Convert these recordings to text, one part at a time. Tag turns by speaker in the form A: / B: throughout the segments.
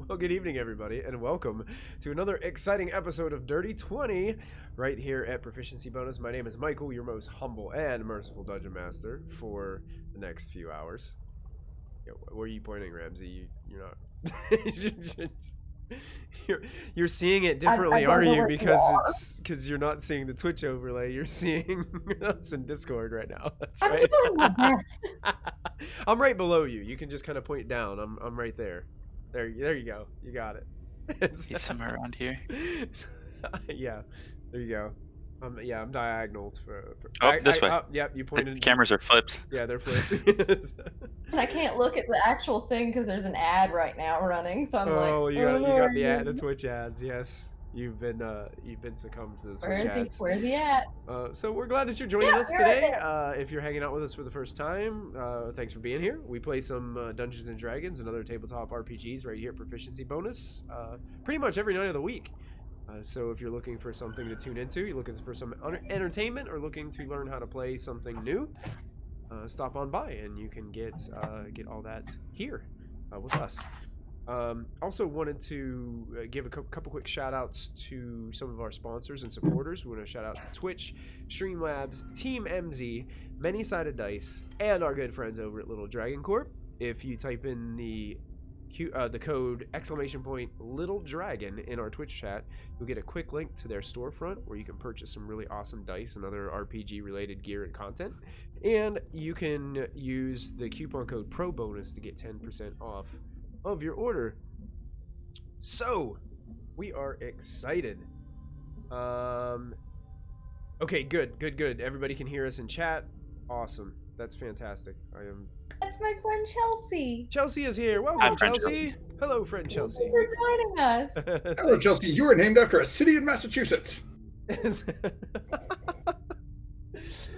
A: Well, good evening, everybody, and welcome to another exciting episode of Dirty 20 right here at Proficiency Bonus. My name is Michael, your most humble and merciful Dungeon Master for the next few hours. Where are you pointing, Ramsey? You're not... you're seeing it differently, are you? Because you're not seeing the Twitch overlay. You're seeing us in Discord right now. That's
B: I'm
A: right.
B: doing my best.
A: I'm right below you. You can just kind of point down. I'm right there. There you go. You got it.
C: He's somewhere around here.
A: Yeah, there you go. Yeah, I'm diagonal for
C: this way.
A: Yep, you pointed.
C: The cameras are flipped.
A: Yeah, they're flipped.
B: And I can't look at the actual thing because there's an ad right now running. So I'm like,
A: you got the Twitch ads. Yes, you've been succumbed to the Twitch ads.
B: Where's the ad?
A: So we're glad that you're joining us today. If you're hanging out with us for the first time, thanks for being here. We play some Dungeons and Dragons and other tabletop RPGs right here at Proficiency Bonus, pretty much every night of the week. So if you're looking for something to tune into, you're looking for some entertainment, or looking to learn how to play something new, stop on by and you can get all that here with us. Also wanted to give a couple quick shout outs to some of our sponsors and supporters. We want to shout out to Twitch, Streamlabs, Team MZ, Many Sided Dice, and our good friends over at Little Dragon Corp. If you type in the code !Little Dragon in our Twitch chat, you'll get a quick link to their storefront where you can purchase some really awesome dice and other RPG related gear and content, and you can use the coupon code PROBONUS to get 10% off of your order. So we are excited. Okay, good. Everybody can hear us in chat. Awesome. That's fantastic.
B: That's my friend Chelsea.
A: Chelsea is here. Welcome,
C: Hi, friend
A: Chelsea.
C: Chelsea.
A: Hello, friend Chelsea.
B: Thank you for joining us.
D: Hello, Chelsea. You were named after a city in Massachusetts.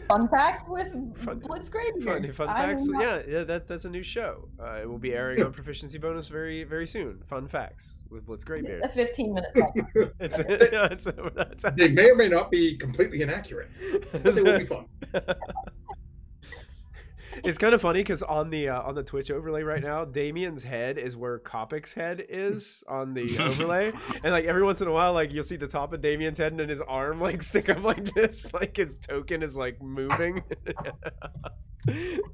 B: Fun facts with Blitz Gravy.
A: Fun facts. Yeah, that's a new show. It will be airing on Proficiency Bonus very, very soon. Fun facts with Blitz Graybeard.
B: It's a 15-minute segment.
D: They may or may not be completely inaccurate, but they will be fun.
A: It's kind of funny because on the Twitch overlay right now, Damien's head is where Kopic's head is on the overlay, and like every once in a while, like you'll see the top of Damien's head and then his arm like stick up like this, like his token is like moving.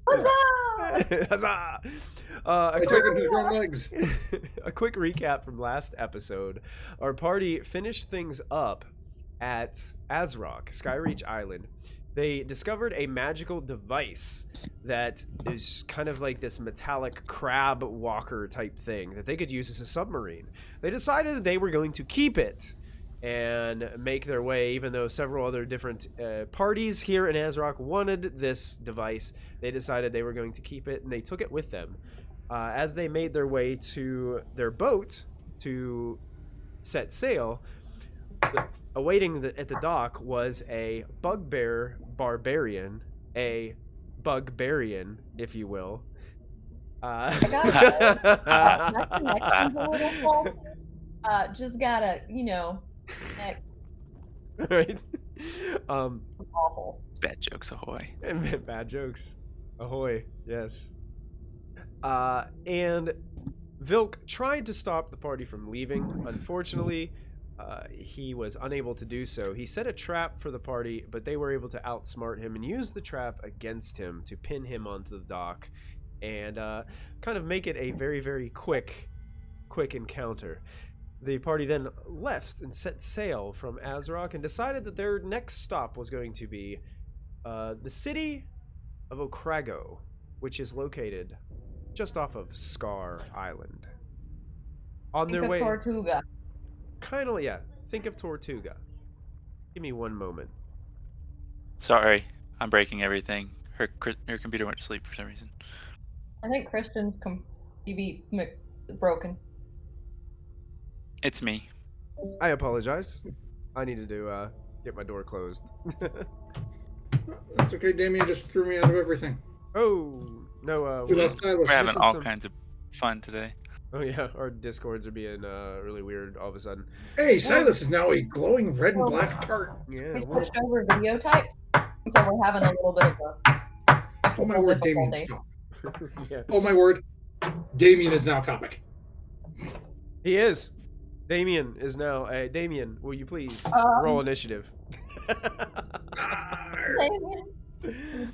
B: Huzzah!
A: Huzzah! A quick recap from last episode. Our party finished things up at Azrock, Skyreach Island. They discovered a magical device that is kind of like this metallic crab walker type thing that they could use as a submarine. They decided that they were going to keep it and make their way, even though several other different parties here in Azrock wanted this device. They decided they were going to keep it, and they took it with them. As they made their way to their boat to set sail, awaiting at the dock was a bugbear barbarian, a bugbarian, if you will.
B: I got my connection's a little false. Just gotta, neck.
A: Right.
B: Awful.
C: Bad jokes ahoy.
A: Bad jokes ahoy. Yes. And Vilk tried to stop the party from leaving. Unfortunately, he was unable to do so. He set a trap for the party, but they were able to outsmart him and use the trap against him to pin him onto the dock and kind of make it a very, very quick encounter. The party then left and set sail from Azrock and decided that their next stop was going to be the city of Okrago, which is located just off of Scar Island. On their way...
B: Tortuga.
A: Kind of, yeah. Think of Tortuga. Give me one moment.
C: Sorry, I'm breaking everything. Her computer went to sleep for some reason.
B: I think Christian's TV broken.
C: It's me.
A: I apologize. I needed to get my door closed.
D: That's okay, Damien just threw me out of everything.
A: Oh, no.
C: We're having all kinds of fun today.
A: Oh yeah, our Discords are being really weird all of a sudden.
D: Hey, Silas is now a glowing red and black tart.
A: Yeah.
B: We switched over video types, so we're having a little bit of a...
D: Oh my word, Damien, stop.
A: Yeah.
D: Oh my word, Damien is now comic.
A: He is. Damien is now. Damien, will you please roll initiative?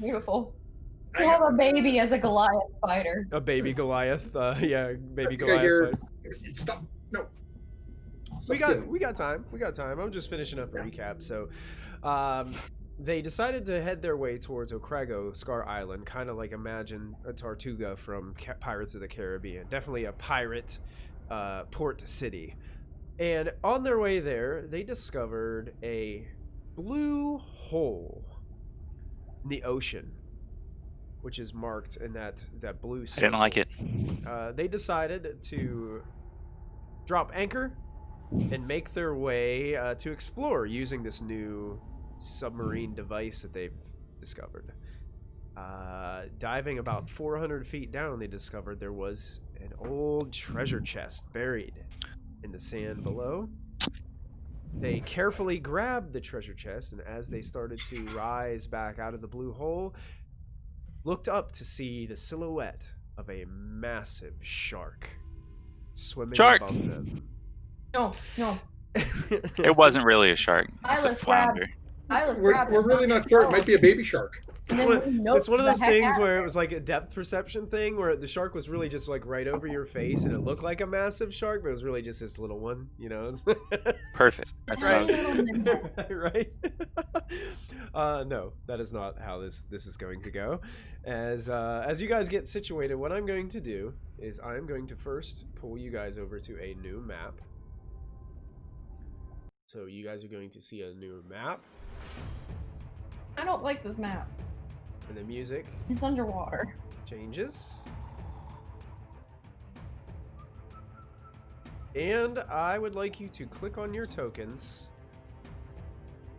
B: Beautiful. To have a baby as a Goliath fighter.
A: A baby Goliath. Yeah, baby
D: I
A: Goliath.
D: hear...
A: Fight.
D: Stop. No.
A: We got time. We got time. I'm just finishing up a recap. So, they decided to head their way towards Ocrago, Scar Island, kind of like imagine a Tortuga from Pirates of the Caribbean. Definitely a pirate port city. And on their way there, they discovered a blue hole in the ocean, which is marked in that blue circle.
C: I didn't like it.
A: They decided to drop anchor and make their way to explore using this new submarine device that they've discovered. Diving about 400 feet down, they discovered there was an old treasure chest buried in the sand below. They carefully grabbed the treasure chest, and as they started to rise back out of the blue hole, looked up to see the silhouette of a massive shark swimming above them.
B: No.
C: It wasn't really a shark. It's a
B: Silas,
C: flounder.
D: We're really not sure. It might be a baby shark.
A: It's one of those things where it was like a depth perception thing where the shark was really just like right over your face and it looked like a massive shark, but it was really just this little one, you know?
C: Perfect. That's
A: right.
C: Right.
A: Right? No, that is not how this is going to go. As you guys get situated, what I'm going to do is I'm going to first pull you guys over to a new map. So you guys are going to see a new map.
B: I don't like this map.
A: And the music.
B: It's underwater.
A: Changes. And I would like you to click on your tokens.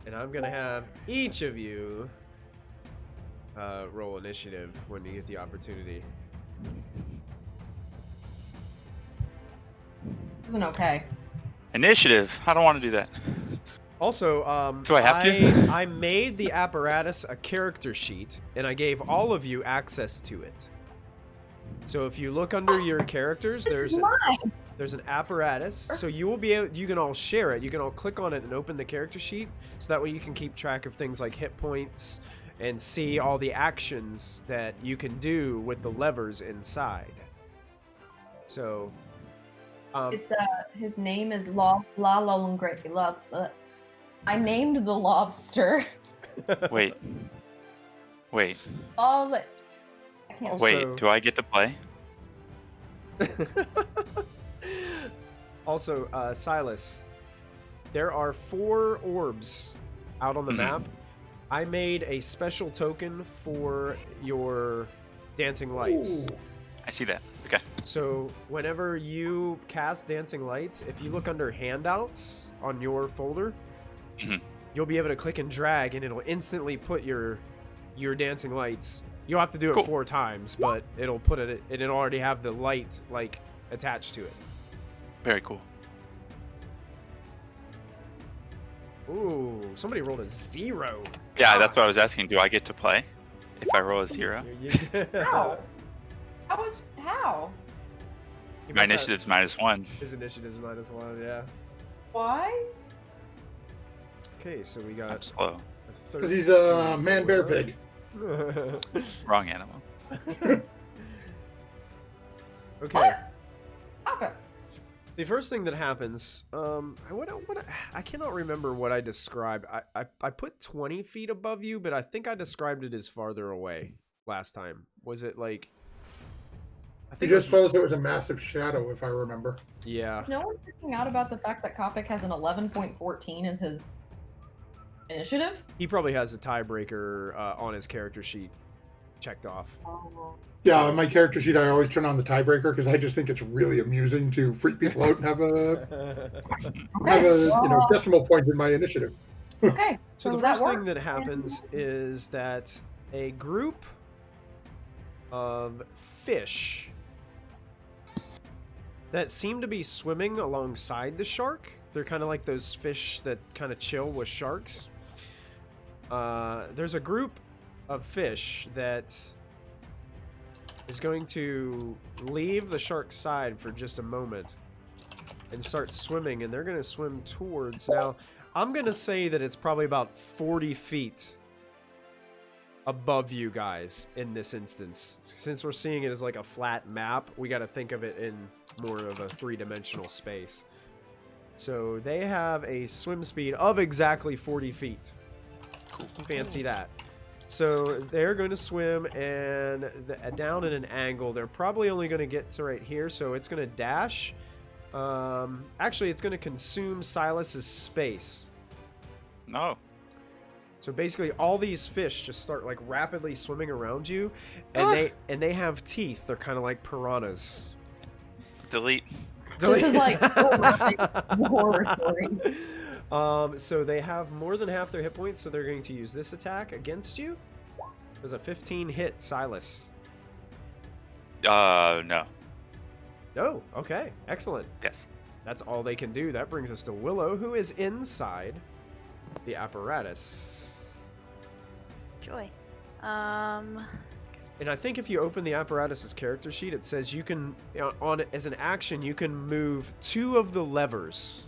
A: And I'm going to have each of you roll initiative when you get the opportunity.
B: Isn't okay.
C: Initiative. I don't want to do that.
A: Also,
C: do I have to?
A: I made the apparatus a character sheet, and I gave all of you access to it. So if you look under your characters, there's an apparatus. So you will be able, you can all share it. You can all click on it and open the character sheet, so that way you can keep track of things like hit points and see all the actions that you can do with the levers inside. So,
B: it's his name is I named the lobster.
C: Wait.
B: Wait,
C: do I get to play?
A: Also, Silas, there are 4 orbs out on the map. I made a special token for your dancing lights.
D: Ooh.
C: I see that. Okay.
A: So whenever you cast dancing lights, if you look under handouts on your folder, you'll be able to click and drag, and it'll instantly put your dancing lights. You'll have to do it 4 times, but it'll put it, and it'll already have the light like attached to it.
C: Very cool.
A: Ooh, somebody rolled a 0.
C: Yeah, that's what I was asking. Do I get to play if I roll a 0?
B: How? How?
C: My initiative's -1.
A: His initiative's -1, yeah.
B: Why?
A: Okay, so we got...
C: I'm slow.
D: Because he's a man bear pig.
C: Wrong animal.
A: Okay.
B: Okay.
A: The first thing that happens, I cannot remember what I described. I put 20 feet above you, but I think I described it as farther away last time. Was it like... I
D: He
A: think
D: just shows there was a massive shadow, if I remember.
A: Yeah.
B: Is no one freaking out about the fact that Kopic has an 11.14 as his initiative?
A: He probably has a tiebreaker on his character sheet checked off.
D: Yeah, on my character sheet, I always turn on the tiebreaker because I just think it's really amusing to freak people out and have a decimal point in my initiative.
B: Okay.
A: So the first thing that happens is that a group of fish that seem to be swimming alongside the shark. They're kind of like those fish that kind of chill with sharks. There's a group of fish that is going to leave the shark's side for just a moment and start swimming, and they're going to swim towards. Now, I'm going to say that it's probably about 40 feet above you guys in this instance. Since we're seeing it as like a flat map, we got to think of it in more of a three-dimensional space. So they have a swim speed of exactly 40 feet. Fancy that. So they're going to swim and down at an angle. They're probably only going to get to right here, so it's going to dash. Actually, it's going to consume Silas's space.
C: No.
A: So basically, all these fish just start like rapidly swimming around you, and they have teeth. They're kind of like piranhas.
C: Delete.
B: This is like horror story.
A: So they have more than half their hit points, so they're going to use this attack against you. It was a 15 hit, Silas.
C: No.
A: Oh, okay. Excellent.
C: Yes.
A: That's all they can do. That brings us to Willow, who is inside the apparatus.
E: Joy.
A: And I think if you open the apparatus's character sheet, it says you can, as an action, you can move 2 of the levers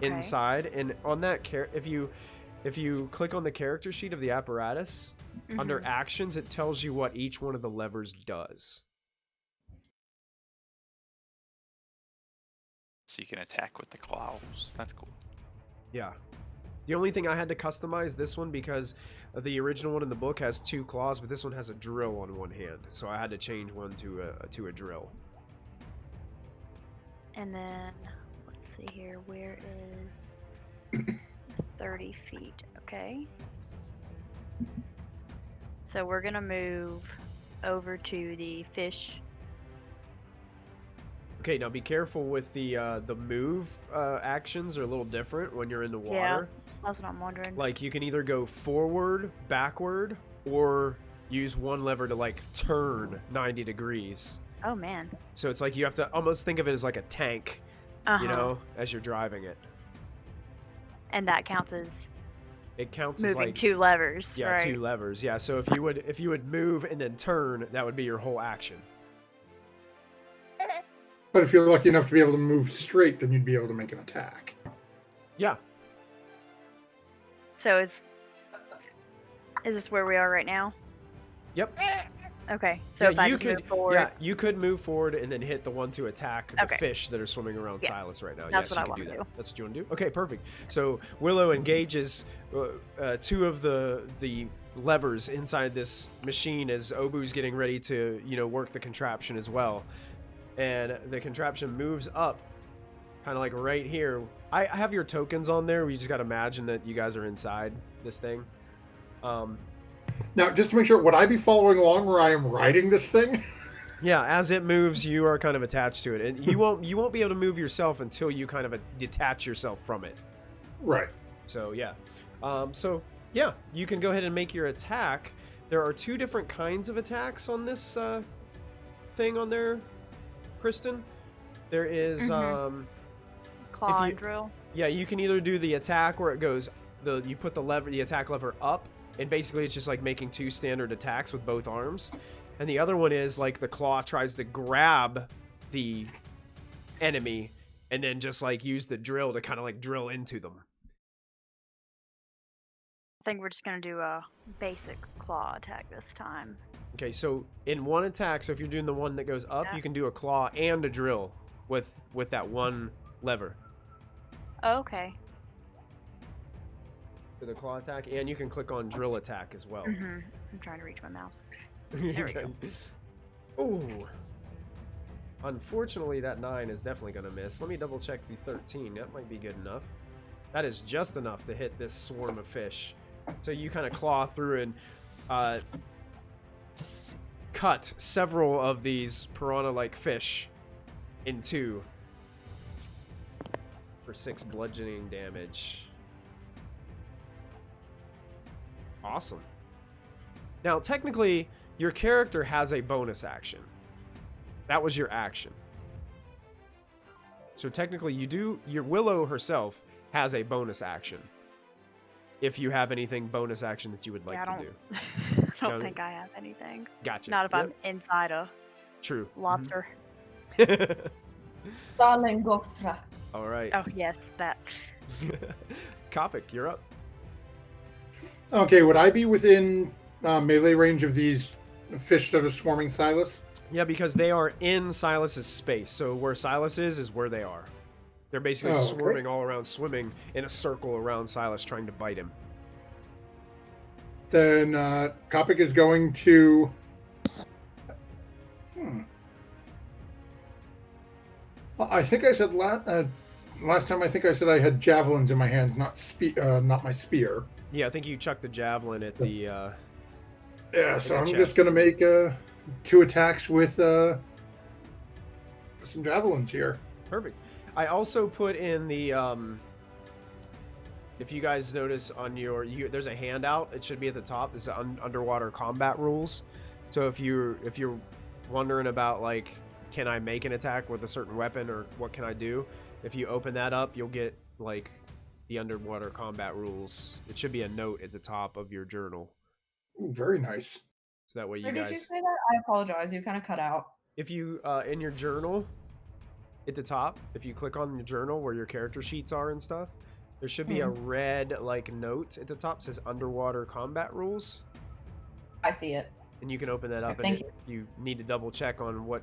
A: inside. And on that, if you click on the character sheet of the apparatus, under actions, it tells you what each one of the levers does.
C: So you can attack with the claws. That's cool.
A: Yeah. The only thing I had to customize this one because the original one in the book has 2 claws, but this one has a drill on one hand, so I had to change one to a drill.
E: And then let's see here. Where is 30 feet? Okay. So we're gonna move over to the fish.
A: Okay, now be careful with the move actions are a little different when you're in the water.
E: Yeah, that's what I'm wondering.
A: Like you can either go forward, backward, or use one lever to like turn 90 degrees.
E: Oh man.
A: So it's like you have to almost think of it as like a tank, you know, as you're driving it.
E: And that counts as
A: it counts
E: moving
A: as like
E: 2 levers.
A: Yeah,
E: right?
A: 2 levers. Yeah, so if you would move and then turn, that would be your whole action.
D: But if you're lucky enough to be able to move straight, then you'd be able to make an attack.
A: Yeah.
E: So is this where we are right now?
A: Yep.
E: Okay. So if I
A: you
E: just
A: could
E: move forward.
A: Yeah, you could move forward and then hit the one to attack the
E: Okay.
A: fish that are swimming around
E: Yeah.
A: Silas right now.
E: That's
A: yes,
E: what
A: you
E: I
A: can do
E: wanna
A: that.
E: do.
A: That's what you want to do? Okay, perfect. So Willow engages 2 of the levers inside this machine as Obu's getting ready to, work the contraption as well. And the contraption moves up kind of like right here. I have your tokens on there. We just got to imagine that you guys are inside this thing.
D: Now, just to make sure, would I be following along where I am riding this thing?
A: Yeah, as it moves, you are kind of attached to it, and you won't be able to move yourself until you kind of detach yourself from it.
D: Right.
A: So yeah, you can go ahead and make your attack. There are 2 different kinds of attacks on this thing on there, Kristen. There is
E: Claw and drill.
A: Yeah, you can either do the attack where it goes you put the attack lever up, and basically it's just like making 2 standard attacks with both arms. And the other one is like the claw tries to grab the enemy and then just like use the drill to kind of like drill into them.
E: I think we're just gonna do a basic claw attack this time.
A: Okay, so in one attack, so if you're doing the one that goes up, you can do a claw and a drill with that one lever.
E: Oh, okay.
A: For the claw attack, and you can click on drill attack as well.
E: I'm trying to reach my mouse. There we go.
A: Ooh. Unfortunately, that 9 is definitely going to miss. Let me double check the 13. That might be good enough. That is just enough to hit this swarm of fish. So you kind of claw through and cut several of these piranha-like fish in 2 for 6 bludgeoning damage. Awesome. Now, technically, your character has a bonus action. That was your action. So technically, your Willow herself has a bonus action. If you have anything bonus action that you would like to do.
E: I don't think I have anything.
A: Gotcha.
E: Not if I'm inside a
A: True.
E: lobster.
B: Darling Gostra.
A: All right.
E: Oh yes, that.
A: Kopic, you're up.
D: Okay, would I be within melee range of these fish that are swarming Silas?
A: Yeah, because they are in Silas's space. So where Silas is where they are. They're basically
D: Oh, okay.
A: swarming all around, swimming in a circle around Silas, trying to bite him.
D: Then Kopic is going to. Well, I think I said last time. I think I said I had javelins in my hands, not my spear.
A: Yeah, I think you chucked the javelin at the.
D: Yeah, so
A: the
D: I'm
A: chest.
D: just gonna make 2 attacks with some javelins here.
A: Perfect. I also put in the. If you guys notice on there's a handout. It should be at the top. This is underwater combat rules. So if you're wondering about like, can I make an attack with a certain weapon or what can I do? If you open that up, you'll get like the underwater combat rules. It should be a note at the top of your journal.
D: Ooh, very nice.
A: So that way you
B: Or
A: guys.
B: did you say that? I apologize. You kind of cut out.
A: If you in your journal at the top, if you click on your journal where your character sheets are and stuff, there should be a red like note at the top that says underwater combat rules,
B: I see it.
A: and you can open that up.
B: Okay,
A: And
B: thank
A: if you need to double check on what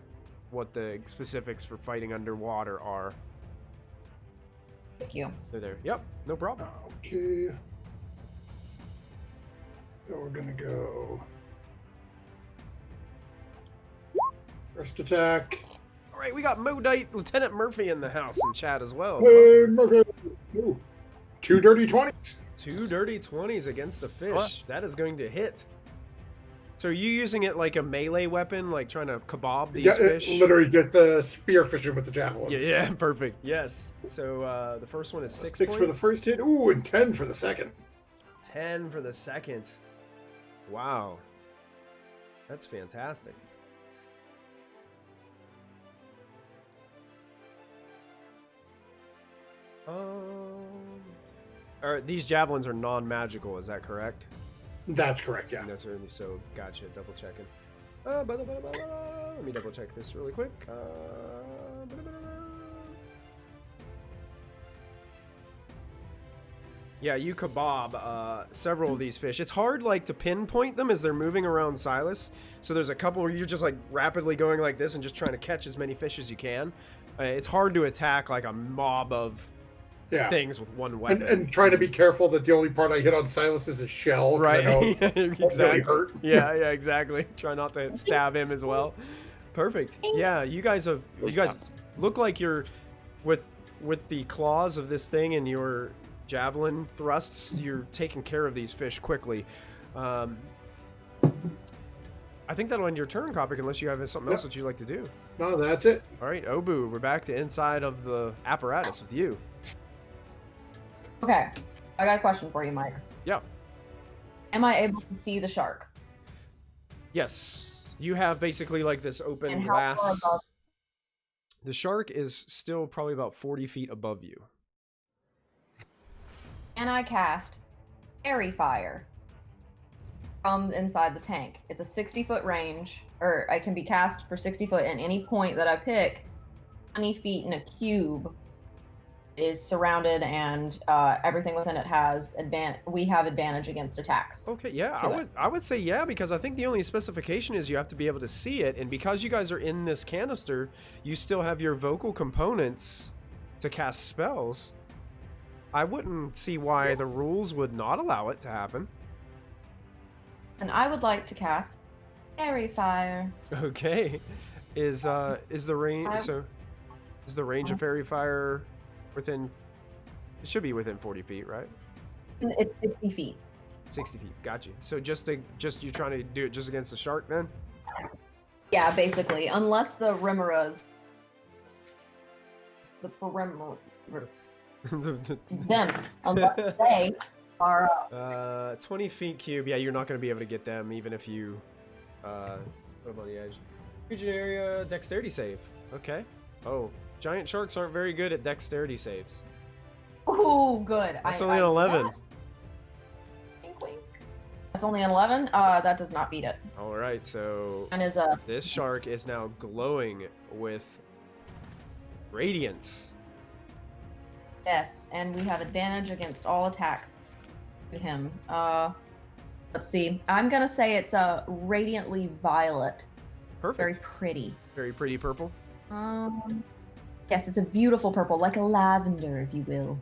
A: the specifics for fighting underwater are,
B: Thank you.
A: they're there. Yep, no problem.
D: Okay. So we're gonna go. First attack.
A: All right, we got Modite Lieutenant Murphy in the house and chat as well.
D: Hey, Murphy. Ooh. 2 dirty 20s.
A: 2 dirty 20s against the fish.
C: What?
A: That is going to hit. So are you using it like a melee weapon, like trying to kebab these
D: Yeah,
A: fish?
D: literally just spear fishing with the javelins.
A: Yeah, perfect. Yes. So the first one is 6
D: 6 for the
A: points.
D: first hit. Ooh, and 10 for the second.
A: 10 for the second. Wow. That's fantastic. These javelins are non-magical, is that correct?
D: That's correct, yeah.
A: No, certainly. So, gotcha. Double checking. Let me double check this really quick. Yeah, you kebab several of these fish. It's hard like to pinpoint them as they're moving around Silas. So there's a couple where you're just like rapidly going like this and just trying to catch as many fish as you can. It's hard to attack like a mob of things with one weapon.
D: And trying to be careful that the only part I hit on Silas is his shell. 'cause
A: Right.
D: I know
A: Exactly.
D: really hurt.
A: Yeah, exactly. Try not to stab him as well. Perfect. Yeah, you guys look like you're with the claws of this thing and your javelin thrusts, you're taking care of these fish quickly. I think that'll end your turn, Kopic, unless you have something else that you'd like to do.
D: No, that's it.
A: All right, Obu, we're back to inside of the apparatus with you.
B: Okay. I got a question for you, Mike.
A: Yeah.
B: Am I able to see the shark?
A: Yes. You have basically like this open
B: And how far
A: glass.
B: above?
A: The shark is still probably about 40 feet above you.
B: And I cast Airy Fire from inside the tank. It's a 60-foot range, or I can be cast for 60 foot, and any point that I pick, 20 feet in a cube is surrounded, and everything within it has we have advantage against attacks.
A: Okay, yeah,
B: to it.
A: I would say yeah, because I think the only specification is you have to be able to see it, and because you guys are in this canister, you still have your vocal components to cast spells. I wouldn't see why the rules would not allow it to happen.
B: And I would like to cast Airy Fire.
A: Okay, is the range
B: I-
A: is the range of fairy fire within? It should be within 40 feet, right?
B: It's 60 feet.
A: 60 feet. Got you. So just you're trying to do it just against the shark then?
B: Yeah, basically, unless the Remoras, the perimeter, them, unless they are
A: 20 feet cube. Yeah, you're not going to be able to get them even if you put them on the edge. Region area dexterity save. Okay. Oh, giant sharks aren't very good at dexterity saves.
B: Oh, good.
A: That's only an 11.
B: Wink, wink. That's only an 11. That does not beat it.
A: All right, so
B: And is a
A: this shark is now glowing with radiance.
B: Yes, and we have advantage against all attacks to him. Let's see. I'm gonna say it's a radiantly violet. Very
A: Perfect.
B: pretty.
A: Very pretty purple.
B: Yes, it's a beautiful purple, like a lavender, if you will.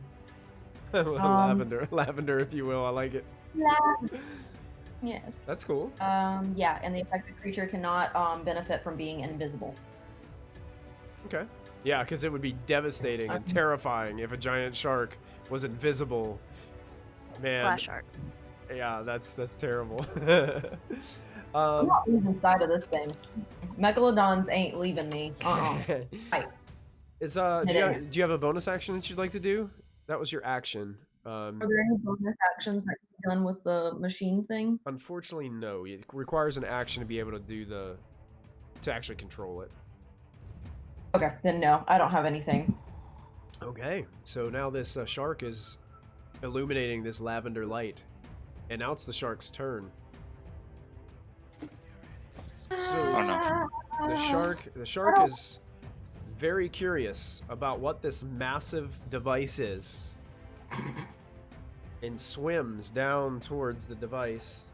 A: Lavender, if you will. I like it.
B: Yes.
A: That's cool.
B: Yeah, and the affected creature cannot benefit from being invisible.
A: Okay. Yeah, because it would be devastating and terrifying if a giant shark was invisible. Man.
E: Flash shark.
A: Yeah, that's terrible.
B: I'm not losing sight of this thing. Megalodons ain't leaving me. Right.
A: Is do you have a bonus action that you'd like to do? That was your action.
B: Are there any bonus actions that can be done with the machine thing?
A: Unfortunately, no. It requires an action to be able to do to actually control it.
B: Okay, then no, I don't have anything.
A: Okay, so now this shark is illuminating this lavender light, and now it's the shark's turn. So
C: Oh no.
A: the shark is very curious about what this massive device is, and swims down towards the device.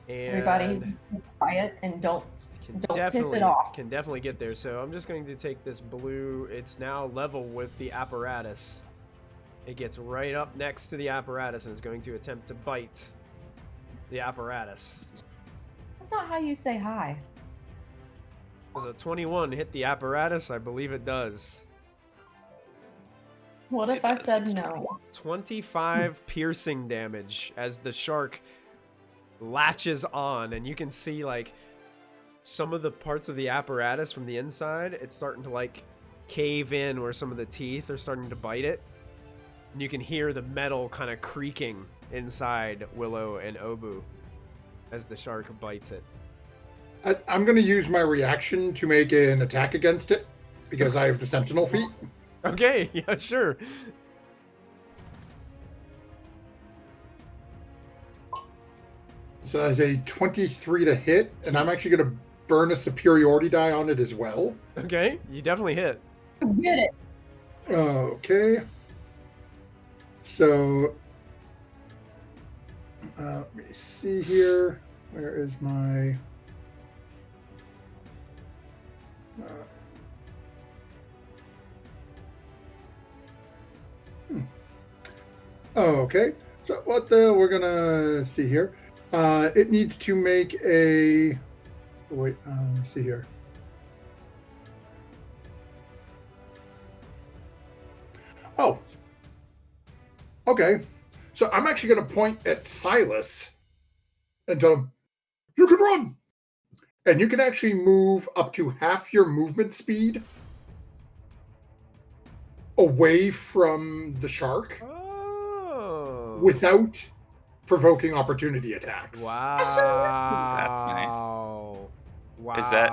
A: And
B: Everybody, be quiet and don't piss it off.
A: Can definitely get there. So I'm just going to take this blue. It's now level with the apparatus. It gets right up next to the apparatus and is going to attempt to bite the apparatus.
B: That's not how you say hi.
A: Does a 21 hit the apparatus? I believe it does.
B: What if
C: It
B: I
C: does,
B: said
C: it's
B: no?
A: 25 piercing damage as the shark latches on, and you can see like some of the parts of the apparatus from the inside. It's starting to like cave in where some of the teeth are starting to bite it, and you can hear the metal kind of creaking inside Willow and Obu as the shark bites it.
D: I'm going to use my reaction to make an attack against it because I have the Sentinel feat.
A: Okay, yeah, sure.
D: So as a 23 to hit, and I'm actually going to burn a superiority die on it as well.
A: Okay, you definitely hit.
B: Get it.
D: Okay. So, let me see here. Where is my... Okay. So what we're gonna see here. It needs to make a... Wait, let me see here. Oh. Okay. So I'm actually going to point at Silas and tell him, you can run! And you can actually move up to half your movement speed away from the shark
A: Oh.
D: without provoking opportunity attacks.
A: Wow. Wow.
C: Is that-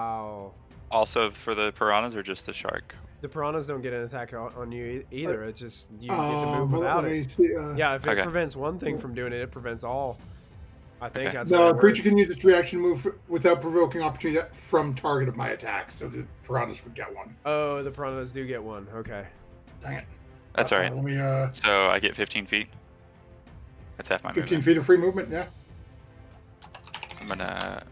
C: Also for the piranhas or just the shark?
A: The piranhas don't get an attack on you either. It's just you get to move
D: Well,
A: without
D: let me
A: it.
D: see,
A: Yeah, if it
C: Okay.
A: prevents one thing from doing it, it prevents all. I think
C: Okay.
A: that's
D: The
A: what it
D: creature
A: works.
D: can use its reaction move without provoking opportunity from target of my attack, so the piranhas would get one.
A: Oh, the piranhas do get one. Okay.
D: Dang it.
C: That's all right.
D: Let me,
C: So I get 15 feet. That's half my
D: 15
C: movement.
D: feet of free movement, yeah.
C: I'm gonna...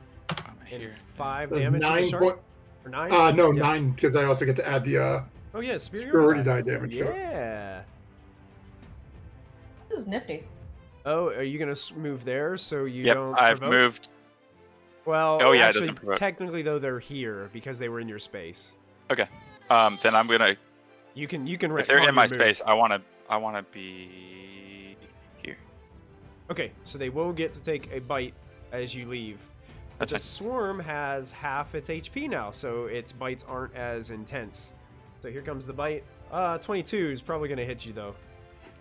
A: And
C: here.
A: 5
D: That's
A: damage to the
D: 9
A: shark?
D: point.
A: Or 9?
D: No,
A: Yeah.
D: 9, because I also get to add the
A: Oh, yeah, superiority
D: superiority die damage to it.
A: Yeah.
B: This is nifty.
A: Oh, are you going to move there so you
C: Yep,
A: don't
C: I've
A: provoke?
C: moved.
A: Well,
C: Oh, yeah, it
A: actually,
C: doesn't provoke.
A: technically, though, they're here because they were in your space.
C: Then I'm gonna...
A: You can
C: If they're
A: retcon
C: in my
A: your move.
C: space, I wanna be here.
A: Okay, so they will get to take a bite as you leave. But
C: That's
A: the
C: fine.
A: swarm has half its HP now, so its bites aren't as intense. So here comes the bite. 22 is probably going to hit you, though.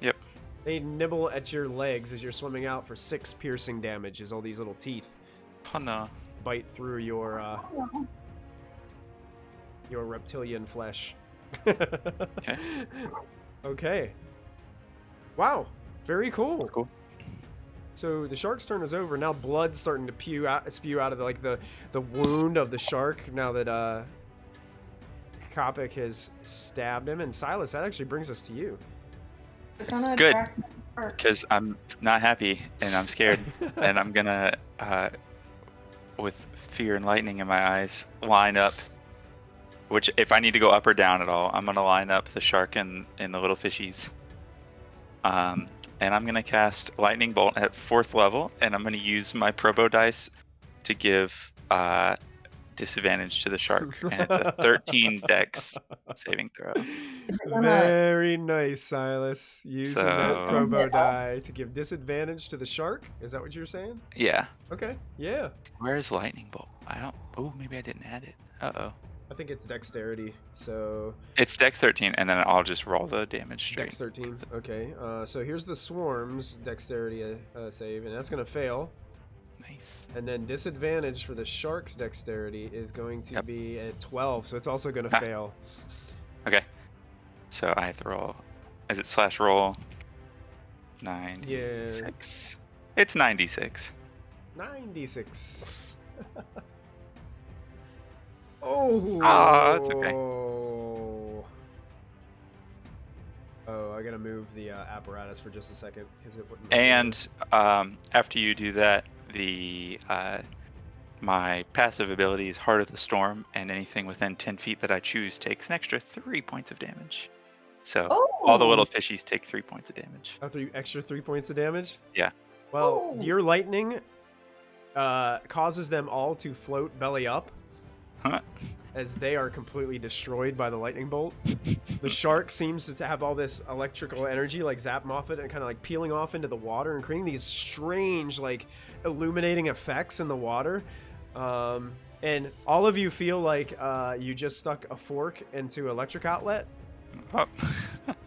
C: Yep.
A: They nibble at your legs as you're swimming out for 6 piercing damage as all these little teeth
C: Oh no.
A: bite through your reptilian flesh.
C: Okay.
A: Okay. Wow. Very cool.
C: Cool.
A: So the shark's turn is over. Now blood's starting to spew out of the wound of the shark. Now that Kopic has stabbed him, and Silas, that actually brings us to you.
C: Good, because I'm not happy and I'm scared, and I'm gonna, with fear and lightning in my eyes, line up. Which, if I need to go up or down at all, I'm gonna line up the shark and the little fishies. And I'm gonna cast Lightning Bolt at 4th level, and I'm gonna use my Probo dice to give disadvantage to the shark, and it's a 13 Dex saving throw.
A: Very nice, Silas. Using that
C: So-
A: Probo die to give disadvantage to the shark. Is that what you're saying?
C: Yeah.
A: Okay. Yeah.
C: Where is Lightning Bolt? I don't. Oh, maybe I didn't add it. Uh-oh.
A: I think it's dexterity. So
C: It's Dex 13, and then I'll just roll the damage straight.
A: Dex 13. Okay. So here's the swarm's dexterity save, and that's gonna fail.
C: Nice.
A: And then disadvantage for the shark's dexterity is going to
C: Yep.
A: be at 12, so it's also gonna
C: Ah.
A: fail.
C: Okay. So I have to roll. Is it /roll? 96. It's 96.
A: 96. Oh.
C: Ah, that's okay.
A: Oh, I gotta move the apparatus for just a second because it wouldn't.
C: And after you do that, the my passive ability is Heart of the Storm, and anything within 10 feet that I choose takes an extra 3 points of damage. So all the little fishies take 3 points of damage.
A: Extra 3 points of damage.
C: Yeah.
A: Well,
B: Oh.
A: your lightning causes them all to float belly up,
C: Huh?
A: as they are completely destroyed by the lightning bolt. The shark seems to have all this electrical energy, like zap off it, and kind of like peeling off into the water and creating these strange, like, illuminating effects in the water. And all of you feel like you just stuck a fork into an electric outlet,
C: Oh.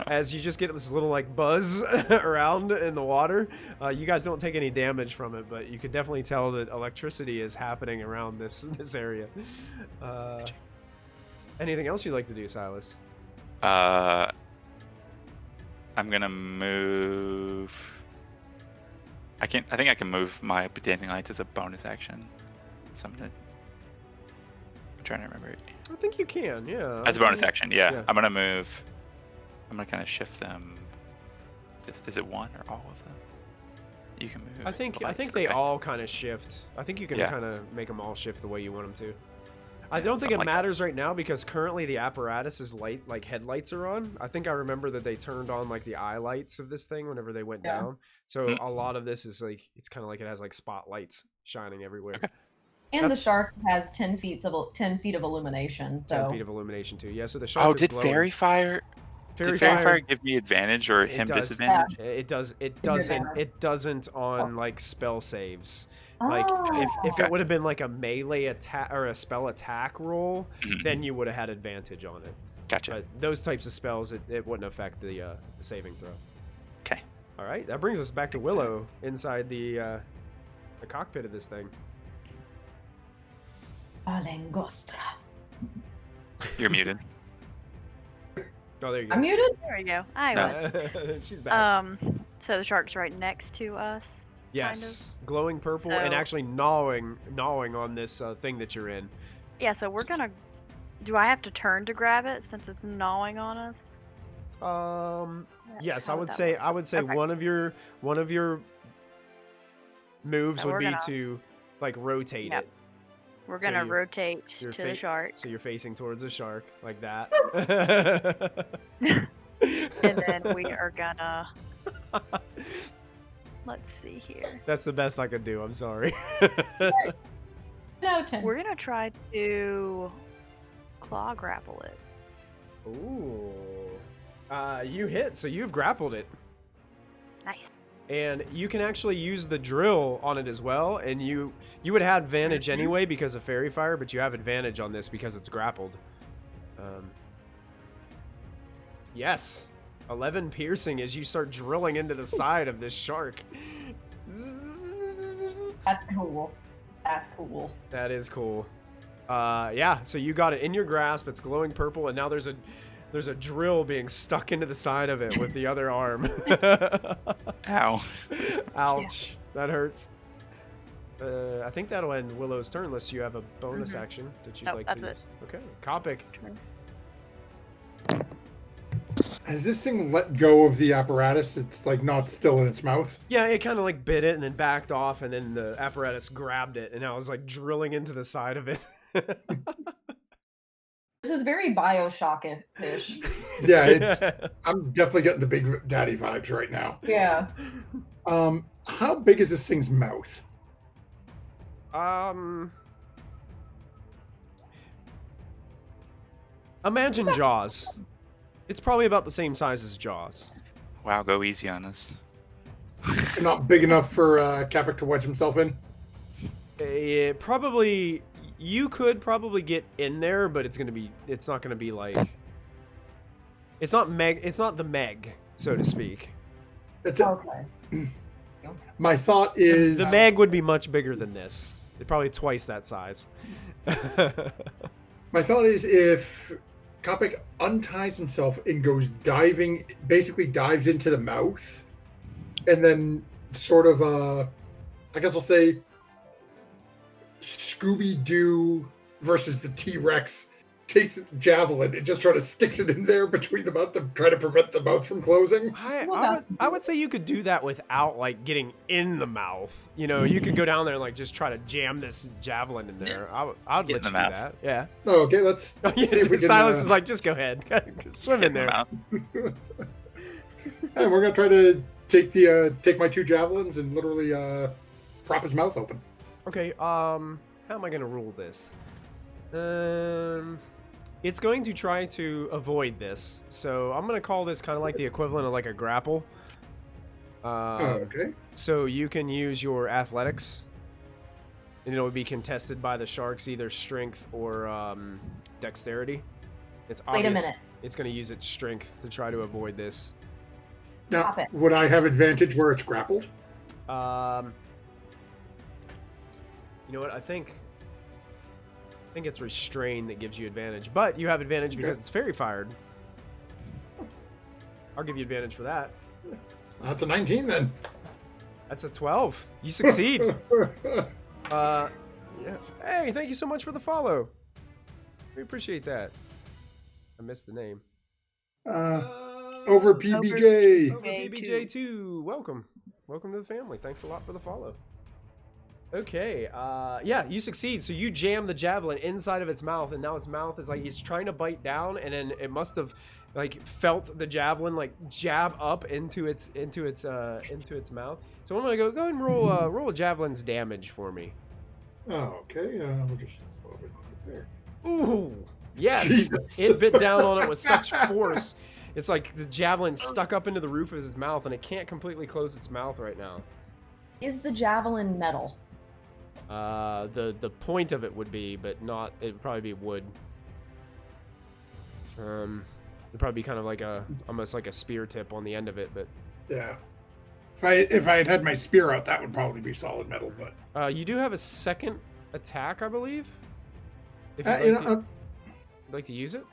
A: as you just get this little like buzz around in the water. You guys don't take any damage from it, but you can definitely tell that electricity is happening around this area. Anything else you'd like to do, Silas?
C: I'm gonna move. I think I can move my dancing lights as a bonus action. So I'm trying to remember it.
A: I think you can, yeah.
C: As a bonus action, yeah.
A: Yeah.
C: I'm gonna move. I'm gonna kind of shift them. Is it one or all of them? You can move.
A: I think
C: the lights,
A: they
C: okay.
A: all kind of shift. I think you can
C: Yeah.
A: kind of make them all shift the way you want them to. I don't think
C: something
A: it
C: like that.
A: matters right now because currently the apparatus's light, like headlights, are on. I think I remember that they turned on like the eye lights of this thing whenever they went
B: Yeah.
A: down. So
C: Mm.
A: a lot of this is like it's kind of like it has like spotlights shining everywhere.
C: Okay.
B: And the
A: That's-
B: shark has 10 feet of illumination.
A: 10
B: So
A: feet of illumination too. Yeah. So the shark.
C: Oh,
A: is
C: did
A: glowing.
C: Fairy Fire?
A: Fairy
C: Did Fairy
A: Fire?
C: Fire give me advantage or him
A: does.
C: disadvantage?
A: It does. It
B: Your
A: doesn't.
B: advantage.
A: It doesn't on like spell saves. Like if
C: Okay.
A: it would have been like a melee attack or a spell attack roll,
C: Mhm.
A: then you would have had advantage on it.
C: Gotcha.
A: But those types of spells, it wouldn't affect the saving throw.
C: Okay.
A: All right, that brings us back to Willow inside the cockpit of this thing.
B: Alengostra.
C: You're muted.
A: Oh, there you go.
B: I'm muted?
E: There we go. I
C: No.
E: was.
A: She's back.
E: So the shark's right next to us.
A: Yes, glowing purple and
E: So-
A: actually gnawing on this thing that you're in.
E: Yeah, so we're gonna. Do I have to turn to grab it since it's gnawing on us?
A: Yes,
E: How
A: I would say
E: Okay.
A: one of your moves
E: So
A: would
E: we're
A: be
E: gonna-
A: to like rotate
E: Yep.
A: it.
E: We're
A: So
E: gonna
A: you're-
E: rotate
A: you're
E: to the shark,
A: So you're facing towards the shark like that.
E: and then we are gonna. Let's see here.
A: That's the best I could do. I'm sorry.
B: No, 10.
E: We're gonna try to claw grapple it.
A: Ooh. You hit, so you've grappled it.
E: Nice.
A: And you can actually use the drill on it as well, and you would have advantage
E: Mhm.
A: anyway because of fairy fire, but you have advantage on this because it's grappled. Yes, 11 piercing as you start drilling into the side of this shark.
B: That's cool. That's cool.
A: That is cool. Yeah, so you got it in your grasp. It's glowing purple, and now there's a drill being stuck into the side of it with the other arm.
C: Ow.
A: Ouch. That hurts. I think that'll end Willow's turn unless you have a bonus
E: Mhm.
A: action that you'd
E: Nope,
A: like
E: that's
A: to
E: it.
A: use. Okay. Kopic.
D: Has this thing let go of the apparatus? It's like not still in its mouth.
A: Yeah, it kind of like bit it and then backed off, and then the apparatus grabbed it, and now it's like drilling into the side of it.
B: This is very Bioshock-ish.
D: Yeah, I'm definitely getting the Big Daddy vibes right now.
B: Yeah.
D: How big is this thing's mouth?
A: Imagine Jaws. It's probably about the same size as Jaws.
C: Wow, go easy on us.
D: It's not big enough for Capic to wedge himself in.
A: Probably, you could probably get in there, but it's not gonna be like, it's not the Meg, so to speak.
B: Okay.
D: My thought is
A: The Meg would be much bigger than this. It's probably twice that size.
D: My thought is if Capic unties himself and goes diving, basically dives into the mouth, and then sort of, I guess I'll say, Scooby-Doo versus the T-Rex takes a javelin and just sort of sticks it in there between the mouth to try to prevent the mouth from closing.
A: I would say you could do that without like getting in the mouth. You know, you could go down there and like just try to jam this javelin in there. I'd let you do that. Yeah.
D: Oh, okay, let's see if we can,
A: Silas is like, just go ahead, swim in there.
D: And we're gonna try to take my 2 javelins and literally prop his mouth open.
A: Okay. How am I gonna rule this? It's going to try to avoid this, so I'm gonna call this kind of like the equivalent of like a grapple.
D: Okay.
A: So you can use your athletics, and it would be contested by the sharks, either strength or dexterity. It's obvious.
B: Wait a minute.
A: It's going to use its strength to try to avoid this.
D: Now,
B: Stop it.
D: would I have advantage where it's grappled?
A: You know what? I think it's restrained that gives you advantage, but you have advantage because it's fairy fired. I'll give you advantage for that.
D: That's a 19 then.
A: That's a 12. You succeed. Yeah. Hey, thank you so much for the follow. We appreciate that. I missed the name.
D: Over PBJ.
A: Over PBJ2. Welcome to the family. Thanks a lot for the follow. Okay, yeah, you succeed. So you jam the javelin inside of its mouth, and now its mouth is like, he's trying to bite down, and then it must have like felt the javelin like jab up into its mouth. So I'm gonna go ahead and roll a javelin's damage for me.
D: Oh, okay. We'll just over there.
A: Ooh, yes,
D: Jesus.
A: It bit down on it with such force. It's like the javelin stuck up into the roof of his mouth, and it can't completely close its mouth right now.
B: Is the javelin metal?
A: The point of it would be, but not. It'd probably be wood. It'd probably be kind of like almost like a spear tip on the end of it, but
D: Yeah. If I had my spear out, that would probably be solid metal. But
A: you do have a second attack, I believe. If you'd like to use it.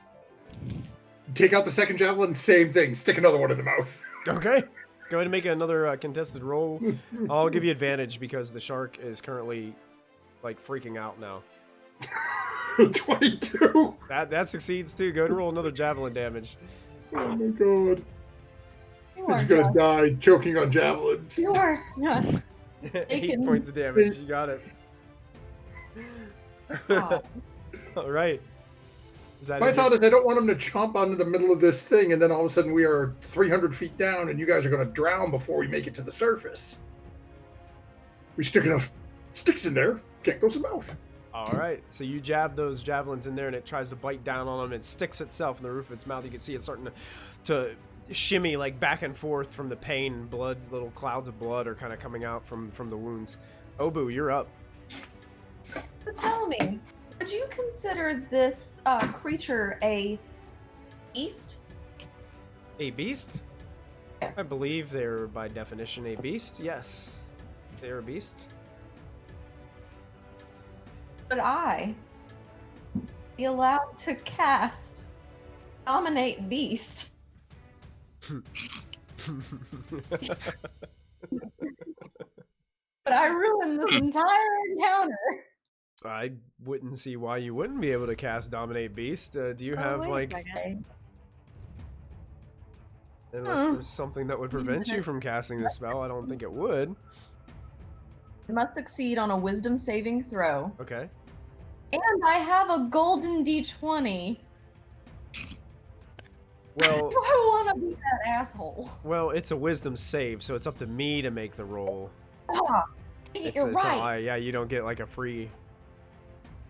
D: Take out the second javelin, same thing. Stick another one in the mouth.
A: Okay. Go ahead and make another contested roll. I'll give you advantage because the shark is currently like freaking out now.
D: 22.
A: That succeeds too. Go ahead and roll another javelin damage.
D: Oh my god.
B: You
D: He's
B: are
D: gonna
B: Josh.
D: die choking on javelins.
B: You are. Yes.
A: 8 points of damage. You got it.
B: Wow.
A: All right. Is that
D: My
A: it?
D: thought is I don't want him to chomp onto the middle of this thing, and then all of a sudden we are 300 feet down, and you guys are going to drown before we make it to the surface. We stick enough sticks in there, can't close the mouth.
A: All right. So you jab those javelins in there, and it tries to bite down on them. It sticks itself in the roof of its mouth. You can see it starting to shimmy like back and forth from the pain. Blood, little clouds of blood are kind of coming out from the wounds. Obu, you're up.
B: So tell me, would you consider this creature a beast?
A: A beast?
B: Yes.
A: I believe they're by definition a beast. Yes, they're a beast.
B: Would I be allowed to cast Dominate Beast? But I ruined this entire encounter.
A: I wouldn't see why you wouldn't be able to cast Dominate Beast. Do you have
E: wait a
A: like?
E: second.
A: Unless there's something that would prevent you from casting the spell, I don't think it would.
B: It must succeed on a wisdom saving throw.
A: Okay.
B: And I have a golden d20.
A: Well,
B: I want to be that asshole.
A: well, it's a wisdom save, so it's up to me to make the roll.
B: Ah, you're right.
A: Yeah, you don't get like a free.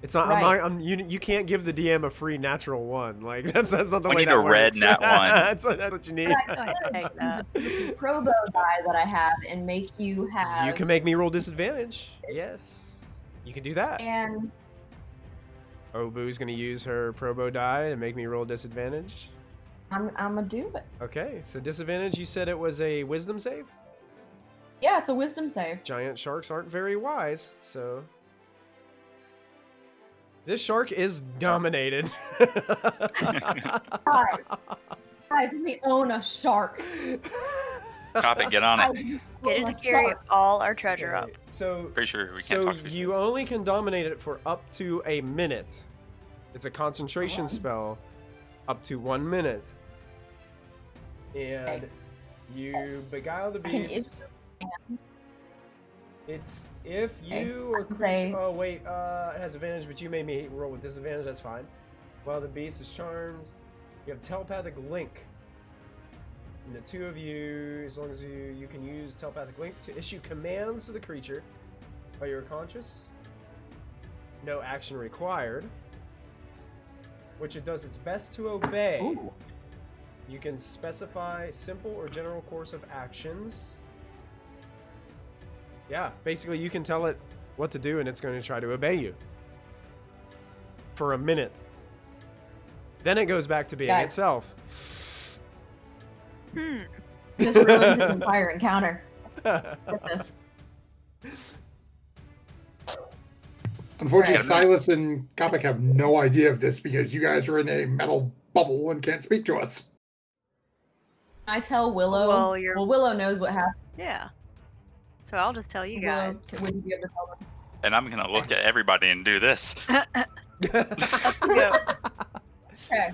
A: It's not.
B: Right.
A: You can't give the DM a free natural one. Like that's not the
C: We
A: way
C: need
A: that
C: a red
A: works.
C: nat one.
A: that's what you need.
E: Go ahead and take that.
B: The probo die that I have and make you have.
A: You can make me roll disadvantage. Yes, you can do that.
B: And
A: Obu's gonna use her probo die to make me roll disadvantage.
B: I'm gonna do it.
A: Okay, so disadvantage. You said it was a wisdom save.
B: Yeah, it's a wisdom save.
A: Giant sharks aren't very wise, so. This shark is dominated.
B: Guys, we own a shark.
C: Cop it, get on it.
E: Get it to carry all our treasure up.
A: Okay, so,
C: Pretty sure we can't
A: so
C: talk to people.
A: you only can dominate it for up to a minute. It's a concentration spell, up to 1 minute. And you beguile the
B: Can
A: beast. It's if you or
B: I can
A: creature.
B: say-
A: Oh wait, it has advantage, but you made me roll with disadvantage. That's fine. While the beast is charmed, you have telepathic link. And the two of you, as long as you can use telepathic link to issue commands to the creature while you're conscious. No action required. Which it does its best to obey.
B: Ooh.
A: You can specify simple or general course of actions. Yeah, basically you can tell it what to do and it's going to try to obey you. For a minute. Then it goes back to being
B: Guys.
A: itself.
B: Just ruined his entire encounter. With this.
D: Unfortunately,
B: Right.
D: Silas and Kopik have no idea of this because you guys are in a metal bubble and can't speak to us.
B: I tell Willow.
E: Well,
B: Willow knows what happened.
E: Yeah. So I'll just tell you
B: Willow,
E: guys.
B: would you be able to tell them?
C: And I'm gonna look at everybody and do this.
E: Go.
B: Okay.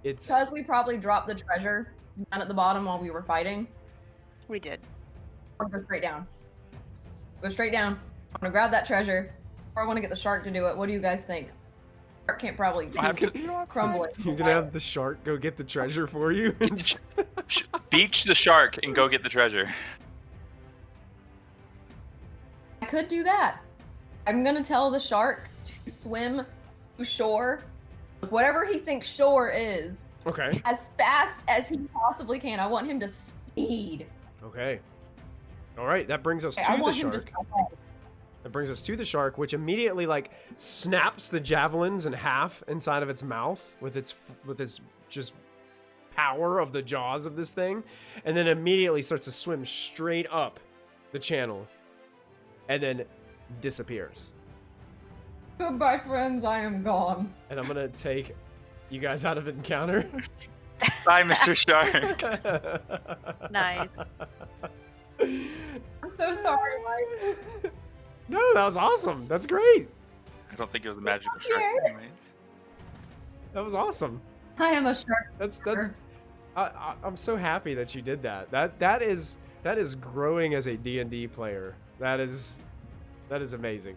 A: It's
B: Because we probably dropped the treasure down at the bottom while we were fighting.
E: We did.
B: I'll go straight down. Go straight down. I'm gonna grab that treasure. Or I want to get the shark to do it. What do you guys think? Shark can't probably do
C: I have to-
B: it's crumbling.
A: you're gonna have the shark go get the treasure for you.
C: Beach the shark and go get the treasure.
B: I could do that. I'm gonna tell the shark to swim to shore, whatever he thinks shore is,
A: Okay.
B: as fast as he possibly can. I want him to speed.
A: Okay. All right, that brings us
B: Okay, I
A: to the
B: want him
A: shark.
B: to.
A: That brings us to the shark, which immediately like snaps the javelins in half inside of its mouth with its just power of the jaws of this thing, and then immediately starts to swim straight up the channel, and then disappears.
B: Goodbye, friends. I am gone.
A: And I'm gonna take you guys out of encounter.
C: Bye, Mr. Shark.
E: Nice.
B: I'm so sorry, Mike.
A: No, that was awesome. That's great.
C: I don't think it was a magical shark
B: Okay.
C: anyways.
A: That was awesome.
B: I am a shark.
A: That's. I'm so happy that you did that. That is growing as a D&D player. That is amazing.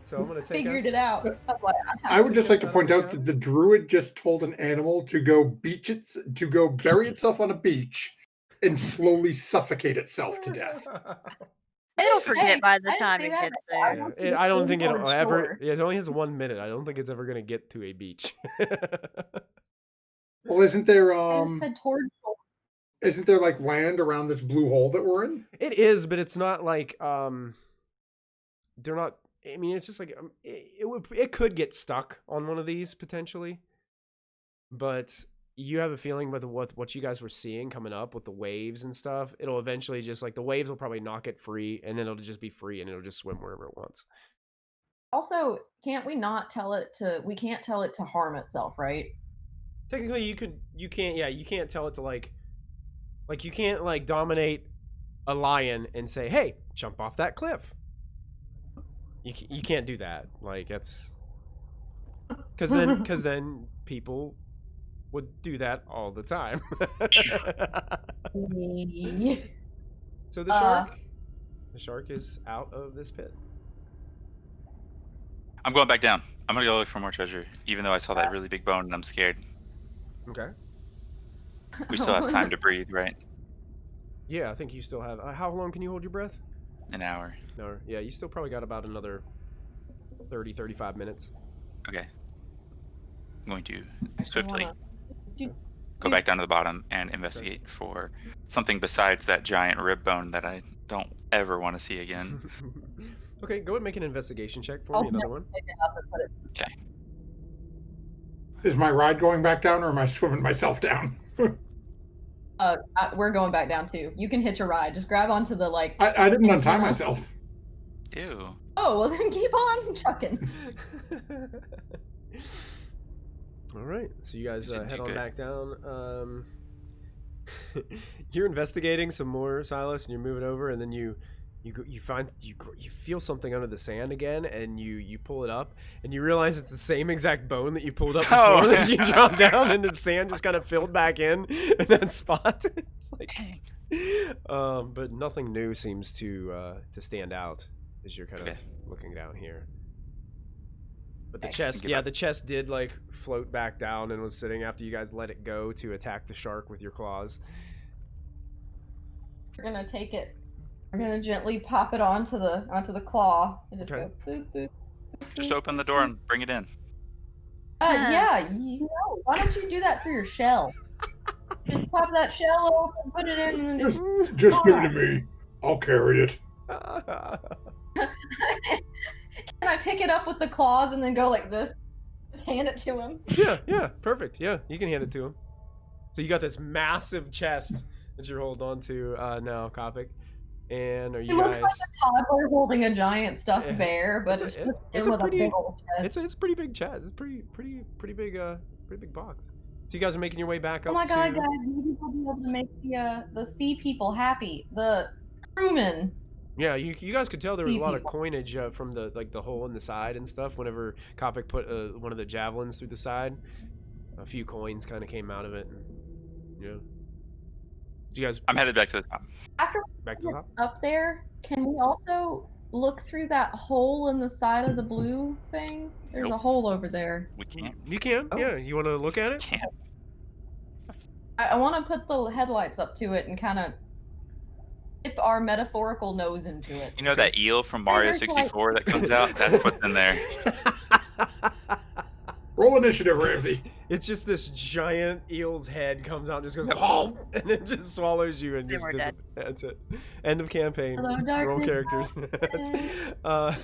A: So I'm gonna take
B: Figured
A: us-
B: it out.
D: I would just like to point out that the druid just told an animal to go bury itself on a beach and slowly suffocate itself to death.
E: It'll forget
B: Hey,
E: by the
B: I didn't
E: time
B: say
E: it
B: that.
E: gets
B: I
E: there.
B: want
A: I don't think
B: swim
A: it'll
B: on
A: ever.
B: shore.
A: Yeah, it only has 1 minute. I don't think it's ever gonna get to a beach.
D: Well, isn't there
B: I just said toward shore.
D: isn't there like land around this blue hole that we're in?
A: It is, but it's not like they're not. I mean, it's just like it could get stuck on one of these potentially, but you have a feeling with what you guys were seeing coming up with the waves and stuff. It'll eventually just like the waves will probably knock it free, and then it'll just be free, and it'll just swim wherever it wants.
B: Also, can't we not tell it to? We can't tell it to harm itself, right?
A: Technically, you can't. Yeah, you can't tell it to like you can't like dominate a lion and say, "Hey, jump off that cliff." You can't do that. Like that's because then people would do that all the time. So the shark is out of this pit.
C: I'm going back down. I'm gonna go look for more treasure, even though I saw that really big bone and I'm scared.
A: Okay.
C: We still have time to breathe, right?
A: Yeah, I think you still have. How long can you hold your breath?
C: An hour.
A: No. Yeah, you still probably got about another 30, 35 minutes.
C: Okay. I'm going to swiftly
B: You-
C: go back down to the bottom and investigate for something besides that giant rib bone that I don't ever want to see again.
A: Okay, go ahead and make an investigation check for me. Another one.
C: Okay.
D: Is my ride going back down, or am I swimming myself down?
B: We're going back down too. You can hitch a ride. Just grab onto the like.
D: I didn't untie myself.
C: Ew.
B: Oh well, then keep on chucking.
A: All right, so you guys
C: You did
A: head
C: do
A: on
C: good.
A: back down. You're investigating some more, Silas, and you're moving over, and then you feel something under the sand again, and you pull it up, and you realize it's the same exact bone that you pulled up before
C: Oh.
A: that you dropped down, and the sand just kind of filled back in that spot. It's like, but nothing new seems to stand out as you're kind of looking down here. But the chest, yeah, the chest did like float back down and was sitting after you guys let it go to attack the shark with your claws.
B: We're gonna take it. We're gonna gently pop it onto the claw and just
A: Okay.
B: go. Boop, boop,
C: Just open the door and bring it in.
B: Yeah, you know. Why don't you do that for your shell? Just pop that shell open, put it in, and then
D: Just give it to me. I'll carry it.
B: Can I pick it up with the claws and then go like this? Just hand it to him.
A: Yeah, perfect. Yeah, you can hand it to him. So you got this massive chest that you're holding on to now, Kopic. And are
B: He
A: you
B: looks
A: guys?
B: like a toddler holding a giant stuffed
A: Yeah.
B: bear, but
A: It's
B: it's
A: a-
B: just
A: it's
B: him
A: a
B: with
A: pretty-
B: a big old chest.
A: It's a pretty big chest. It's pretty big box. So you guys are making your way back up.
B: Oh my god,
A: to...
B: guys! Maybe we'll be able to make the sea people happy. The crewmen.
A: Yeah, you guys could tell there was a
B: Sea
A: lot of
B: people.
A: coinage from the hole in the side and stuff. Whenever Kopic put one of the javelins through the side, a few coins kind of came out of it. And, yeah. You guys
C: I'm headed back to the top.
B: After
A: back to the top.
B: up there, can we also look through that hole in the side of the blue thing? There's a
C: Nope.
B: hole over there.
C: We can't.
A: You can.
B: Oh.
A: Yeah. You want to look at it?
C: Can't.
B: I want to put the headlights up to it and kind of dip our metaphorical nose into it.
C: You know that eel from Mario
B: There's like-
C: 64 that comes out? That's what's in there.
D: Roll initiative, Ramsey.
A: It's just this giant eel's head comes out and just goes, oh, and it just swallows you and
E: Then
A: just
E: we're dead.
A: that's it. End of campaign.
B: Hello,
A: Roll
B: darkness,
A: characters.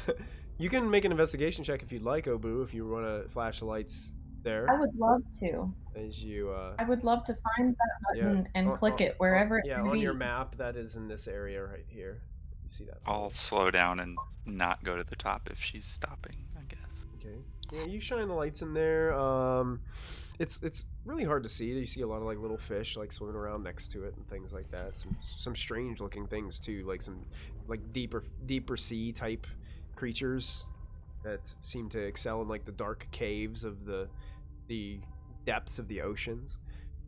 A: You can make an investigation check if you'd like, Obu, if you want to flash the lights there.
B: I would love to.
A: As you
B: I would love to find that button and
A: on-
B: click
A: on-
B: it wherever it
A: yeah,
B: may
A: on
B: be.
A: your map, that is in this area right here. You see that?
C: I'll slow down and not go to the top if she's stopping, I guess.
A: Okay. Yeah, you shine the lights in there. It's really hard to see. You see a lot of like little fish like swimming around next to it and things like that. Some strange looking things too, like some like deeper sea type creatures that seem to excel in like the dark caves of the depths of the oceans.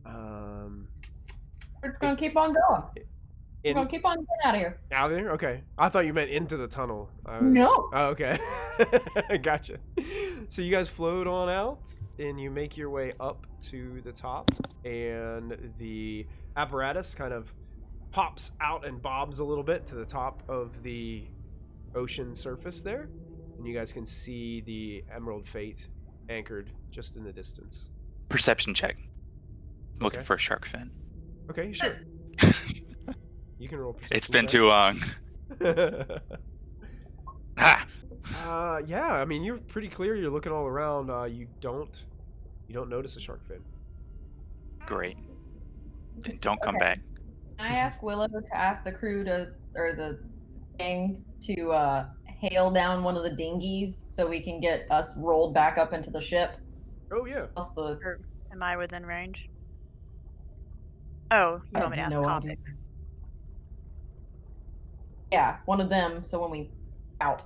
B: We're just gonna keep on going. We're
A: In,
B: gonna keep on getting out of here.
A: out of there? Okay. I thought you meant into the tunnel.
B: No.
A: Oh, okay. Gotcha. So you guys float on out and you make your way up to the top, and the apparatus kind of pops out and bobs a little bit to the top of the ocean surface there. And you guys can see the Emerald Fate anchored just in the distance.
C: Perception check. I'm looking
A: Okay.
C: for a shark fin.
A: Okay, sure. You can roll perception.
C: It's been
A: check.
C: too long. Ah!
A: Yeah, I mean, you're pretty clear. You're looking all around. You don't notice a shark fin.
C: Great. Don't come
B: Okay.
C: back.
B: Can I ask Willow to ask the crew or the gang to hail down one of the dinghies so we can get us rolled back up into the ship?
A: Oh yeah.
B: Plus the
E: Or am I within range? Oh, you want me to ask Kopic?
B: Yeah, one of them. So when we out.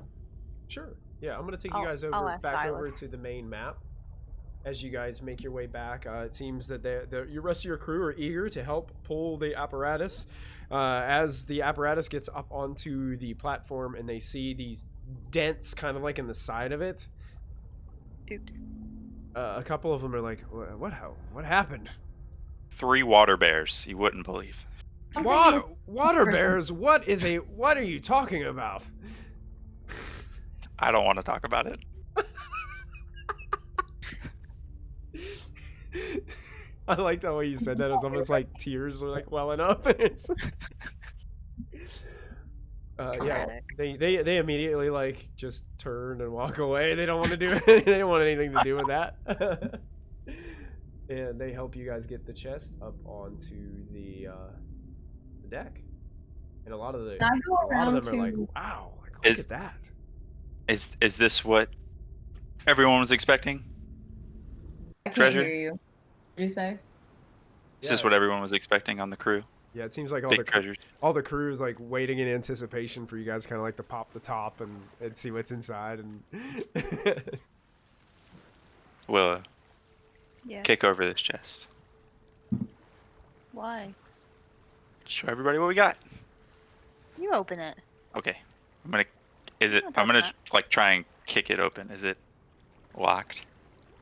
A: Sure. Yeah, I'm gonna take you
E: I'll-
A: guys
E: I'll
A: over
E: ask
A: back over
E: Silas.
A: to the main map. as you guys make your way back. It seems that the rest of your crew are eager to help pull the apparatus. As the apparatus gets up onto the platform and they see these dents kind of like in the side of it.
E: Oops.
A: A couple of them are like, what happened?
C: 3 water bears. You wouldn't believe.
A: Water bears? What are you talking about?
C: I don't want to talk about it.
A: I like the way you said that. It's almost like tears are like welling up. It's yeah, they immediately like just turn and walk away. They don't want to do it. They don't want anything to do with that. And they help you guys get the chest up onto the deck. And a lot of them are like, wow, like, look at that.
C: Is this what everyone was expecting?
B: I can't
C: Treasure?
B: hear you. What did you say?
C: Is this what everyone was expecting on the crew?
A: Yeah, it seems like
C: Big treasures.
A: all the crew is like waiting in anticipation for you guys kind of like to pop the top and see what's inside and
C: We'll
E: Yes.
C: kick over this chest.
E: Why?
C: Show everybody what we got.
E: You open it.
C: Okay. I'm
E: Not
C: gonna
E: that
C: like try and kick it open. Is it locked?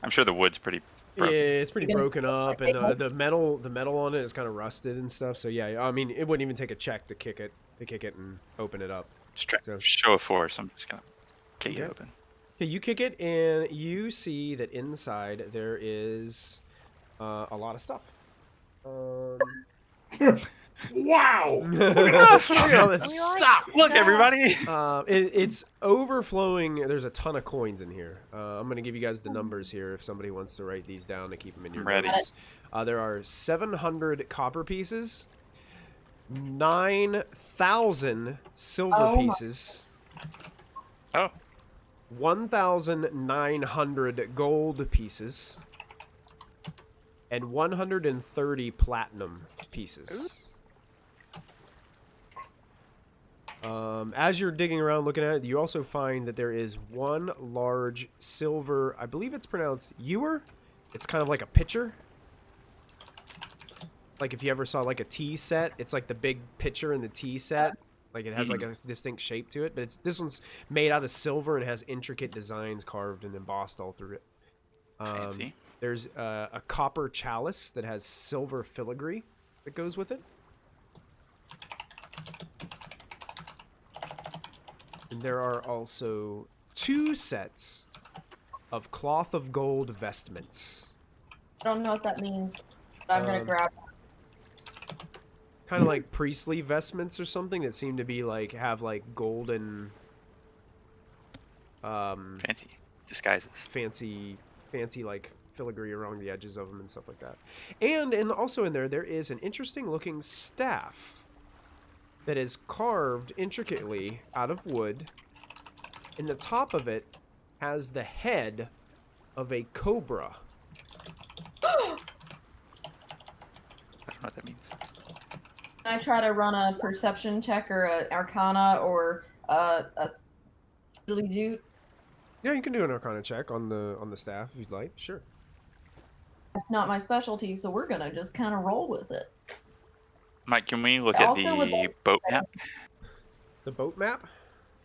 C: I'm sure the wood's pretty broken.
A: yeah, it's pretty broken up, and the metal on it is kind of rusted and stuff. So yeah, I mean, it wouldn't even take a check to kick it and open it up.
C: Just try
A: So-
C: show of force. I'm just gonna kick it
A: Okay.
C: open.
A: Yeah, you kick it, and you see that inside there is a lot of stuff.
D: Wow!
A: Look at all this
E: We like
A: stuff.
C: Look,
E: stuff.
C: everybody!
A: It's overflowing. There's a ton of coins in here. I'm going to give you guys the numbers here if somebody wants to write these down to keep them in your
C: I'm ready.
A: notes. There are 700 copper pieces, 9,000 silver
B: Oh my-
A: pieces,
C: Oh,
A: 1,900 gold pieces, and 130 platinum pieces. As you're digging around looking at it, you also find that there is one large silver, I believe it's pronounced ewer. It's kind of like a pitcher. Like if you ever saw like a tea set, it's like the big pitcher in the tea set. Like it has like a distinct shape to it, but this one's made out of silver and has intricate designs carved and embossed all through it.
C: fancy.
A: There's a copper chalice that has silver filigree that goes with it. And there are also 2 sets of cloth of gold vestments.
B: I don't know what that means. But I'm gonna grab.
A: Kind of like priestly vestments or something that seem to be like have like golden
C: Fancy disguises.
A: fancy like filigree around the edges of them and stuff like that. And also in there is an interesting looking staff that is carved intricately out of wood. And the top of it has the head of a cobra.
C: I don't know what that means.
B: Can I try to run a perception check or an arcana or a really do?
A: Yeah, you can do an arcana check on the staff if you'd like. Sure.
B: That's not my specialty, so we're gonna just kind of roll with it.
C: Mike, can we look
B: I
C: at
B: also would
C: the
B: like-
C: boat map?
A: The boat map?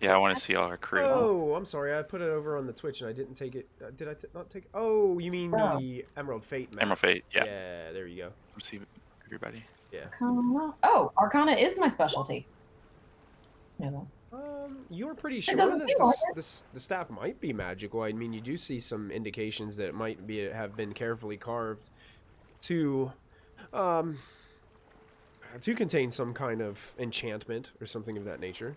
C: Yeah, I want to see all our crew.
A: Oh, I'm sorry. I put it over on the Twitch and I didn't take it. Did I not take it? Oh, you mean
B: Oh.
A: the Emerald Fate map?
C: Emerald Fate, yeah.
A: Yeah, there you go.
C: Let's see everybody.
B: Arcana. Oh, arcana is my specialty. No.
A: You're pretty
B: It
A: sure
B: doesn't
A: that
B: feel like
A: the staff might be magical. I mean, you do see some indications that it might have been carefully carved to contain some kind of enchantment or something of that nature.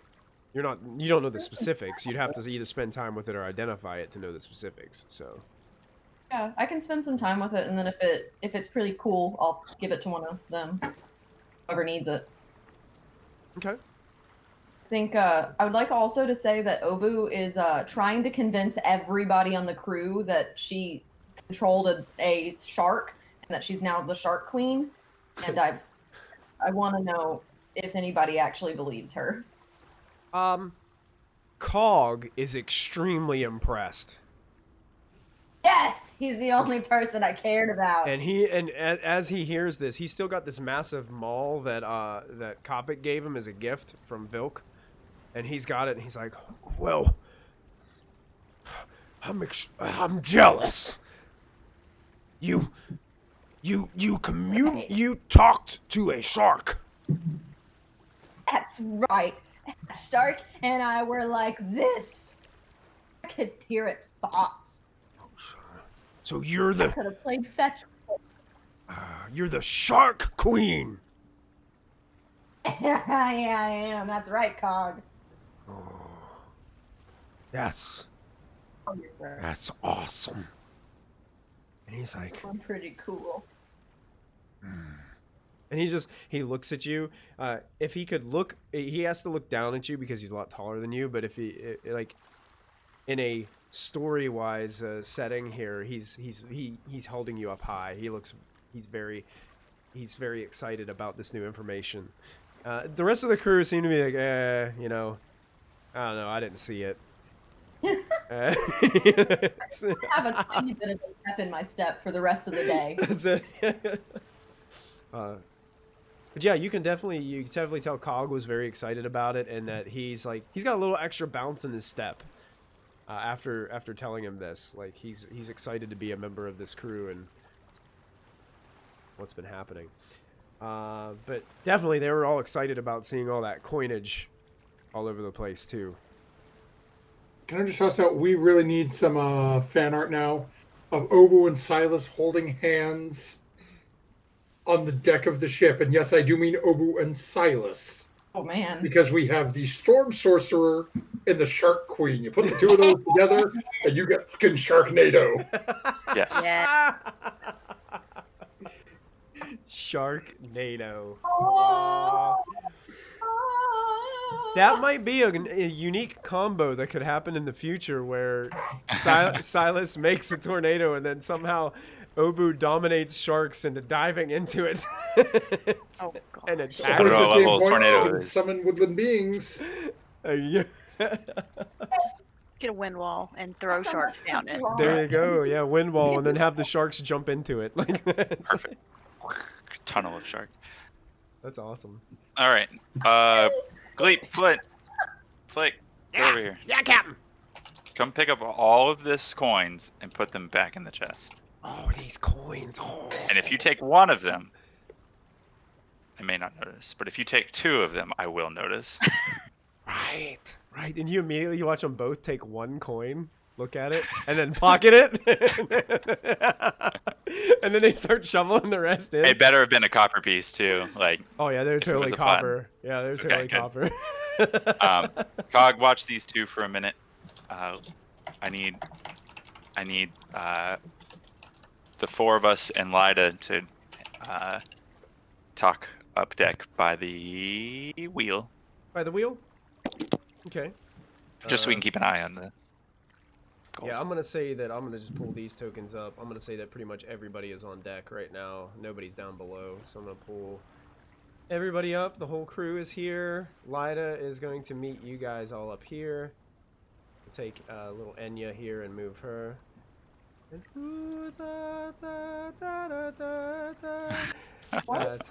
A: You don't know the specifics. You'd have to either spend time with it or identify it to know the specifics. So
B: Yeah, I can spend some time with it, and then if it's pretty cool, I'll give it to one of them, whoever needs it.
A: okay.
B: I think I would like also to say that Obu is trying to convince everybody on the crew that she controlled a shark and that she's now the Shark Queen, and I want to know if anybody actually believes her.
A: Cog is extremely impressed.
B: Yes, he's the only person I cared about.
A: And as he hears this, he's still got this massive maul that that Kopic gave him as a gift from Vilk, and he's got it. And he's like, "Well, I'm jealous. You talked to a shark."
B: That's right. Shark and I were like this. I could hear its thoughts.
A: So you're
B: I
A: the
B: could have played fetch.
A: you're the Shark Queen.
B: Yeah, I am. That's right, Cog.
A: That's awesome. And he's like,
B: I'm pretty cool.
A: and he looks at you. If he could look, he has to look down at you because he's a lot taller than you. But if he like in a story-wise setting here, he's holding you up high. He's very excited about this new information. The rest of the crew seem to be like, I don't know, I didn't see it.
B: I have a tiny bit of a step in my step for the rest of the day.
A: That's it. But yeah, you can definitely tell Cog was very excited about it, and that he's got a little extra bounce in his step after telling him this. Like he's excited to be a member of this crew and what's been happening. But definitely they were all excited about seeing all that coinage all over the place too.
D: Can I just toss out? We really need some fan art now of Obu and Silas holding hands on the deck of the ship. And yes, I do mean Obu and Silas.
B: Oh man!
D: Because we have the Storm Sorcerer and the Shark Queen. You put the two of those together, and you get fucking Sharknado.
C: Yes.
E: Yeah.
A: Sharknado.
B: Oh.
A: That might be a unique combo that could happen in the future where Silas makes a tornado and then somehow Obu dominates sharks into diving into it.
E: Oh, God.
A: And
C: I
A: attacking
C: don't know what
D: Game
C: level
D: points,
C: tornado
D: you can
C: is.
D: summon woodland beings.
A: Yeah.
E: Just get a wind wall and throw sharks down it.
A: There you go. Yeah, wind wall, and then have the sharks jump into it. Like
C: Perfect. Tunnel of shark.
A: That's awesome.
C: All right. Gleep, Flick, get over here.
A: Yeah, Captain.
C: Come pick up all of this coins and put them back in the chest.
A: Oh, these coins. Oh.
C: And if you take one of them, I may not notice. But if you take two of them, I will notice.
A: Right. And you immediately watch them both take one coin, look at it, and then pocket it. And then they start shoveling the rest in.
C: It better have been a copper piece too. Like,
A: oh yeah, they're
C: if it was
A: totally
C: a
A: copper. Yeah, they're totally
C: good.
A: copper.
C: Cog, watch these two for a minute. I need the four of us and Lida to talk up deck by the wheel.
A: By the wheel? Okay.
C: Just so we can keep an eye on the gold.
A: Yeah, I'm gonna say that I'm gonna just pull these tokens up. I'm gonna say that pretty much everybody is on deck right now. Nobody's down below, so I'm gonna pull everybody up. The whole crew is here. Lida is going to meet you guys all up here. We'll take little Enya here and move her. And that's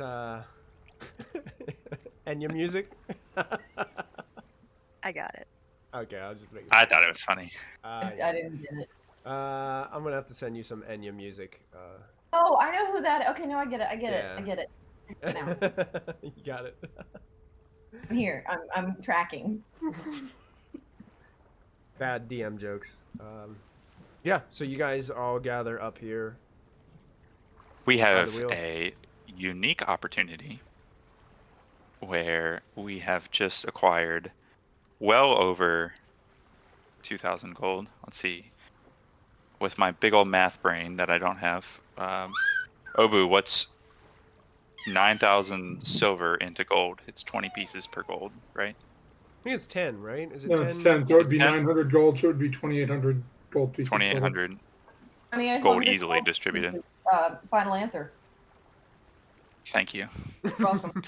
A: Enya music.
E: I got it.
A: Okay, I'll just make it.
C: I thought it was funny.
B: I didn't get it.
A: I'm gonna have to send you some Enya music.
B: Oh, I know who that. Okay, no, I get it. I get it. Now.
A: You got it.
B: I'm here. I'm tracking.
A: Bad DM jokes. Yeah, so you guys all gather up here.
C: We have
A: the wheel.
C: a unique opportunity where we have just acquired well over 2,000 gold. Let's see. With my big old math brain that I don't have. Obu, what's 9,000 silver into gold? It's 20 pieces per gold, right?
A: I think it's 10, right? Is it
D: No,
A: 10?
D: it's 10. So it would be
C: It's 10.
D: 900 gold, so it would be 2,800 gold pieces.
C: 2,800
B: 2,800
C: gold easily distributed.
B: Final answer.
C: Thank you.
B: You're welcome.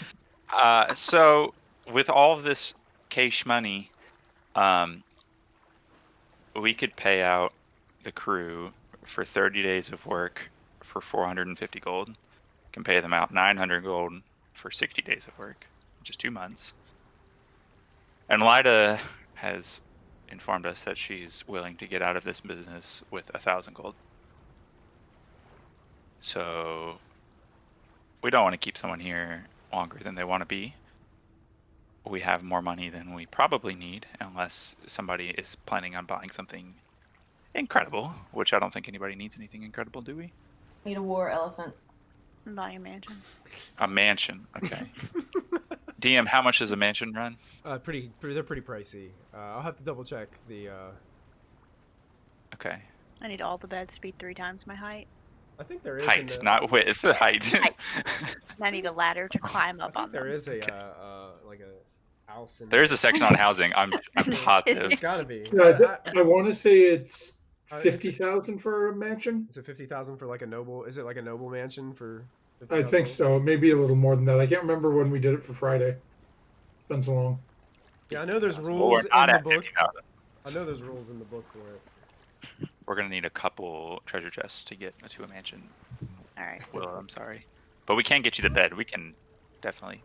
C: So with all of this cash money, we could pay out the crew for 30 days of work for 450 gold. Can pay them out 900 gold for 60 days of work, which is 2 months. And Lyda has informed us that she's willing to get out of this business with 1,000 gold. So we don't want to keep someone here longer than they want to be. We have more money than we probably need, unless somebody is planning on buying something incredible, which I don't think anybody needs anything incredible, do we?
B: Need a war elephant.
E: Buy a mansion.
C: A mansion, okay. DM, how much does a mansion run?
A: They're pretty pricey. I'll have to double check the.
C: Okay.
E: I need all the beds to be 3 times my height.
A: I think there is
C: Height, not width. Height.
E: Height. And I need a ladder to climb up on
A: There
E: them.
A: is a
C: Okay.
A: like a house.
C: There is a section on housing. I'm positive.
A: There's gotta be.
D: Yeah, I want to say it's 50,000 for a mansion.
A: Is it 50,000 for like a noble? Is it like a noble mansion for?
D: I
A: 50,000
D: think
A: gold?
D: so. Maybe a little more than that. I can't remember when we did it for Friday. It's been so long.
A: Yeah, I know there's
C: Well,
A: rules
C: we're not
A: in the
C: at
A: book.
C: 50,000.
A: I know there's rules in the book for it.
C: We're gonna need a couple treasure chests to get to a mansion.
E: Alright.
C: Will, I'm sorry, but we can get you the bed. We can definitely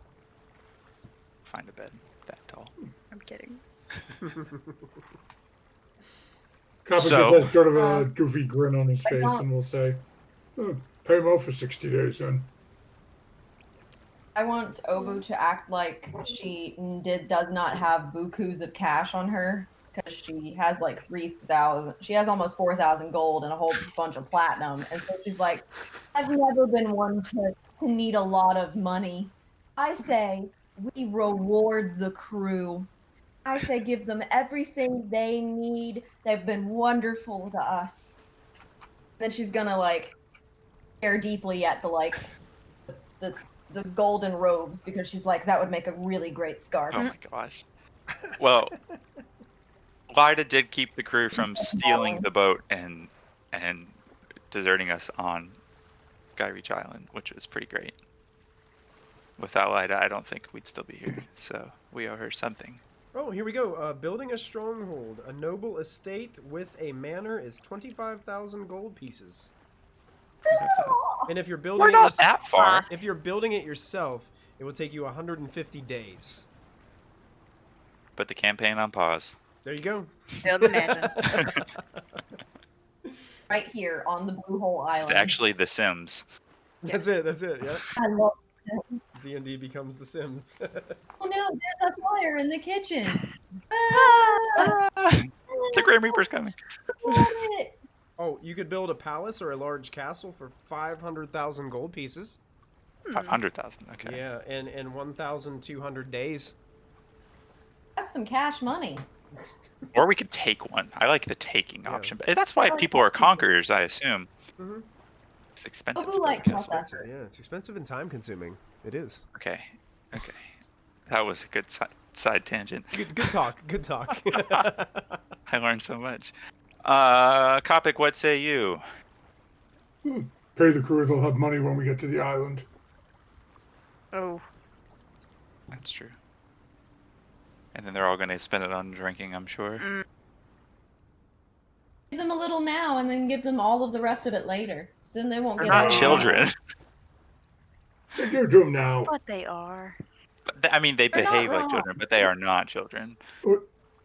C: find a bed that tall.
E: I'm kidding.
D: Copper
C: So-
D: just has sort of a goofy grin on his
B: I
D: face
B: don't-
D: and will say, oh, pay him out for 60 days then.
B: I want Obu to act like she does not have bukus of cash on her because she has like 3,000. She has almost 4,000 gold and a whole bunch of platinum, and so she's like, "I've never been one to need a lot of money. I say we reward the crew. I say give them everything they need. They've been wonderful to us." Then she's gonna like stare deeply at the golden robes because she's like, that would make a really great scarf.
C: Oh my gosh. Well, Lyda did keep the crew from stealing the boat and deserting us on Guy Reach Island, which was pretty great. Without Lyda, I don't think we'd still be here. So we owe her something.
A: Oh, here we go. Building a stronghold. A noble estate with a manor is 25,000 gold pieces. And if you're building
C: We're
A: it
C: not that far.
A: if you're building it yourself, it will take you 150 days.
C: Put the campaign on pause.
A: There you go.
E: Build a mansion.
B: Right here on the Blue Hole
C: It's
B: Island.
C: actually The Sims.
A: That's it. That's it. Yeah.
B: I love
A: D&D becomes The Sims.
B: Oh no, there's a fire in the kitchen.
C: The Grim Reaper's coming.
A: Oh, you could build a palace or a large castle for 500,000 gold pieces.
C: 500,000. Okay.
A: Yeah, and in 1,200 days.
B: That's some cash money.
C: Or we could take one. I like the taking
A: Yeah.
C: option. But that's why people are conquerors, I assume.
A: Mhm.
C: It's expensive.
B: Obu
C: to
B: likes
C: build a
B: stuff
C: castle.
B: that's
A: Expensive, yeah, it's expensive and time consuming. It is.
C: Okay. Okay. That was a good side tangent.
A: Good talk. Good talk.
C: I learned so much. Kopic, what say you?
D: Pay the crew, they'll have money when we get to the island.
E: Oh.
C: That's true. And then they're all going to spend it on drinking, I'm sure.
B: Give them a little now and then give them all of the rest of it later. Then they won't
C: They're
B: get
C: not
B: any
C: children.
D: They give it to him now.
E: But they are.
C: I mean, they
B: They're not
C: behave like
B: wrong.
C: children, but they are not children.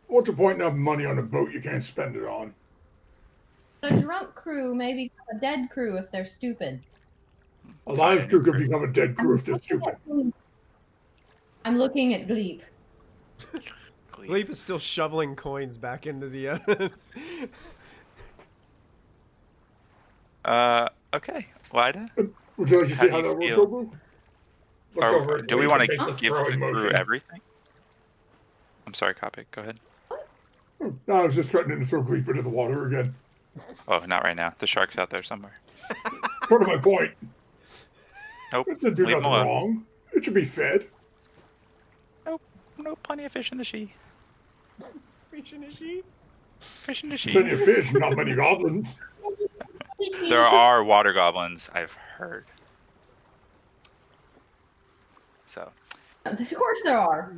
D: What's the point in having money on a boat you can't spend it on?
B: A drunk crew may become a dead crew if they're stupid.
D: A live crew could become a dead crew if they're stupid.
B: I'm looking at Gleep.
A: Leap is still shoveling coins back into the.
C: Okay. Lyda?
D: Would you like to
C: How
D: see
C: do
D: how
C: you
D: that works,
C: feel?
D: Obu? Looks over at
C: Do we
D: Blake
C: want
D: and
C: to
D: makes
C: give
D: throwing
C: the crew
D: motion.
C: everything? I'm sorry, Kopic. Go ahead.
D: No, I was just threatening to throw Gleep into the water again.
C: Oh, not right now. The shark's out there somewhere.
D: Part of my point.
C: Nope.
D: It didn't do
C: Leave him
D: nothing
C: alone.
D: wrong. It should be fed.
C: No, plenty of fish in the sea. Fish in the sea.
D: Plenty of fish, not many goblins.
C: There are water goblins, I've heard. So,
B: Of course there are.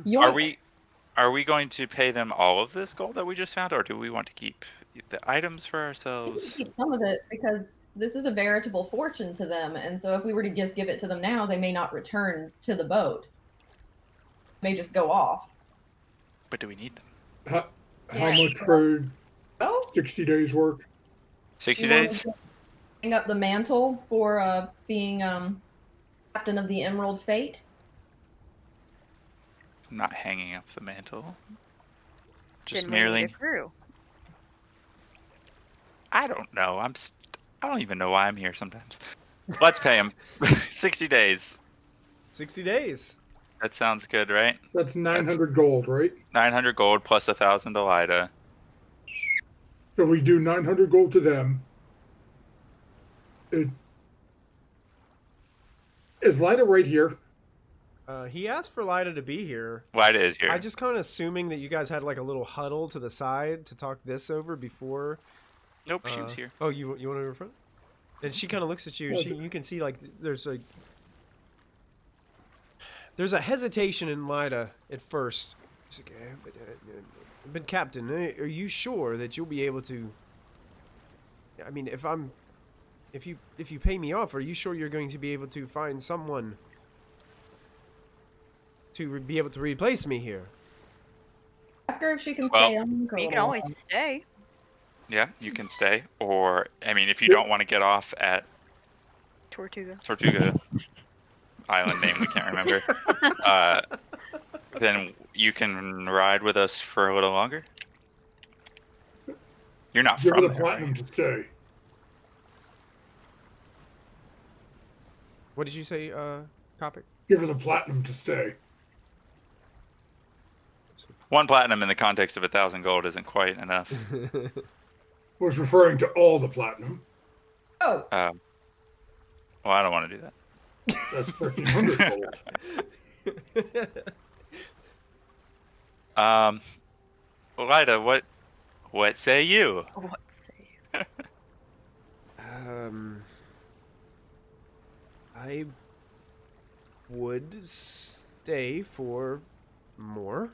C: are we going to pay them all of this gold that we just found, or do we want to keep the items for
B: We can
C: ourselves.
B: keep some of it because this is a veritable fortune to them, and so if we were to just give it to them now, they may not return to the boat. They may just go off.
C: But do we need them?
D: How
E: Yes.
D: much for
B: Well,
D: 60 days work?
C: 60
B: you want
C: days?
B: to hang up the mantle for being captain of the Emerald Fate?
C: I'm not hanging up the mantle. Just
E: Then we need
C: merely.
E: a crew.
C: I don't know. I don't even know why I'm here sometimes. Let's pay him. 60 days.
A: 60 days.
C: That sounds good, right?
D: That's 900 gold, right?
C: 900 gold plus 1,000 to Lida.
D: So we do 900 gold to them. Is Lida right here?
A: He asked for Lida to be here.
C: Lida is here.
A: I just kind of assuming that you guys had like a little huddle to the side to talk this over before.
C: Nope, she was here.
A: Oh, you want her in front? And she kind of looks at you. And you can see like there's a hesitation in Lida at first. She's like, but Captain, are you sure that you'll be able to? I mean, if you pay me off, are you sure you're going to be able to find someone to be able to replace me here?
B: Ask her if she can stay on.
E: You can always stay.
C: Yeah, you can stay. Or, I mean, if you don't want to get off at
E: Tortuga.
C: Island name we can't remember, then you can ride with us for a little longer. You're not
D: Give her
C: from
D: the
C: there, right?
D: platinum to stay.
A: What did you say, Kopic?
D: Give her the platinum to stay.
C: 1 platinum in the context of 1,000 gold isn't quite enough.
D: Was referring to all the platinum.
B: Oh,
C: Well, I don't want to do that.
D: That's 1,300 gold.
C: Lida, what say you?
E: What say you?
A: I would stay for more.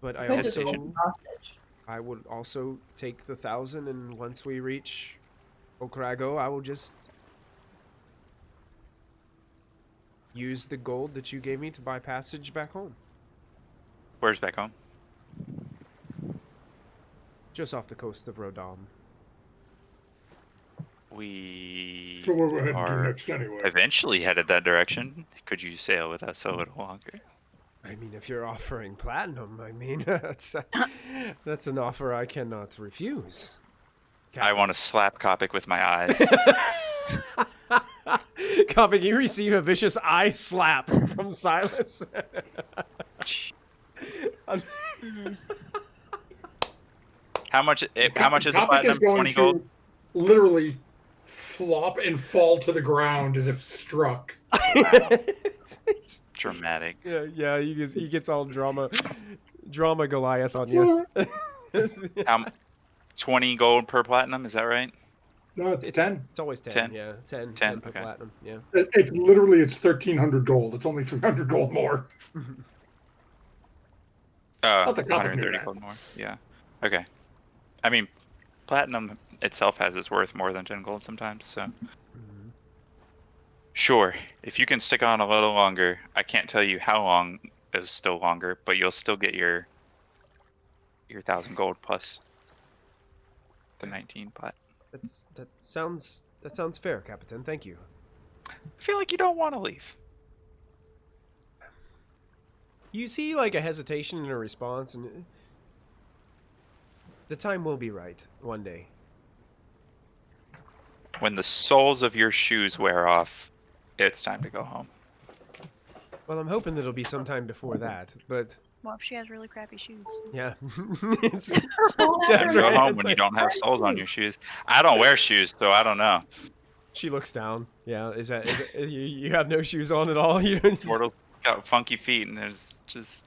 A: But I
B: could just
A: also,
B: hold hostage.
A: I would also take the 1,000, and once we reach Okrago, I will just use the gold that you gave me to buy passage back home.
C: Where's back home?
A: Just off the coast of Rodam.
C: We
D: So what we're heading to
C: are
D: next anyway.
C: eventually headed that direction. Could you sail with us a little longer?
A: I mean, if you're offering platinum, I mean, that's an offer I cannot refuse.
C: I want to slap Kopic with my eyes.
A: Kopic, you receive a vicious eye slap from Silas.
C: How much is the
D: Kopic
C: platinum?
D: is going
C: 20
D: to
C: gold?
D: literally flop and fall to the ground as if struck.
A: It's-
C: Dramatic.
A: yeah, he gets all drama Goliath on you.
C: 20 gold per platinum, is that right?
D: No, it's 10.
A: It's always 10.
C: 10?
A: Yeah, 10 per
C: okay.
A: platinum. Yeah.
D: It's literally 1,300 gold. It's only 300 gold more. Not the Kopic knew
C: 130
D: that.
C: gold more. Yeah. Okay. I mean, platinum itself has its worth more than 10 gold sometimes, so. Sure. If you can stick on a little longer, I can't tell you how long is still longer, but you'll still get your 1,000 gold plus the 19 plat.
A: That sounds fair, Captain. Thank you.
C: I feel like you don't want to leave.
A: You see like a hesitation in her response, and the time will be right one day.
C: When the soles of your shoes wear off, it's time to go home.
A: Well, I'm hoping that it'll be sometime before that, but
E: Well, if she has really crappy shoes.
A: yeah. It's,
B: Don't
A: That's
C: Go
A: right,
C: home
A: it's
C: when
A: like-
C: you don't have soles on your shoes. I don't wear shoes, so I don't know.
A: she looks down. Yeah, is that you have no shoes on at all? You
C: Portal's got funky feet, and there's just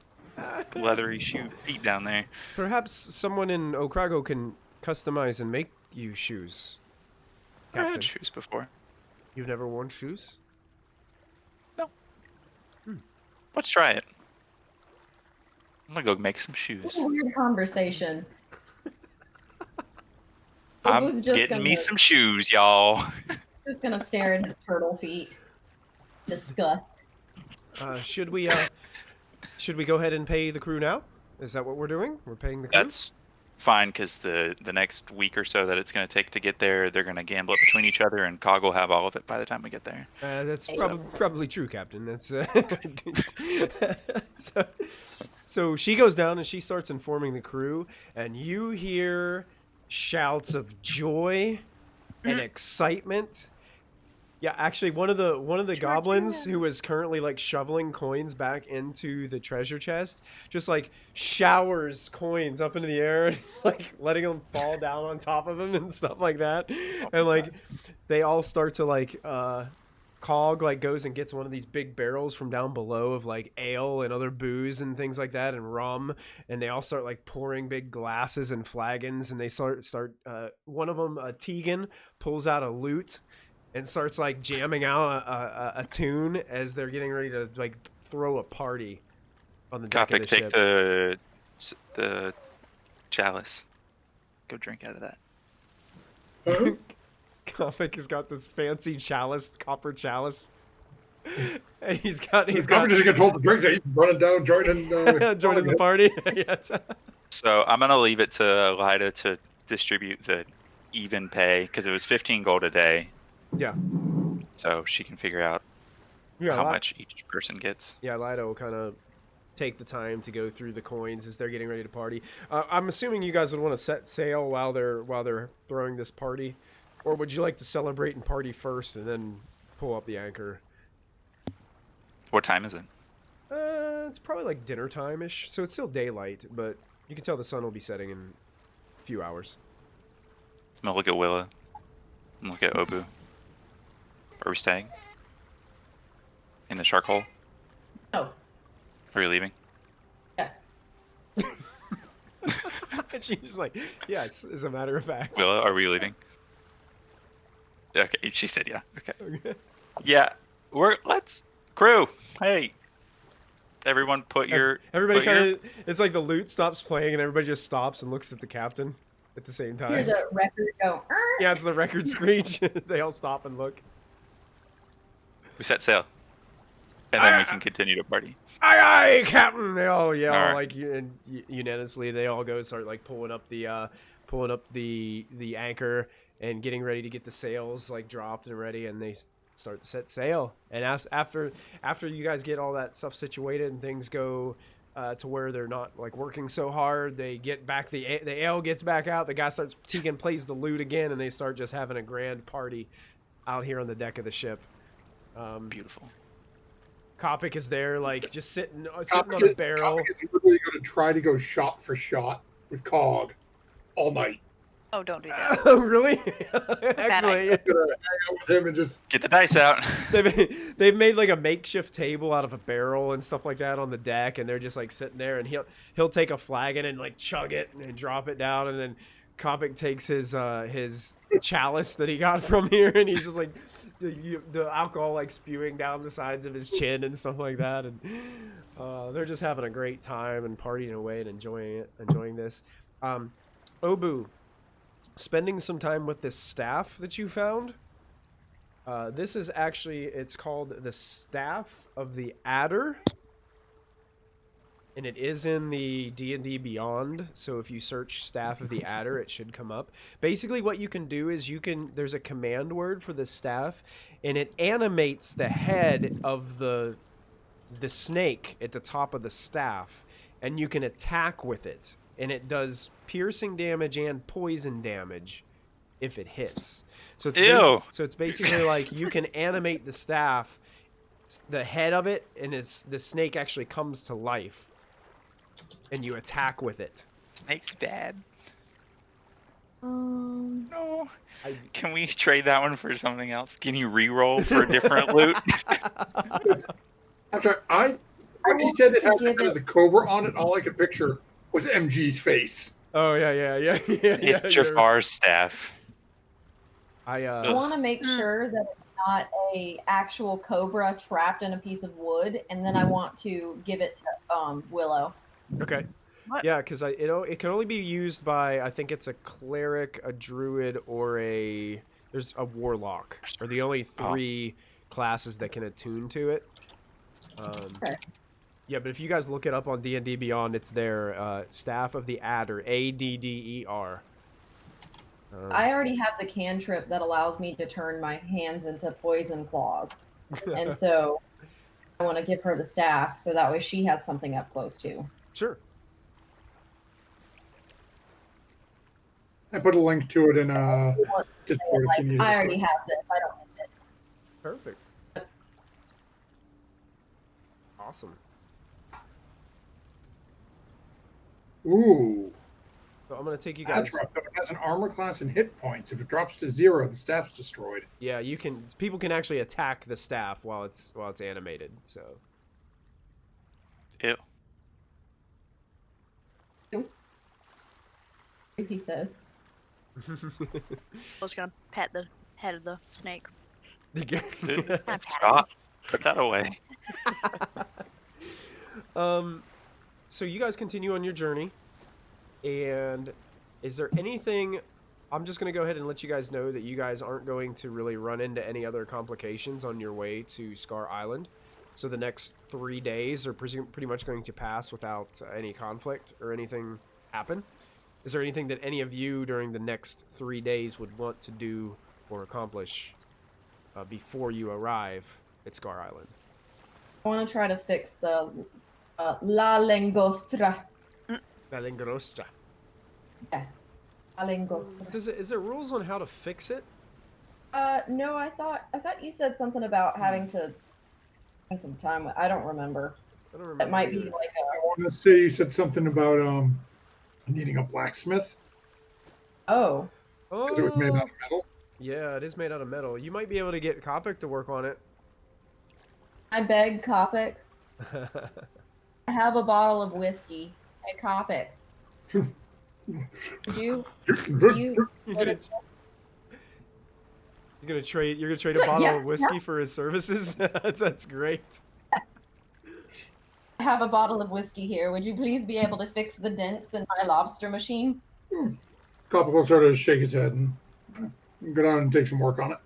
C: leathery feet down there.
A: Perhaps someone in Okrago can customize and make you shoes.
C: I had
A: Captain,
C: shoes before.
A: you've never worn shoes?
C: Let's try it. I'm gonna go make some shoes.
B: Weird conversation.
C: I'm
B: Obu's just
C: getting
B: gonna,
C: me some shoes, y'all.
B: just gonna stare at his turtle feet. Disgust.
A: Should we go ahead and pay the crew now? Is that what we're doing? We're paying the crew?
C: That's fine, because the next week or so that it's going to take to get there, they're going to gamble it between each other, and Cog will have all of it by the time we get there.
A: That's probably true, Captain. That's so she goes down and she starts informing the crew, and you hear shouts of joy and excitement. Yeah, actually, one of the goblins who is currently like shoveling coins back into the treasure chest just like showers coins up into the air and it's like letting them fall down on top of him and stuff like that. And like they all start to like Cog like goes and gets one of these big barrels from down below of like ale and other booze and things like that and rum, and they all start like pouring big glasses and flagons, and they start one of them, Tegan, pulls out a lute and starts like jamming out a tune as they're getting ready to like throw a party on the deck of the ship.
C: Take the chalice. Go drink out of that.
A: Kopic has got this fancy chalice, copper chalice. And he's just
D: gonna hold the drinks. He's running down, joining
A: the party. Yes.
C: So I'm gonna leave it to Lida to distribute the even pay, because it was 15 gold a day.
A: Yeah.
C: So she can figure out how much each person gets.
A: Yeah, Lida will kind of take the time to go through the coins as they're getting ready to party. I'm assuming you guys would want to set sail while they're throwing this party, or would you like to celebrate and party first and then pull up the anchor?
C: What time is it?
A: It's probably like dinner time-ish, so it's still daylight, but you can tell the sun will be setting in a few hours.
C: I'm gonna look at Willa. I'm gonna look at Obu. Are we staying? In the shark hole?
B: No.
C: Are we leaving?
B: Yes.
A: And she's just like, yes, as a matter of fact.
C: Willa, are we leaving? Okay, she said yeah. Okay. Yeah, let's crew. Hey, everyone,
A: everybody kind of. It's like the lute stops playing and everybody just stops and looks at the captain at the same time.
B: Here's a record go.
A: Yeah, it's the record screech. They all stop and look.
C: We set sail, and then we can continue to party.
A: Aye, aye, Captain! They all yell
C: all right.
A: like unanimously. They all go start like pulling up the anchor and getting ready to get the sails like dropped and ready, and they start to set sail. And after you guys get all that stuff situated and things go to where they're not like working so hard, they get back the ale gets back out. The guy starts Tegan plays the lute again, and they start just having a grand party out here on the deck of the ship.
C: Beautiful.
A: Kopic is there, like just sitting on a barrel.
D: Kopic is literally going to try to go shot for shot with Cog all night.
E: Oh, don't do that.
A: Oh, really?
E: Actually,
D: I'm gonna hang out with him and just
C: get the dice out.
A: They've made like a makeshift table out of a barrel and stuff like that on the deck, and they're just like sitting there, and he'll take a flagon and like chug it and drop it down, and then Kopic takes his chalice that he got from here, and he's just like the alcohol like spewing down the sides of his chin and stuff like that, and they're just having a great time and partying away and enjoying this. Obu, spending some time with this staff that you found. This is actually, it's called the Staff of the Adder, and it is in the D&D Beyond, so if you search Staff of the Adder, it should come up. Basically what you can do is there's a command word for the staff, and it animates the head of the snake at the top of the staff, and you can attack with it, and it does piercing damage and poison damage if it hits. So it's basically like you can animate the staff, the head of it, and the snake actually comes to life, and you attack with it.
C: Snake's bad.
E: No.
C: Can we trade that one for something else? Can you re-roll for a different loot?
D: I'm sorry. When he said it had kind of the cobra on it, all I could picture was MG's face.
A: Oh yeah.
C: It's Jafar's staff.
B: I want to make sure that it's not a actual cobra trapped in a piece of wood, and then I want to give it to Willow.
A: Okay.
E: What?
A: Yeah, because it can only be used by, I think it's a cleric, a druid, or there's a warlock. Are the only
C: Oh.
A: 3 classes that can attune to it.
B: Okay.
A: Yeah, but if you guys look it up on D&D Beyond, it's there. Staff of the Adder, Adder.
B: I already have the cantrip that allows me to turn my hands into poison claws. And so I want to give her the staff so that way she has something up close too.
A: Sure.
D: I put a link to it in
B: Discord
D: if you need
B: I
D: it.
B: already have this. I don't need it.
A: Perfect. Awesome.
D: Ooh.
A: So I'm going to take you guys.
D: That's rough. It has an armor class and hit points. If it drops to 0, the staff's destroyed.
A: Yeah, people can actually attack the staff while it's animated. So
C: Ew.
B: He says.
E: I was gonna pet the head of the snake.
C: Stop. Put that away.
A: So you guys continue on your journey, and is there anything? I'm just going to go ahead and let you guys know that you guys aren't going to really run into any other complications on your way to Scar Island. So the next 3 days are pretty much going to pass without any conflict or anything happen. Is there anything that any of you during the next 3 days would want to do or accomplish before you arrive at Scar Island?
B: I want to try to fix the La Langostra.
A: La Langrostra.
B: Yes. La Langostra.
A: Is there rules on how to fix it?
B: No, I thought you said something about having to spend some time. I don't remember.
A: I don't remember.
B: It might be
A: either.
B: like
D: I want to say you said something about needing a blacksmith
B: oh,
D: because it was made out of metal.
A: Yeah, it is made out of metal. You might be able to get Kopic to work on it.
B: I beg Kopic. I have a bottle of whiskey. Hey, Kopic. Would you
A: You're
B: go
A: gonna,
B: to this?
A: you're gonna trade a
B: Yeah,
A: bottle
B: yeah,
A: of whiskey for his services? That's great.
B: I have a bottle of whiskey here. Would you please be able to fix the dents in my lobster machine?
D: Copper will sort of shake his head and go down and take some work on it.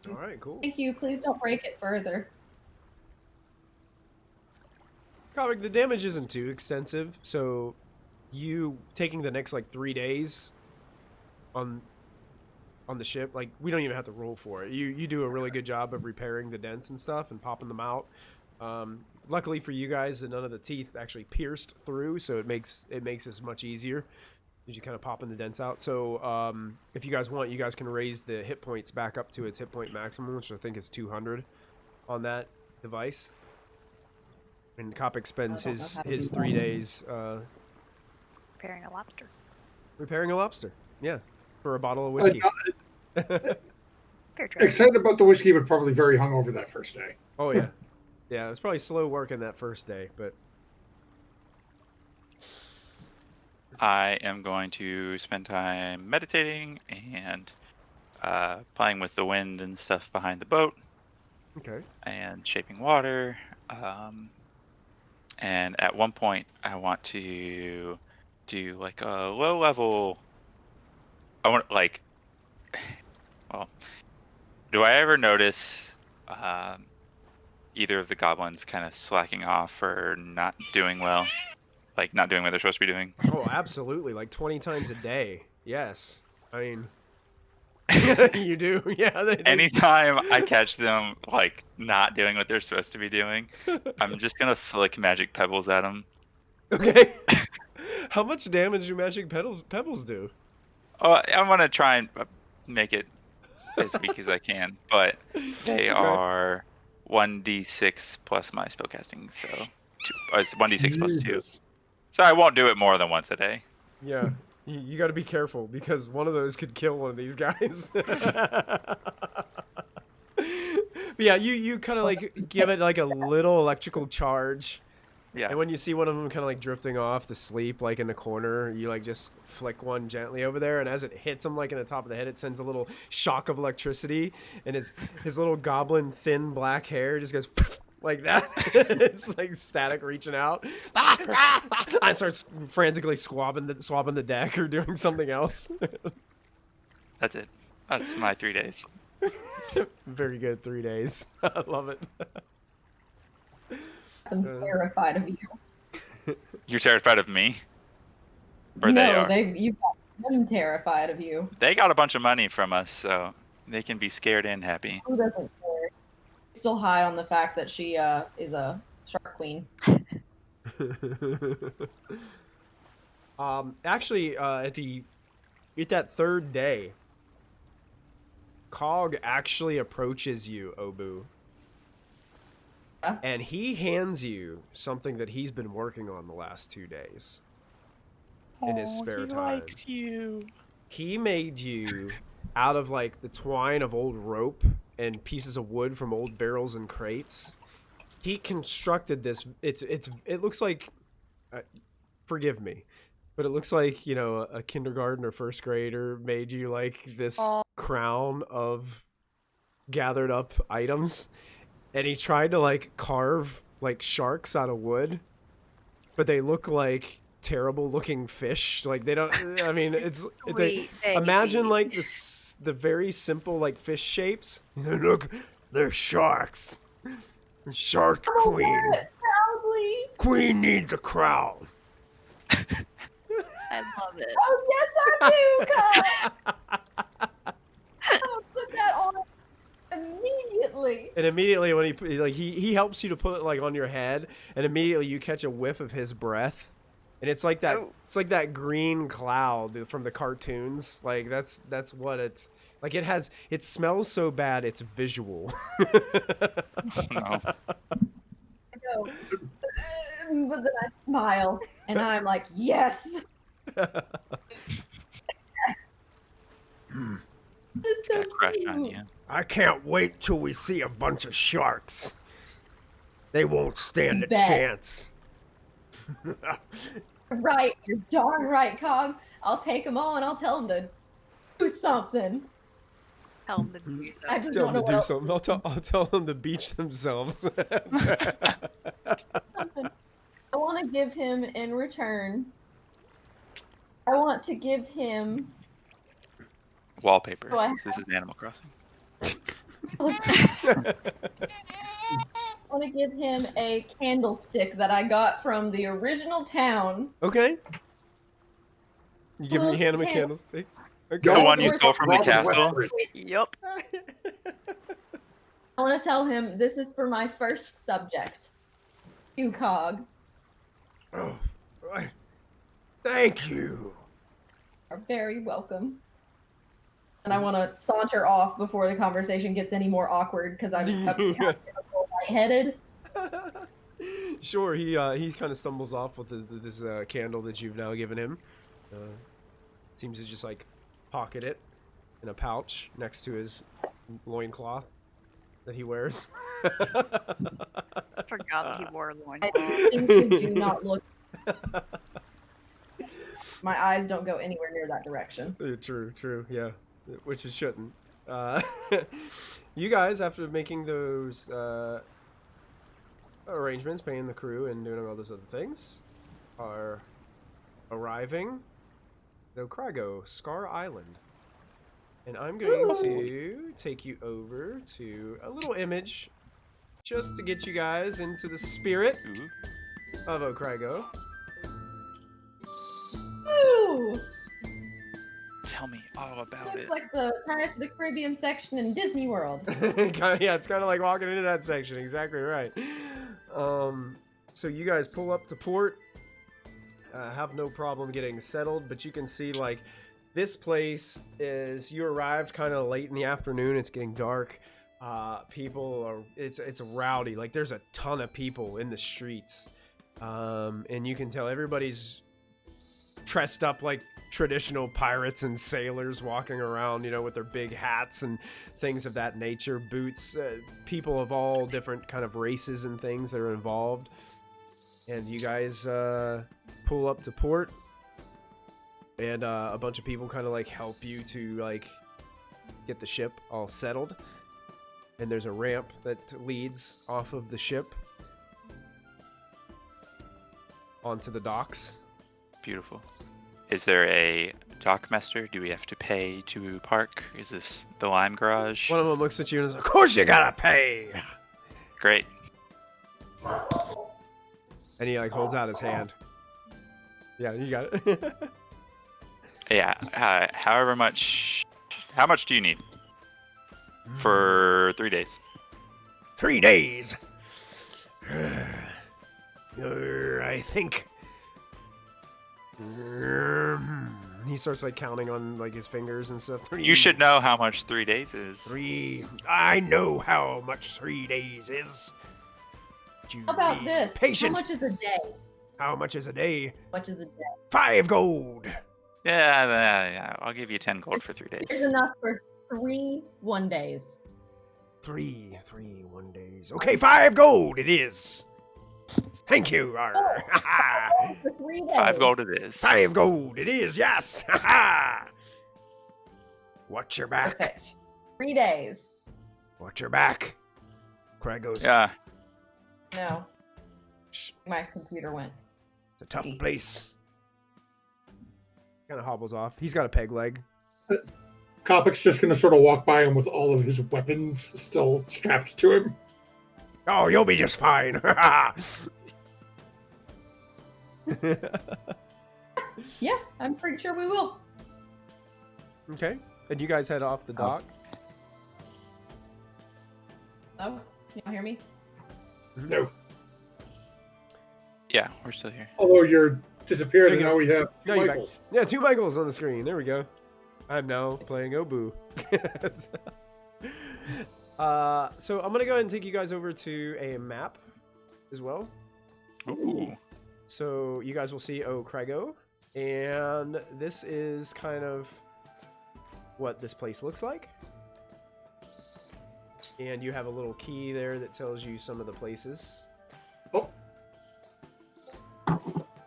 A: All right, cool.
B: Thank you. Please don't break it further.
A: Kopic, the damage isn't too extensive, so you taking the next 3 days on the ship, we don't even have to roll for it. You do a really good job of repairing the dents and stuff and popping them out. Luckily for you guys, none of the teeth actually pierced through, so it makes this much easier. You kind of popping the dents out. So if you guys want, you guys can raise the hit points back up to its hit point maximum, which I think is 200 on that device. And Kopic spends his 3 days
E: Preparing a lobster.
A: repairing a lobster. Yeah, for a bottle of whiskey.
E: Fair trade.
D: Excited about the whiskey, but probably very hungover that first day.
A: Oh yeah, yeah. It's probably slow working that first day, but
C: I am going to spend time meditating and playing with the wind and stuff behind the boat
A: okay.
C: and shaping water. And at one point, I want to do a low level. I want well, do I ever notice either of the goblins kind of slacking off or not doing well? Not doing what they're supposed to be doing?
A: Oh, absolutely. 20 times a day. Yes. I mean, you do. Yeah.
C: Anytime I catch them not doing what they're supposed to be doing, I'm just gonna flick magic pebbles at them.
A: Okay. How much damage do magic pebbles do?
C: Oh, I'm gonna try and make it as weak as I can, but they are 1d6 plus my spellcasting, so it's 1d6 plus 2.
D: Jesus.
C: So I won't do it more than once a day.
A: Yeah. You got to be careful because one of those could kill one of these guys. But yeah, you kind of give it a little electrical charge.
C: Yeah.
A: And when you see one of them kind of drifting off to sleep in the corner, you just flick one gently over there, and as it hits him in the top of the head, it sends a little shock of electricity, and his little goblin thin black hair just goes like that. It's like static reaching out. I start frantically swabbing the deck or doing something else.
C: That's it. That's my 3 days.
A: Very good 3 days. I love it.
B: I'm terrified of you.
C: You're terrified of me? Or
B: No,
C: they are?
B: you got them terrified of you.
C: They got a bunch of money from us, so they can be scared and happy.
B: Who doesn't care? Still high on the fact that she is a shark queen.
A: Actually, at that third day, Cog actually approaches you, Obu.
B: Yeah.
A: And he hands you something that he's been working on the last 2 days. In his spare time.
C: Likes you.
A: He made you out of like the twine of old rope and pieces of wood from old barrels and crates. He constructed this. It looks like, forgive me, but it looks like, you know, a kindergarten or first grader made you like this crown of gathered up items, and he tried to like carve like sharks out of wood, but they look like terrible looking fish. Like they don't, I mean, it's imagine like the very simple like fish shapes. He's like, look, they're sharks. Shark queen.
B: Proudly.
A: Queen needs a crown.
E: I love it.
B: Oh yes, I do, Cog. I'll put that on immediately.
A: And immediately when he helps you to put it like on your head, and immediately you catch a whiff of his breath. And it's like that.
E: Oh.
A: It's like that green cloud from the cartoons. Like that's what it's like. It smells so bad. It's visual.
C: No.
B: I go, but then I smile, and I'm like, yes. It's so
C: Got a crush on
B: cute.
C: you.
A: I can't wait till we see a bunch of sharks. They won't stand a
B: Bet.
A: chance.
B: Right, you're darn right, Cog. I'll take them all and I'll tell them to do something.
E: Tell them to do
B: I
E: something.
B: just
A: Tell
B: don't
A: them
B: know
A: to
B: what
A: do something. I'll tell them to beach themselves.
B: something. I want to give him in return. I want to give him.
C: Wallpaper.
B: Oh, I-
C: This is Animal Crossing.
B: I want to give him a candlestick that I got from the original town.
A: Okay. You hand him a
B: Tan-
A: candlestick. Okay.
C: The
D: Go
C: one you
B: North-
C: stole from the
D: Robin
C: castle?
D: Westbridge.
E: Yup.
B: I want to tell him this is for my first subject. You, Cog,
A: Oh, right. Thank you.
B: are very welcome. And I want to saunter off before the conversation gets any more awkward because I'm lightheaded.
A: Sure, he kind of stumbles off with this candle that you've now given him. Seems to just like pocket it in a pouch next to his loincloth that he wears.
E: I forgot that he wore a
B: I
E: loincloth.
B: distinctly do not look. My eyes don't go anywhere near that direction.
A: True, yeah, which it shouldn't. You guys, after making those arrangements, paying the crew and doing all those other things, are arriving at Okrago, Scar Island. And I'm going to take you over to a little image just to get you guys into the spirit
C: Ooh.
A: of Okrago.
B: Ooh!
C: Tell me all about
B: Looks
C: it.
B: like the Pirates of the Caribbean section in Disney World.
A: Yeah, it's kind of like walking into that section. Exactly right. So you guys pull up to port. Have no problem getting settled, but you can see like this place is, you arrived kind of late in the afternoon. It's getting dark. People are, it's rowdy. Like there's a ton of people in the streets. And you can tell everybody's dressed up like traditional pirates and sailors walking around, you know, with their big hats and things of that nature, boots, people of all different kind of races and things that are involved. And you guys pull up to port, and a bunch of people kind of like help you to like get the ship all settled. and there's a ramp that leads off of the ship onto the docks.
C: Beautiful. Is there a dockmaster? Do we have to pay to park? Is this the Lime Garage?
A: One of them looks at you and is, of course you gotta pay.
C: Great.
A: And he like holds out his hand. Yeah, you got it.
C: Yeah. However much. How much do you need for 3 days?
A: 3 days. I think. He starts like counting on like his fingers and stuff.
C: You should know how much 3 days is.
A: 3. I know how much 3 days is. You
B: How about
A: be
B: this?
A: Patient.
B: How much is a day?
A: How much is a day?
B: How much is a day?
A: 5 gold.
C: Yeah. I'll give you 10 gold for 3
B: There's
C: days.
B: enough for 3 1 days.
A: 3 1 days. Okay, 5 gold it is. Thank you. Arr.
B: For 3 days.
C: 5 gold it is.
A: 5 gold it is. Yes. Watch your back.
B: Perfect. 3 days.
A: Watch your back. Craig goes.
C: Yeah.
B: No.
A: Shh,
B: My computer went.
A: it's a tough place. Kind of hobbles off. He's got a peg leg.
D: Kopic's just going to sort of walk by him with all of his weapons still strapped to him.
A: Oh, you'll be just fine.
B: Yeah, I'm pretty sure we will.
A: Okay. And you guys head off the dock.
B: Oh, you don't hear me?
D: No.
C: Yeah, we're still here.
D: Although you're disappeared, and
A: There you
D: now we have
A: No, you're back.
D: Michaels.
A: Yeah, 2 Michaels on the screen. There we go. I'm now playing Obu. So I'm gonna go ahead and take you guys over to a map as well.
C: Ooh.
A: So you guys will see Craigo, and this is kind of what this place looks like. And you have a little key there that tells you some of the places.
D: Oh.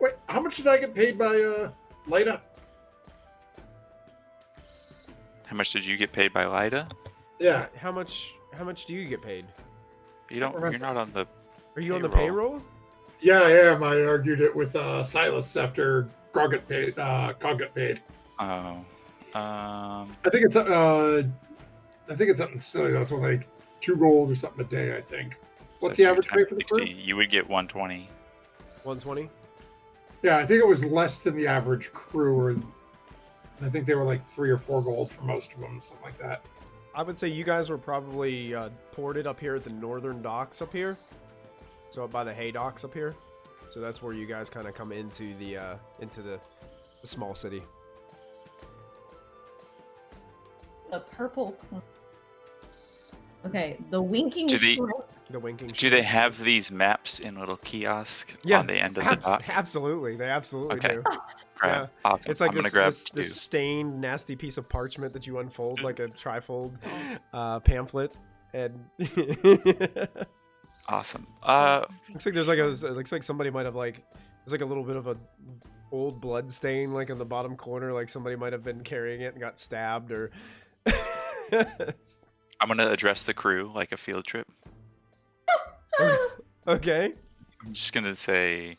D: Wait, how much did I get paid by Leda?
C: How much did you get paid by Lida?
D: Yeah.
A: How much do you get paid?
C: You don't. You're not on the.
A: Are you on the
C: Payroll.
A: payroll?
D: Yeah, I am. I argued it with Silas after Grog got paid. Cog got paid.
C: Oh.
D: I think it's something silly though. It's only like 2 gold or something a day, I think. What's
C: so
D: the average pay for the
C: 60,
D: crew?
C: You would get 120.
A: 120.
D: Yeah, I think it was less than the average crew, or I think they were like 3 or 4 gold for most of them, something like that.
A: I would say you guys were probably ported up here at the northern docks up here. So up by the hay docks up here. So that's where you guys kind of come into the small city.
B: The purple. Okay, the winking
C: Do they-
B: shrimp.
A: The winking.
C: Do they have these maps in little kiosk on the end of the dock?
A: Absolutely, they absolutely
C: Okay.
A: do.
C: Great.
A: Yeah.
C: Awesome.
A: It's like
C: I'm gonna
A: this,
C: grab
A: this,
C: two.
A: this stained, nasty piece of parchment that you unfold like a trifold pamphlet, and
C: Awesome.
A: looks like there's like looks like somebody might have like there's like a little bit of a old blood stain like in the bottom corner, like somebody might have been carrying it and got stabbed or.
C: I'm gonna address the crew like a field trip.
A: Okay.
C: I'm just gonna say,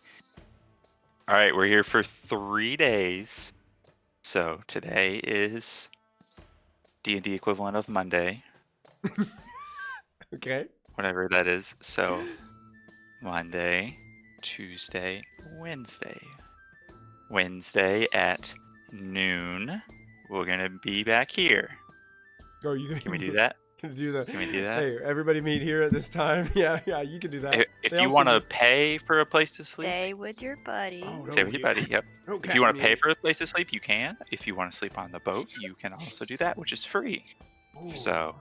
C: all right, we're here for 3 days. So today is D&D equivalent of Monday,
A: Okay.
C: whatever that is. So Monday, Tuesday, Wednesday. Wednesday at noon, we're gonna be back here.
A: Go. You
C: Can we do that?
A: Can do that.
C: Can we do that?
A: Hey, everybody meet here at this time. Yeah, you can do that.
C: If
A: They
C: you
A: also
C: want to
A: do-
C: pay for a place to sleep,
E: Stay with your buddy.
A: Oh,
C: stay with your buddy. Yep.
A: Okay.
C: If you want to pay for a place to sleep, you can. If you want to sleep on the boat, you can also do that, which is free.
A: Ooh.
C: So,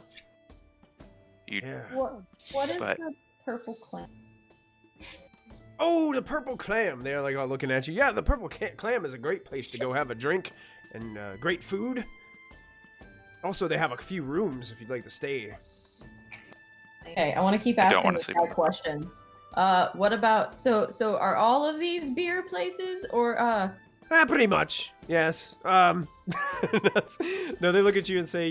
C: you
A: Yeah.
B: What is
C: But-
B: the purple clam?
A: Oh, the purple clam. They're like all looking at you. Yeah, the purple clam is a great place to go have a drink and great food. Also, they have a few rooms if you'd like to stay.
B: Okay, I want to keep
C: I don't
B: asking
C: wanna
B: the
C: sleep
B: side
C: in the-
B: questions. What about so are all of these beer places or
A: Pretty much. Yes. No, they look at you and say,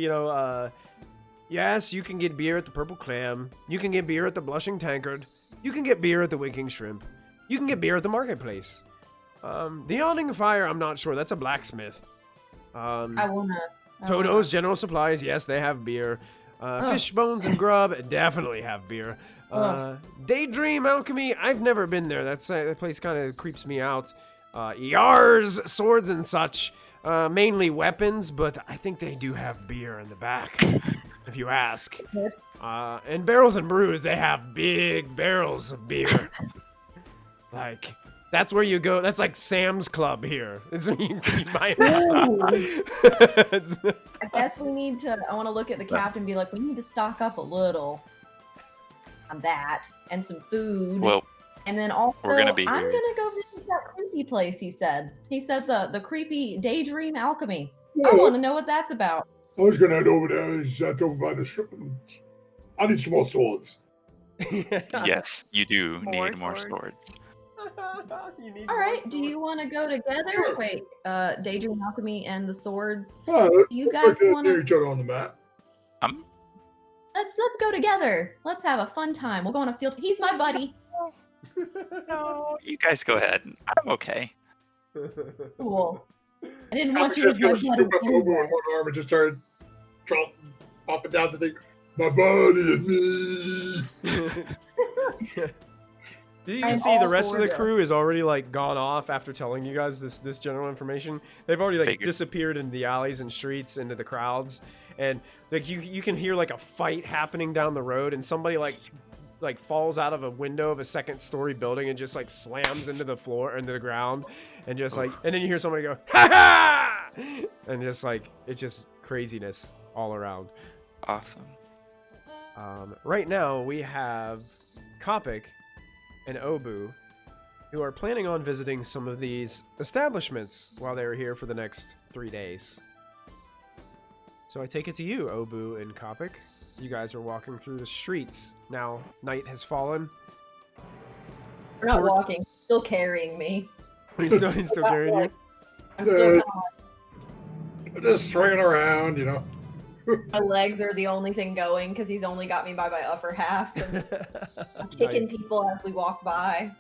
A: Yes, you can get beer at the Purple Clam. You can get beer at the Blushing Tankard. You can get beer at the Winking Shrimp. You can get beer at the Marketplace. The Yawning Fire, I'm not sure. That's a blacksmith.
B: I wanna.
A: Toto's General Supplies, yes, they have beer. Fish Bones and Grub definitely have beer. Daydream Alchemy, I've never been there. That place kind of creeps me out. Yars, Swords and such. Mainly weapons, but I think they do have beer in the back, if you ask. And Barrels and Brews, they have big barrels of beer. Like, that's where you go. That's like Sam's Club here. It's where you can buy it.
B: I guess we need to. I want to look at the captain and be like, we need to stock up a little on that and some food.
C: Well,
B: and then also,
C: we're gonna be
B: I'm
C: here.
B: gonna go visit that creepy place. He said the creepy Daydream Alchemy.
D: Yeah.
B: I want to know what that's about.
D: I was gonna head over there. That's over by the strip. I need some more swords.
C: Yes, you do
E: More
C: need more
E: swords.
C: swords.
B: All right, do you want to go together?
D: Sure.
B: Wait, Daydream Alchemy and the swords.
D: Let's
B: You guys want
D: near
B: to?
D: each other on the map.
B: Let's go together. Let's have a fun time. We'll go on a field. He's my buddy.
C: No, you guys go ahead. I'm okay.
B: Cool. I didn't
D: I
B: want
D: was
B: you to
D: just
B: be my
D: gonna
B: buddy.
D: scoop up Obo in
B: anyway.
D: one arm and just started popping down the thing. My body and me.
A: You
B: I'm
A: can see the
B: all
A: rest of
B: for
A: the crew
B: this.
A: is already like gone off after telling you guys this general information. They've already like
C: Figured.
A: disappeared into the alleys and streets, into the crowds, and like you can hear like a fight happening down the road, and somebody like falls out of a window of a second-story building and just like slams into the floor, into the ground, and just like, and then you hear somebody go ha ha, and just like it's just craziness all around.
C: Awesome.
A: Right now we have Kopic and Obu, who are planning on visiting some of these establishments while they're here for the next 3 days. So I take it to you, Obu and Kopic. You guys are walking through the streets. Now, night has fallen.
B: We're not
A: Tor-
B: walking. Still carrying me.
A: He's still carrying you.
B: I'm still kind of
D: Just swinging around, you know.
B: my legs are the only thing going because he's only got me by my upper half. So I'm just kicking
A: Nice.
B: people as we walk by.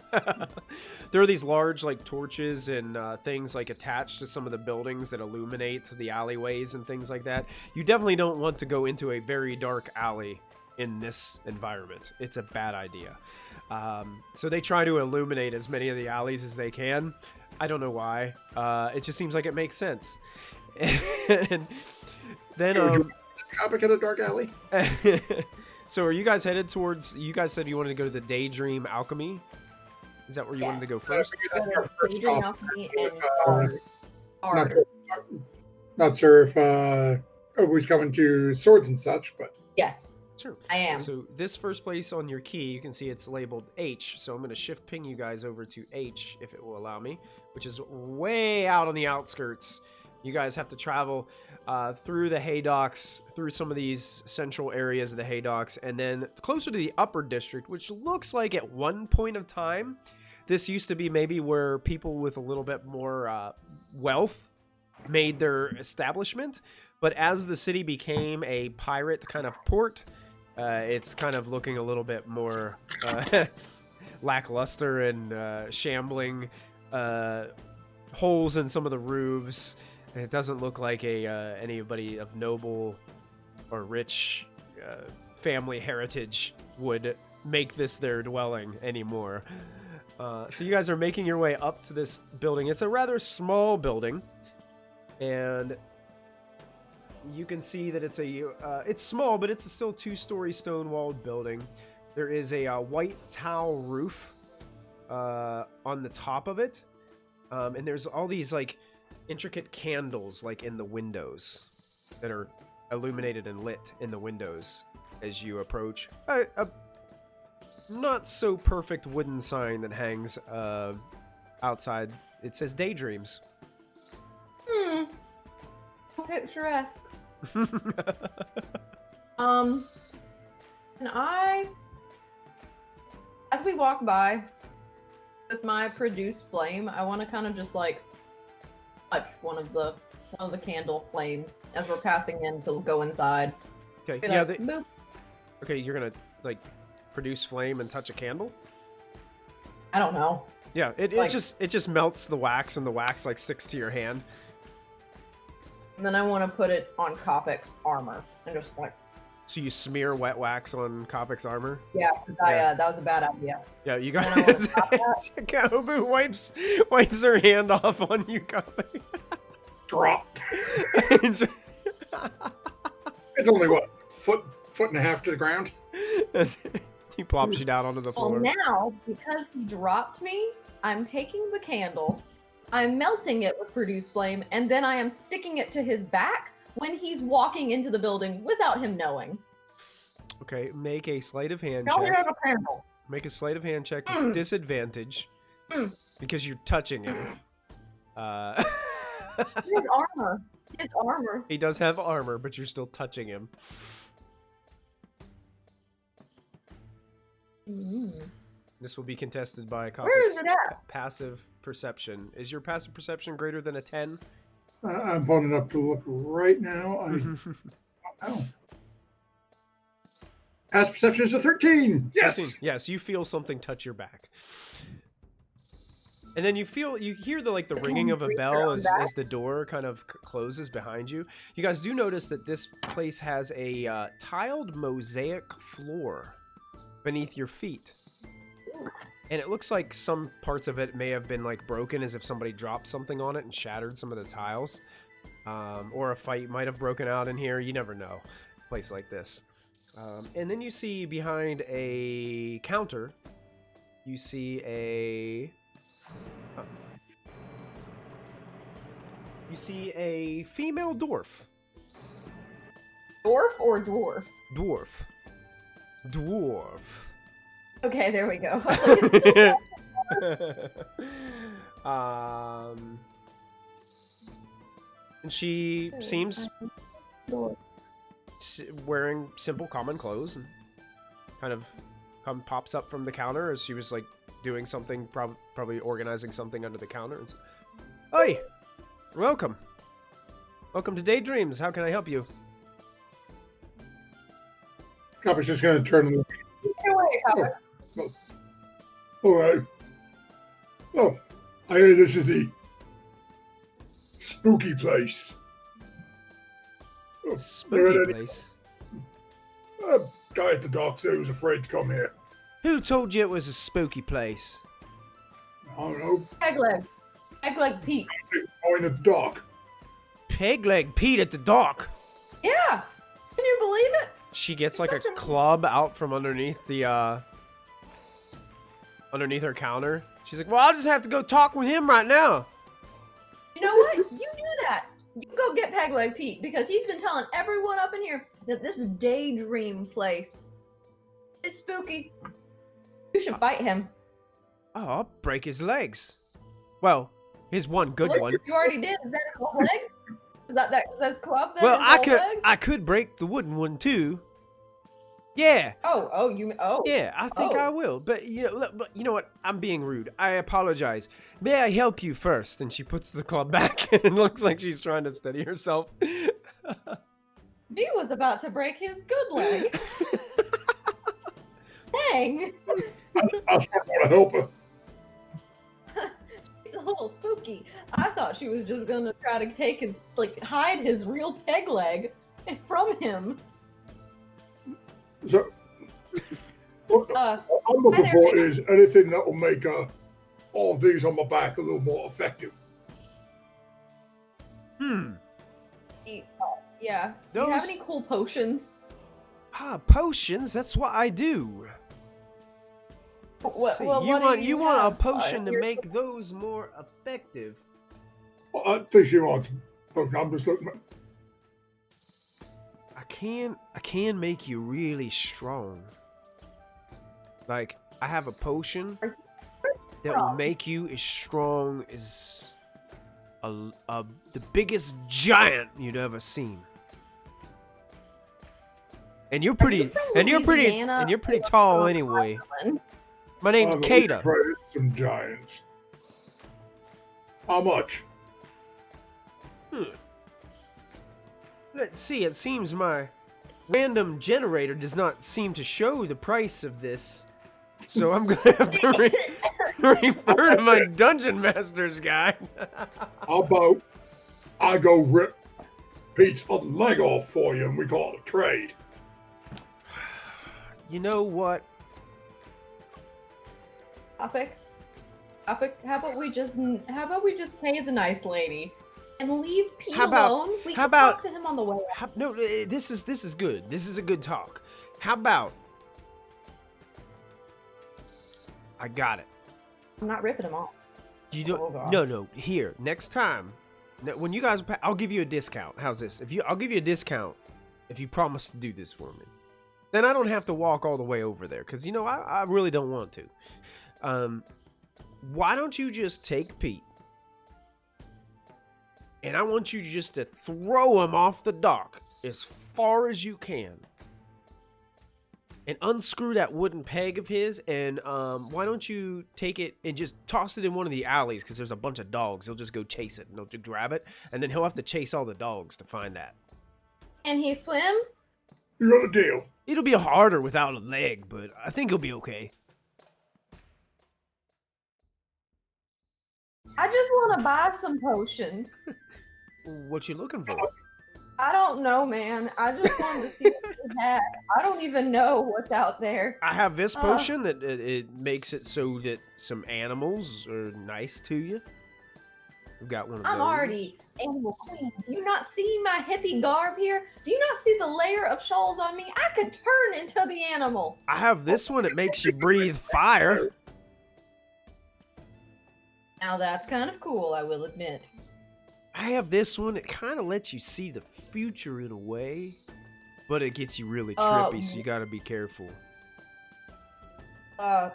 A: There are these large like torches and things like attached to some of the buildings that illuminate the alleyways and things like that. You definitely don't want to go into a very dark alley in this environment. It's a bad idea. So they try to illuminate as many of the alleys as they can. I don't know why. It just seems like it makes sense. And then
D: Would you Kopic in a dark alley?
A: so are you guys headed towards, you guys said you wanted to go to the Daydream Alchemy? Is that where you
B: Yeah.
A: wanted to go first?
D: That's our first
B: Daydream
D: stop.
B: Alchemy and
D: Not
B: ours.
D: sure, not sure if Obu's coming to swords and such, but
B: Yes,
A: Sure.
B: I am.
A: So this first place on your key, you can see it's labeled H. So I'm going to shift ping you guys over to H if it will allow me, which is way out on the outskirts. You guys have to travel through the haydocks, through some of these central areas of the haydocks, and then closer to the upper district, which looks like at one point of time, this used to be maybe where people with a little bit more wealth made their establishment. But as the city became a pirate kind of port, it's kind of looking a little bit more lackluster and shambling. Holes in some of the roofs. It doesn't look like anybody of noble or rich family heritage would make this their dwelling anymore. So you guys are making your way up to this building. It's a rather small building, and you can see that it's small, but it's a still 2-story stone-walled building. There is a white tile roof on the top of it, and there's all these like intricate candles like in the windows that are illuminated and lit in the windows as you approach a not so perfect wooden sign that hangs outside. It says Daydreams.
B: Picturesque. And as we walk by with my produce flame, I want to kind of just like touch one of the candle flames as we're passing in to go inside.
A: Okay.
B: Be
A: Yeah.
B: like, boop.
A: Okay, you're gonna like produce flame and touch a candle.
B: I don't know.
A: Yeah, it
B: Like-
A: just melts the wax, and the wax like sticks to your hand.
B: And then I want to put it on Kopic's armor and just like,
A: So you smear wet wax on Kopic's armor.
B: yeah, because
A: Yeah.
B: that was a bad idea.
A: Yeah, you
B: And
A: got
B: then I wanna
A: it.
B: top that.
A: Kaobu wipes her hand off on you, Kopic.
D: Drop.
A: It's-
D: It's only what, foot and a half to the ground.
A: he plops you down onto the
B: Well,
A: floor.
B: now, because he dropped me, I'm taking the candle, I'm melting it with produce flame, and then I am sticking it to his back when he's walking into the building without him knowing.
A: Okay, make a sleight of hand
B: Now
A: check.
B: here's a candle.
A: Make a sleight of hand check with disadvantage because you're touching him.
B: His armor. His armor.
A: He does have armor, but you're still touching him. This will be contested by
B: Where is
A: Kopic's
B: it at?
A: passive perception. Is your passive perception greater than a 10?
D: I'm pulling it up to look right now. Oh. Past perception is a 13. Yes.
A: 13. Yes, you feel something touch your back. And then you hear the ringing of a bell as the door kind of closes behind you. You guys do notice that this place has a tiled mosaic floor beneath your feet. And it looks like some parts of it may have been like broken, as if somebody dropped something on it and shattered some of the tiles. Or a fight might have broken out in here. You never know. A place like this. And then you see behind a counter, you see a female dwarf.
B: Dwarf or dwarf?
A: Dwarf.
B: Okay, there we go. I was like, it's still
A: and she seems
B: dwarf.
A: wearing simple common clothes, and kind of pops up from the counter as she was like doing something, probably organizing something under the counter. And hey, welcome to Daydreams. How can I help you?
D: Copper's just going to turn and look.
B: Get away, Copper.
D: All right. Oh, I hear this is the spooky place. Oh,
A: Spooky place.
D: A guy at the docks there who's afraid to come here.
A: Who told you it was a spooky place?
D: I don't know.
B: Pegleg. Pegleg Pete.
D: Going at the dock.
A: Pegleg Pete at the dock.
B: Yeah. Can you believe it?
A: She gets like a
B: Such a-
A: club out from underneath the underneath her counter. She's like, "Well, I'll just have to go talk with him right now."
B: You know what? You do that. You go get Pegleg Pete, because he's been telling everyone up in here that this Daydream place is spooky. You should fight him.
A: Oh, I'll break his legs. Well, his one good
B: Look,
A: one.
B: You already did. Is that his whole leg? Is that's club? Then
A: Well,
B: his whole leg?
A: I could break the wooden one too. Yeah.
B: Oh.
A: Yeah, I think
B: Oh.
A: I will. But you know what? I'm being rude. I apologize. May I help you first? And she puts the club back, and it looks like she's trying to steady herself.
B: He was about to break his good leg. Dang.
D: I was going to help her.
B: It's a little spooky. I thought she was just gonna try to take his, hide his real peg leg from him.
D: So, what I'm looking
B: hi there,
D: for is anything that will make all of these on my back a little more effective.
B: Yeah. Do you have
A: Those-
B: any cool potions?
A: Potions. That's what I do.
B: What,
A: See,
B: well,
A: you
B: what do
A: want you want a
B: have?
A: potion to
B: Here-
A: make those more effective.
D: Well, I think she wants. I'm just looking.
A: I can make you really strong. Like, I have a potion
B: Are you
A: that will
B: strong?
A: make you as strong as the biggest giant you'd ever seen. And you're pretty,
B: from
A: and you're pretty,
B: Louisiana
A: and you're pretty
B: or
A: tall
B: from
A: anyway.
B: Ireland?
A: My name's
D: I've
A: Kata.
D: traded some giants. How much?
A: Let's see. It seems my random generator does not seem to show the price of this, so I'm gonna have to refer to my dungeon master's guide.
D: How about I go rip Pete's other leg off for you, and we call it a trade?
A: You know what?
B: Topic. How about we just pay the nice lady and leave Pete alone? We can talk to him on the way out.
A: No, this is good. This is a good talk. How about I got it.
B: I'm not ripping him off.
A: You don't.
B: Oh, God.
A: No. Here, next time, when you guys, I'll give you a discount. How's this? I'll give you a discount if you promise to do this for me. Then I don't have to walk all the way over there because I really don't want to. Why don't you just take Pete? And I want you just to throw him off the dock as far as you can. And unscrew that wooden peg of his, and why don't you take it and just toss it in one of the alleys, because there's a bunch of dogs. He'll just go chase it, and they'll just grab it, and then he'll have to chase all the dogs to find that.
B: Can he swim?
D: You got a deal.
A: It'll be harder without a leg, but I think he'll be okay.
B: I just want to buy some potions.
A: What you looking for?
B: I don't know, man. I just wanted to see what you had. I don't even know what's out there.
A: I have this potion that it makes it so that some animals are nice to you. We've got one of those.
B: I'm already animal queen. Do you not see my hippie garb here? Do you not see the layer of shawls on me? I could turn into the animal.
A: I have this one that makes you breathe fire.
B: Now that's kind of cool, I will admit.
A: I have this one that kind of lets you see the future in a way, but it gets you really trippy, so you gotta be careful.
B: How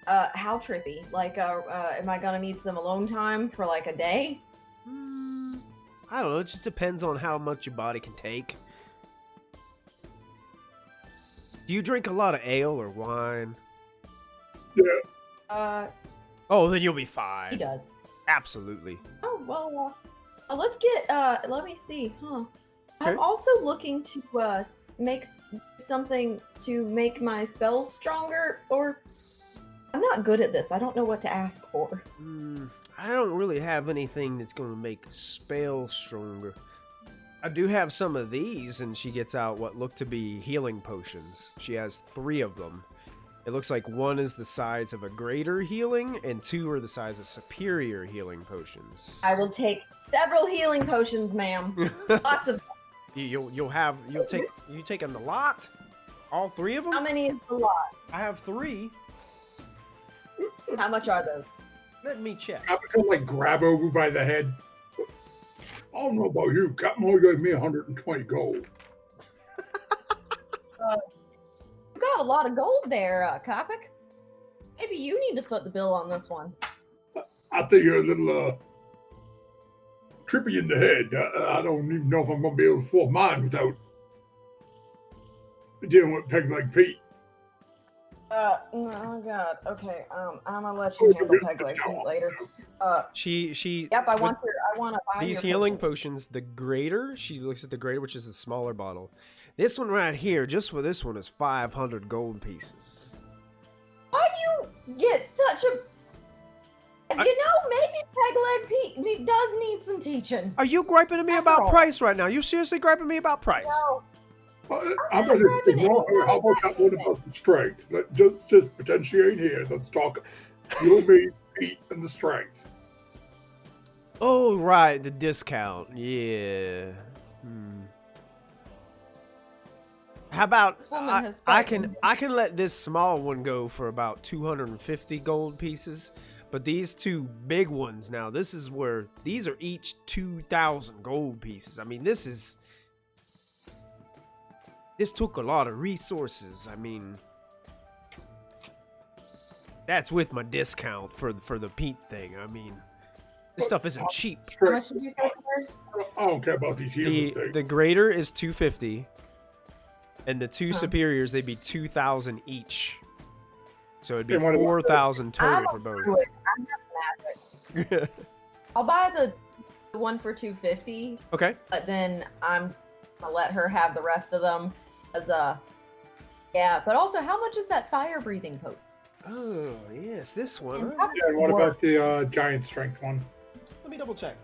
B: trippy? Like, am I gonna need some alone time for like a day?
A: I don't know, it just depends on how much your body can take. Do you drink a lot of ale or wine?
D: Yeah.
A: Oh, then you'll be fine.
B: He does.
A: Absolutely.
B: Oh, well, let's get, let me see, huh?
A: Okay.
B: I'm also looking to, make something to make my spells stronger, or... I'm not good at this. I don't know what to ask for.
A: I don't really have anything that's going to make spells stronger. I do have some of these, and she gets out what look to be healing potions. She has 3 of them. It looks like 1 is the size of a greater healing, and 2 are the size of superior healing potions.
B: I will take several healing potions, ma'am. Lots of them.
A: You taking the lot? All 3 of them?
B: How many is the lot?
A: I have 3.
B: How much are those?
A: Let me check.
D: I become like grab over by the head. I don't know about you. Captain only gave me 120 gold.
B: You got a lot of gold there, Kopic. Maybe you need to foot the bill on this one.
D: I think you're a little trippy in the head. I don't even know if I'm going to be able to afford mine without dealing with Peg Leg Pete.
B: Oh god. Okay. I'm gonna let you handle Peg Leg Pete later.
A: She.
B: Yep. I want to buy
A: these
B: your
A: healing
B: potions.
A: potions. The greater. She looks at the greater, which is a smaller bottle. This one right here, just for this one, is 500 gold pieces.
B: Why you get such a? Maybe Peg Leg Pete does need some teaching.
A: Are you griping at me about price right now? You seriously griping me about price?
B: No.
D: I'm going to ignore her. How about that one about the strength? Just pretend she ain't here. Let's talk. You and me, Pete, and the strength.
A: Oh, right. The discount. Yeah. How about I can let this small one go for about 250 gold pieces, but these 2 big ones now, these are each 2,000 gold pieces. I mean, this took a lot of resources. I mean, that's with my discount for the Pete thing. I mean, this stuff isn't cheap.
B: How much did you say for?
D: I don't care about these healing things.
A: The greater is 250, and the 2 superiors, they'd be 2,000 each. So it'd be 4,000 total for both.
B: I'm not magic. I'll buy the one for 250.
A: Okay.
B: But then I'm I'll let her have the rest of them. As yeah, but also, how much is that fire breathing potion?
A: Oh, yes, this one.
B: And
A: Huh?
D: Yeah, and what about the giant strength one?
A: Let me double check.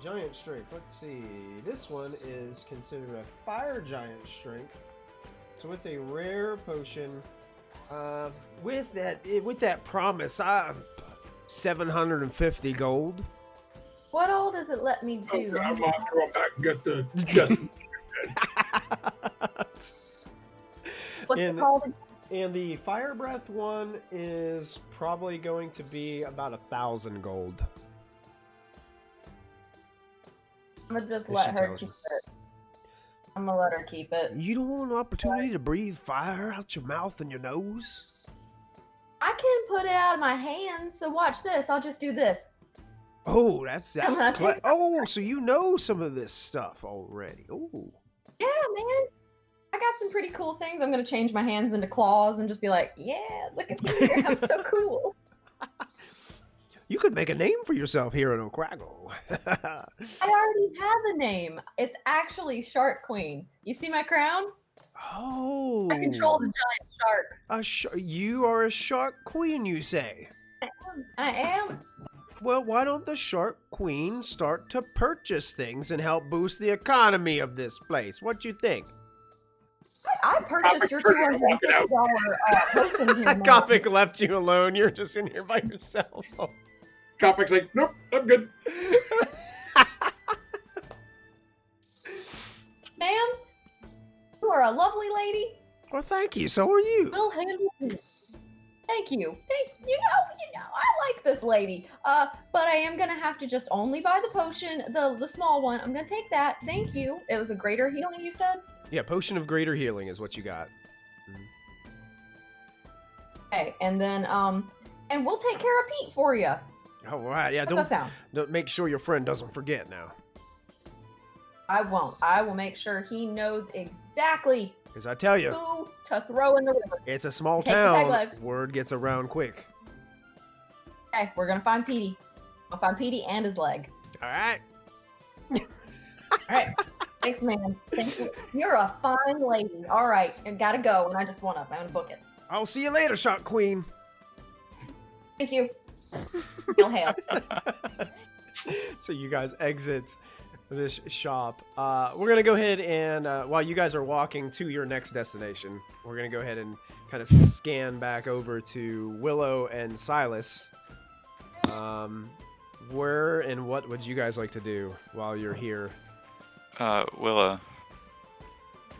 A: Giant strength. Let's see. This one is considered a fire giant strength, so it's a rare potion. With that promise, 750 gold.
B: What all does it let me do?
D: Okay, I'm gonna have to run back and get the chest.
B: What's it
A: And-
B: called?
A: And the fire breath one is probably going to be about 1,000 gold.
B: I'm gonna just
A: This
B: let
A: should
B: her
A: tell
B: keep
A: you.
B: it. I'm gonna let her keep it.
A: You don't want an opportunity to breathe fire out your mouth and your nose?
B: I can put it out of my hands, so watch this. I'll just do this.
A: Oh, that's
B: I'm gonna
A: clever.
B: take-
A: Oh, so you know some of this stuff already. Oh.
B: Yeah, man. I got some pretty cool things. I'm gonna change my hands into claws and just be like, yeah, look at me here. I'm so cool.
A: You could make a name for yourself here in O'Craggle.
B: I already have a name. It's actually Shark Queen. You see my crown?
A: Oh.
B: I control the giant shark.
A: You are a shark queen, you say?
B: I am.
A: Well, why don't the Shark Queen start to purchase things and help boost the economy of this place? What do you think?
B: I purchased your $250 potion here. man.
A: Kopic left you alone. You're just in here by yourself.
D: Kopic's like, nope, I'm good.
B: Ma'am, you are a lovely lady.
A: Well, thank you. So are you.
B: We'll handle you. Thank you. You know, I like this lady. But I am gonna have to just only buy the potion, the small one. I'm gonna take that. Thank you. It was a greater healing, you said?
A: Yeah, potion of greater healing is what you got.
B: Okay, and then and we'll take care of Pete for you.
A: All right. Yeah,
B: How's that sound?
A: don't make sure your friend doesn't forget now.
B: I won't. I will make sure he knows exactly
A: Because I tell you,
B: who to throw in the river.
A: it's a small
B: Take the bag
A: town.
B: life.
A: Word gets around quick.
B: Okay, we're gonna find Petey. I'll find Petey and his leg.
A: All right.
B: All right. Thanks, man. Thanks. You're a fine lady. All right, and gotta go. And I just wanna book it.
A: I'll see you later, Shark Queen.
B: Thank you. Hail, hail.
A: So you guys exit this shop. We're gonna go ahead and while you guys are walking to your next destination, we're gonna go ahead and kind of scan back over to Willow and Silas. Where and what would you guys like to do while you're here?
C: Willa,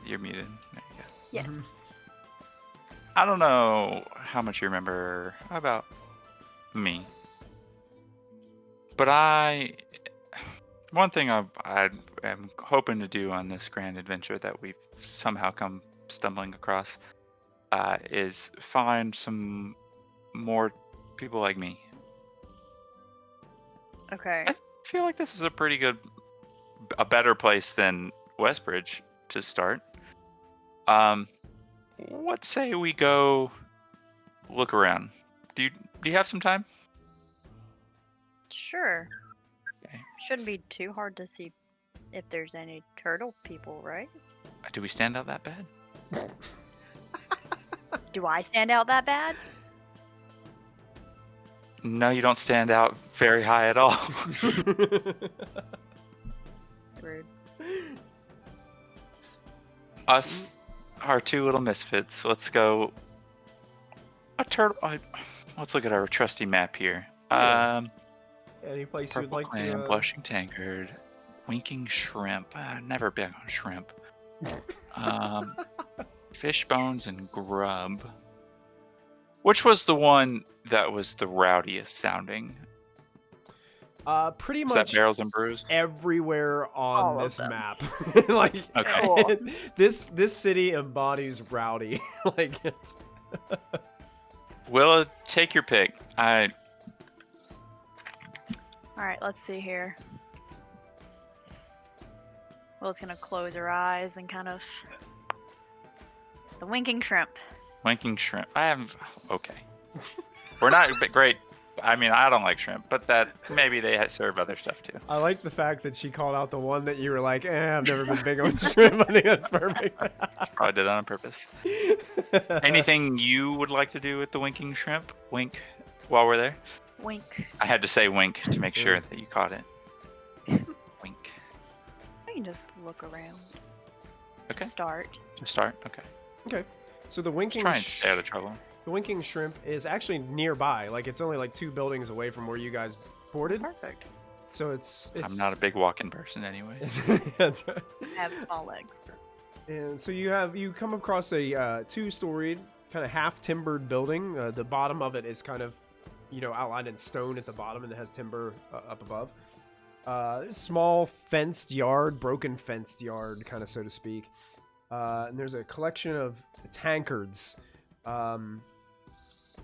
C: you're muted. There you go.
E: Yes.
A: Mhm.
C: I don't know how much you remember about me, but one thing I am hoping to do on this grand adventure that we've somehow come stumbling across is find some more people like me.
E: Okay.
C: I feel like this is a better place than Westbridge to start. What say we go look around? Do you have some time?
E: Sure.
C: Okay.
E: Shouldn't be too hard to see if there's any turtle people, right?
C: Do we stand out that bad?
E: Do I stand out that bad?
C: No, you don't stand out very high at all.
E: Rude.
C: Us are two little misfits. Let's go. A turtle. Let's look at our trusty map here.
A: Any place you would
C: Purple
A: like
C: Clam,
A: to?
C: Blushing Tankard, Winking Shrimp. Never been on shrimp. Fish bones and grub. Which was the one that was the rowdiest sounding?
A: Pretty
C: Was that
A: much
C: Barrels and Brews?
A: everywhere
E: All
A: on
E: of
A: this
E: them.
A: map. Like
C: Okay.
E: Cool.
A: this city embodies rowdy. Like it's
C: Willa, take your pick.
E: Alright, let's see here. Will's gonna close her eyes and kind of. The winking shrimp.
C: Winking Shrimp. Okay. We're not great I mean, I don't like shrimp, but that maybe they serve other stuff too.
A: I like the fact that she called out the one that you were like, I've never been big on shrimp. I think that's perfect.
C: Probably did that on purpose. Anything you would like to do with the winking shrimp? Wink while we're there?
E: Wink.
C: I had to say wink to make sure that you caught it. Wink.
E: I can just look around.
C: Okay.
E: To start.
C: To start? Okay.
A: Okay. So the winking
C: Try and stay out of trouble.
A: the winking shrimp is actually nearby. Like it's only like 2 buildings away from where you guys boarded.
E: Perfect.
A: So it's
C: I'm not a big walking person anyway.
A: That's right.
E: I have small legs.
A: And so you come across a 2-storied kind of half timbered building. The bottom of it is kind of outlined in stone at the bottom, and it has timber up above. Small fenced yard, broken fenced yard, kind of so to speak. And there's a collection of tankards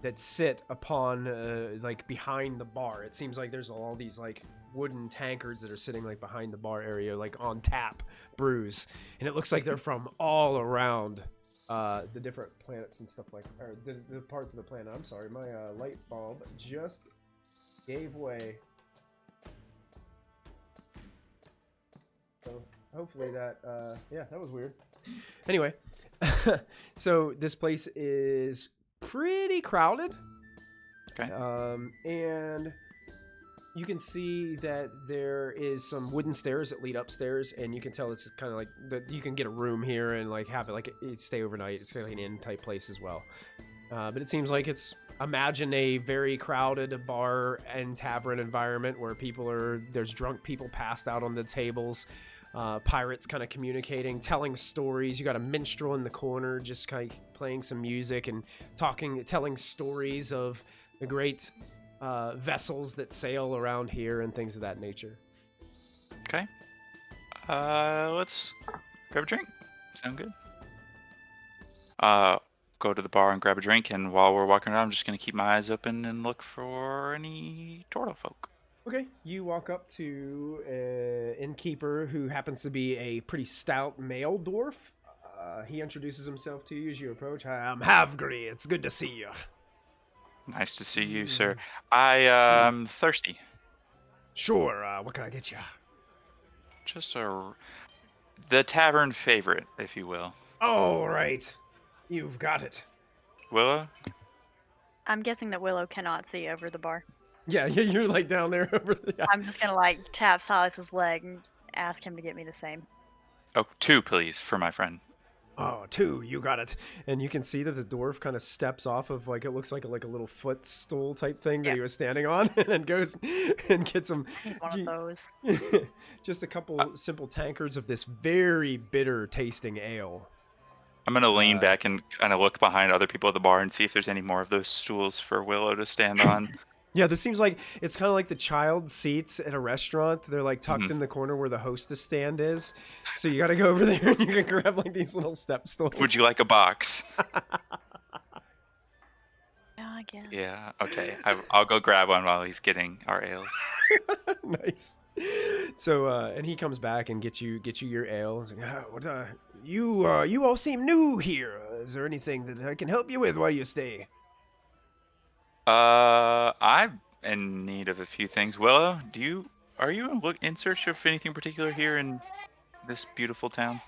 A: that sit upon like behind the bar. It seems like there's all these like wooden tankards that are sitting like behind the bar area, like on tap brews, and it looks like they're from all around the different planets and stuff like, or the parts of the planet. I'm sorry, my light bulb just gave way. So hopefully that that was weird. Anyway, so this place is pretty crowded.
C: Okay.
A: And you can see that there is some wooden stairs that lead upstairs, and you can tell this is kind of like you can get a room here and like have it like stay overnight. It's kind of like an inn type place as well. But it seems like imagine a very crowded bar and tavern environment where there's drunk people passed out on the tables. Pirates kind of communicating, telling stories. You got a minstrel in the corner just kind of playing some music and telling stories of the great vessels that sail around here and things of that nature.
C: Okay. Let's grab a drink. Sound good? Go to the bar and grab a drink, and while we're walking around, I'm just going to keep my eyes open and look for any turtle folk.
A: Okay, you walk up to an innkeeper who happens to be a pretty stout male dwarf. He introduces himself to you as you approach. Hi, I'm Havgri. It's good to see you.
C: Nice to see you, sir. I am thirsty.
A: Sure, what can I get you?
C: Just the tavern favorite, if you will.
A: Oh, right. You've got it.
C: Willow?
E: I'm guessing that Willow cannot see over the bar.
A: Yeah, you're like down there over the... Yeah.
E: I'm just gonna like tap Silas's leg and ask him to get me the same.
C: Oh, 2, please, for my friend.
A: Oh, 2, you got it. And you can see that the dwarf kind of steps off of like, it looks like a little footstool type thing that he was standing on, and then goes and gets him.
E: I need one of those.
A: Just a couple simple tankards of this very bitter tasting ale.
C: I'm going to lean back and kind of look behind other people at the bar and see if there's any more of those stools for Willow to stand on.
A: Yeah, this seems like it's kind of like the child seats at a restaurant. They're like tucked in the corner where the hostess stand is. So you got to go over there and you can grab like these little step stools.
C: Would you like a box?
E: Yeah, I guess.
C: Yeah, okay. I'll go grab one while he's getting our ales.
A: Nice. So, and he comes back and gets you your ale. He's like, you all seem new here. Is there anything that I can help you with while you stay?
C: I'm in need of a few things. Willow, are you in search of anything particular here in this beautiful town?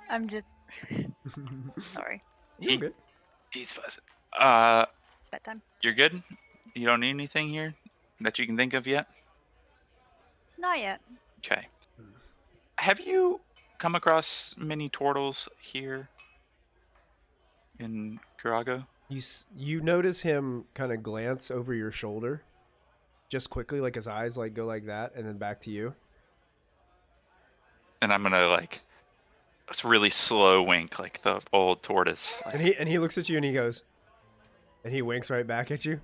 E: I'm just sorry.
A: You're good.
C: He's fussing.
E: It's bedtime.
C: You're good? You don't need anything here that you can think of yet?
E: Not yet.
C: Okay. Have you come across many turtles here in Curago?
A: You notice him kind of glance over your shoulder, just quickly, like his eyes like go like that, and then back to you.
C: And I'm gonna like, it's really slow wink, like the old tortoise. Like,
A: and he looks at you and he goes, and he winks right back at you.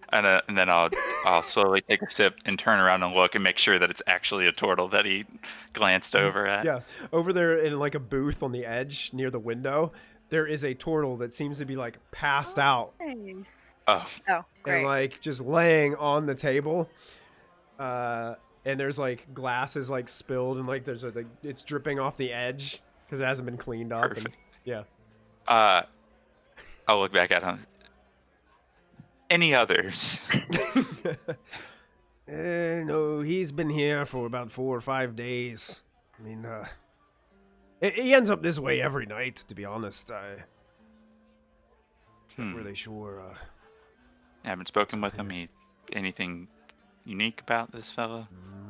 C: and then I'll slowly take a sip and turn around and look and make sure that it's actually a turtle that he glanced over at.
A: Yeah, over there in like a booth on the edge near the window, there is a turtle that seems to be like passed out.
E: Nice.
C: Oh,
E: great.
A: And like just laying on the table. And there's like glasses like spilled and like it's dripping off the edge because it hasn't been cleaned up.
C: Perfect.
A: And, yeah.
C: I'll look back at him. any others?
A: No, he's been here for about 4 or 5 days. I mean, he ends up this way every night, to be honest. Not really sure.
C: I haven't spoken with him. Anything unique about this fella?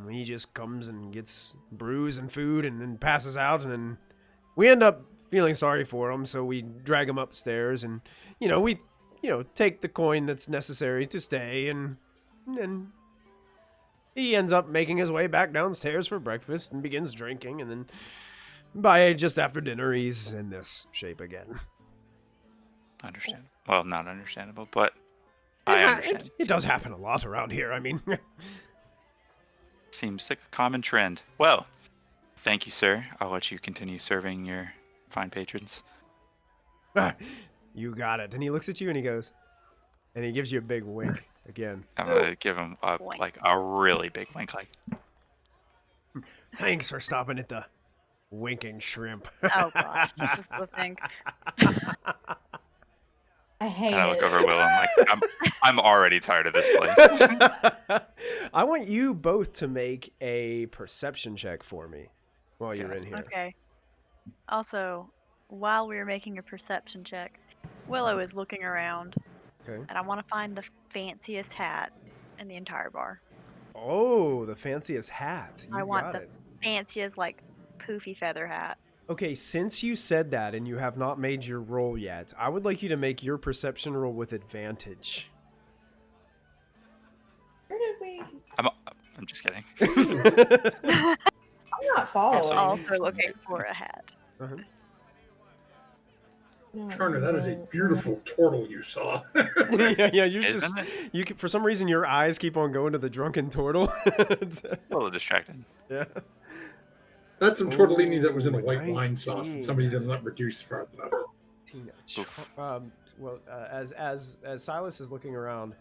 A: He just comes and gets brews and food and then passes out, and then we end up feeling sorry for him, so we drag him upstairs, and, we, take the coin that's necessary to stay, and he ends up making his way back downstairs for breakfast and begins drinking, and then by just after dinner, he's in this shape again.
C: Understand? Well, not understandable, but I understand.
A: It does happen a lot around here, I mean.
C: Seems like a common trend. Well, thank you, sir. I'll let you continue serving your fine patrons.
A: You got it. And he looks at you and he goes, and he gives you a big wink again.
C: I'm gonna give him a really big wink, like.
A: Thanks for stopping at the winking shrimp.
E: Oh gosh, just to think.
B: I hate
C: And I look
B: it.
C: over at Will. I'm like, I'm already tired of this place.
A: I want you both to make a perception check for me while you're in here.
E: Okay. Also, while we were making a perception check, Willow is looking around,
A: Okay.
E: and I want to find the fanciest hat in the entire bar.
A: Oh, the fanciest hat. You
E: I want
A: got
E: the
A: it.
E: fanciest, like, poofy feather hat.
A: Okay, since you said that and you have not made your roll yet, I would like you to make your perception roll with advantage.
B: Where did we?
C: I'm just kidding.
B: I'm not following.
E: Also looking for a hat.
A: Uh-huh.
D: Turner, that is a beautiful turtle you saw.
A: yeah, you're
C: Isn't
A: just
C: it?
A: you. For some reason, your eyes keep on going to the drunken turtle.
C: A little distracted.
A: Yeah.
D: That's some tortellini that was in a white
A: 19.
D: wine sauce that somebody didn't let reduce fast enough.
A: As Silas is looking around,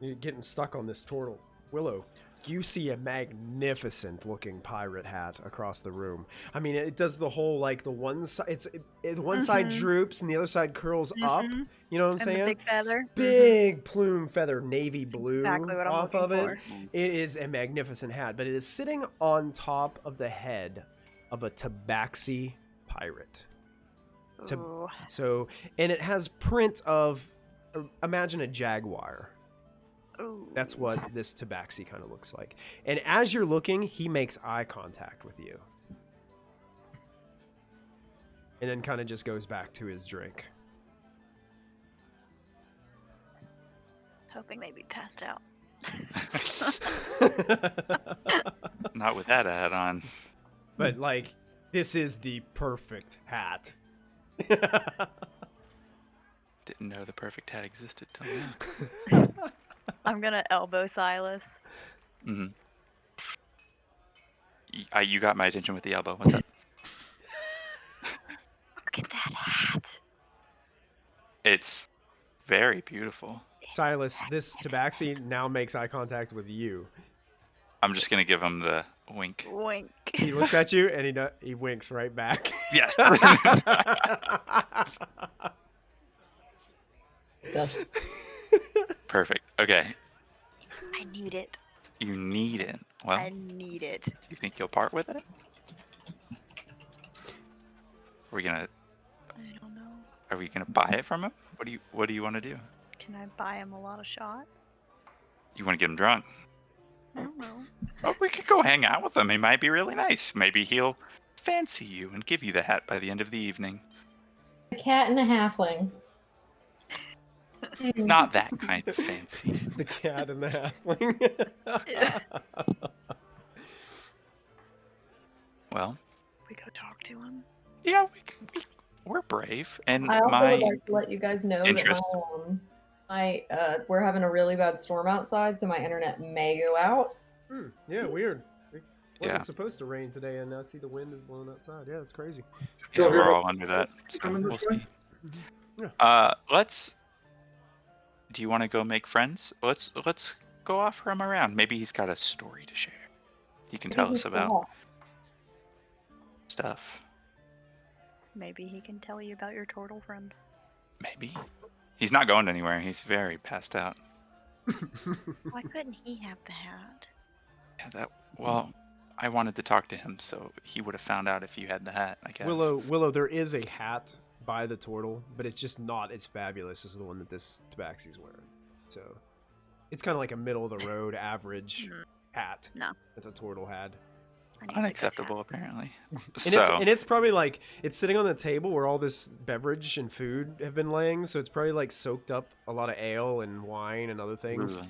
A: you're getting stuck on this turtle. Willow, you see a magnificent looking pirate hat across the room. I mean, it does the whole, like, the one side, the one side droops and the other side curls up. You know what I'm
E: And
A: saying?
E: the big feather.
A: Big plume feather, navy blue
E: Exactly what I'm
A: off
E: looking
A: of it.
E: for.
A: It is a magnificent hat, but it is sitting on top of the head of a tabaxi pirate.
E: Ooh.
A: So, and it has print of, imagine a jaguar.
E: Ooh.
A: That's what this tabaxi kind of looks like. And as you're looking, he makes eye contact with you. And then kind of just goes back to his drink.
E: Hoping they'd be passed out.
C: Not with that hat on.
A: But, like, this is the perfect hat.
C: Didn't know the perfect hat existed till now.
E: I'm gonna elbow Silas.
C: Mm-hmm. You got my attention with the elbow. What's up?
E: Look at that hat.
C: It's very beautiful.
A: Silas, this tabaxi now makes eye contact with you.
C: I'm just gonna give him the wink.
E: Wink.
A: He looks at you and he winks right back.
C: Yes.
B: Yes.
C: Perfect. Okay.
E: I need it.
C: You need it. Well,
E: I need it.
C: do you think you'll part with it? Are we gonna
E: I don't know.
C: buy it from him? What do you want to do?
E: Can I buy him a lot of shots?
C: You want to get him drunk?
E: I don't know.
C: Oh, we could go hang out with him. He might be really nice. Maybe he'll fancy you and give you the hat by the end of the evening.
B: A cat and a halfling.
C: Not that kind of fancy.
A: The cat and the halfling.
C: Well,
E: We go talk to him.
C: yeah, we're brave. And
B: I also
C: my
B: would like to let you guys know
C: interest.
B: that we're having a really bad storm outside, so my internet may go out.
A: Yeah, weird. It wasn't
C: Yeah.
A: supposed to rain today, and I see the wind is blowing outside. Yeah, it's crazy.
C: Yeah, we're all under that. So
D: Coming
C: we'll
D: this way?
C: see. Let's. Do you want to go make friends? Let's go offer him around. Maybe he's got a story to share. He can tell us about stuff.
E: Maybe he can tell you about your turtle friend.
C: Maybe. He's not going anywhere. He's very passed out.
E: Why couldn't he have the hat?
C: Yeah, well, I wanted to talk to him, so he would have found out if you had the hat, I guess.
A: Willow, there is a hat by the turtle, but it's just not as fabulous as the one that this Tabaxi's wearing. So it's kind of like a middle of the road average hat.
E: No.
A: It's a turtle hat.
C: Unacceptable, apparently.
A: And it's probably like it's sitting on the table where all this beverage and food have been laying, so it's probably like soaked up a lot of ale and wine and other things.
E: Nah.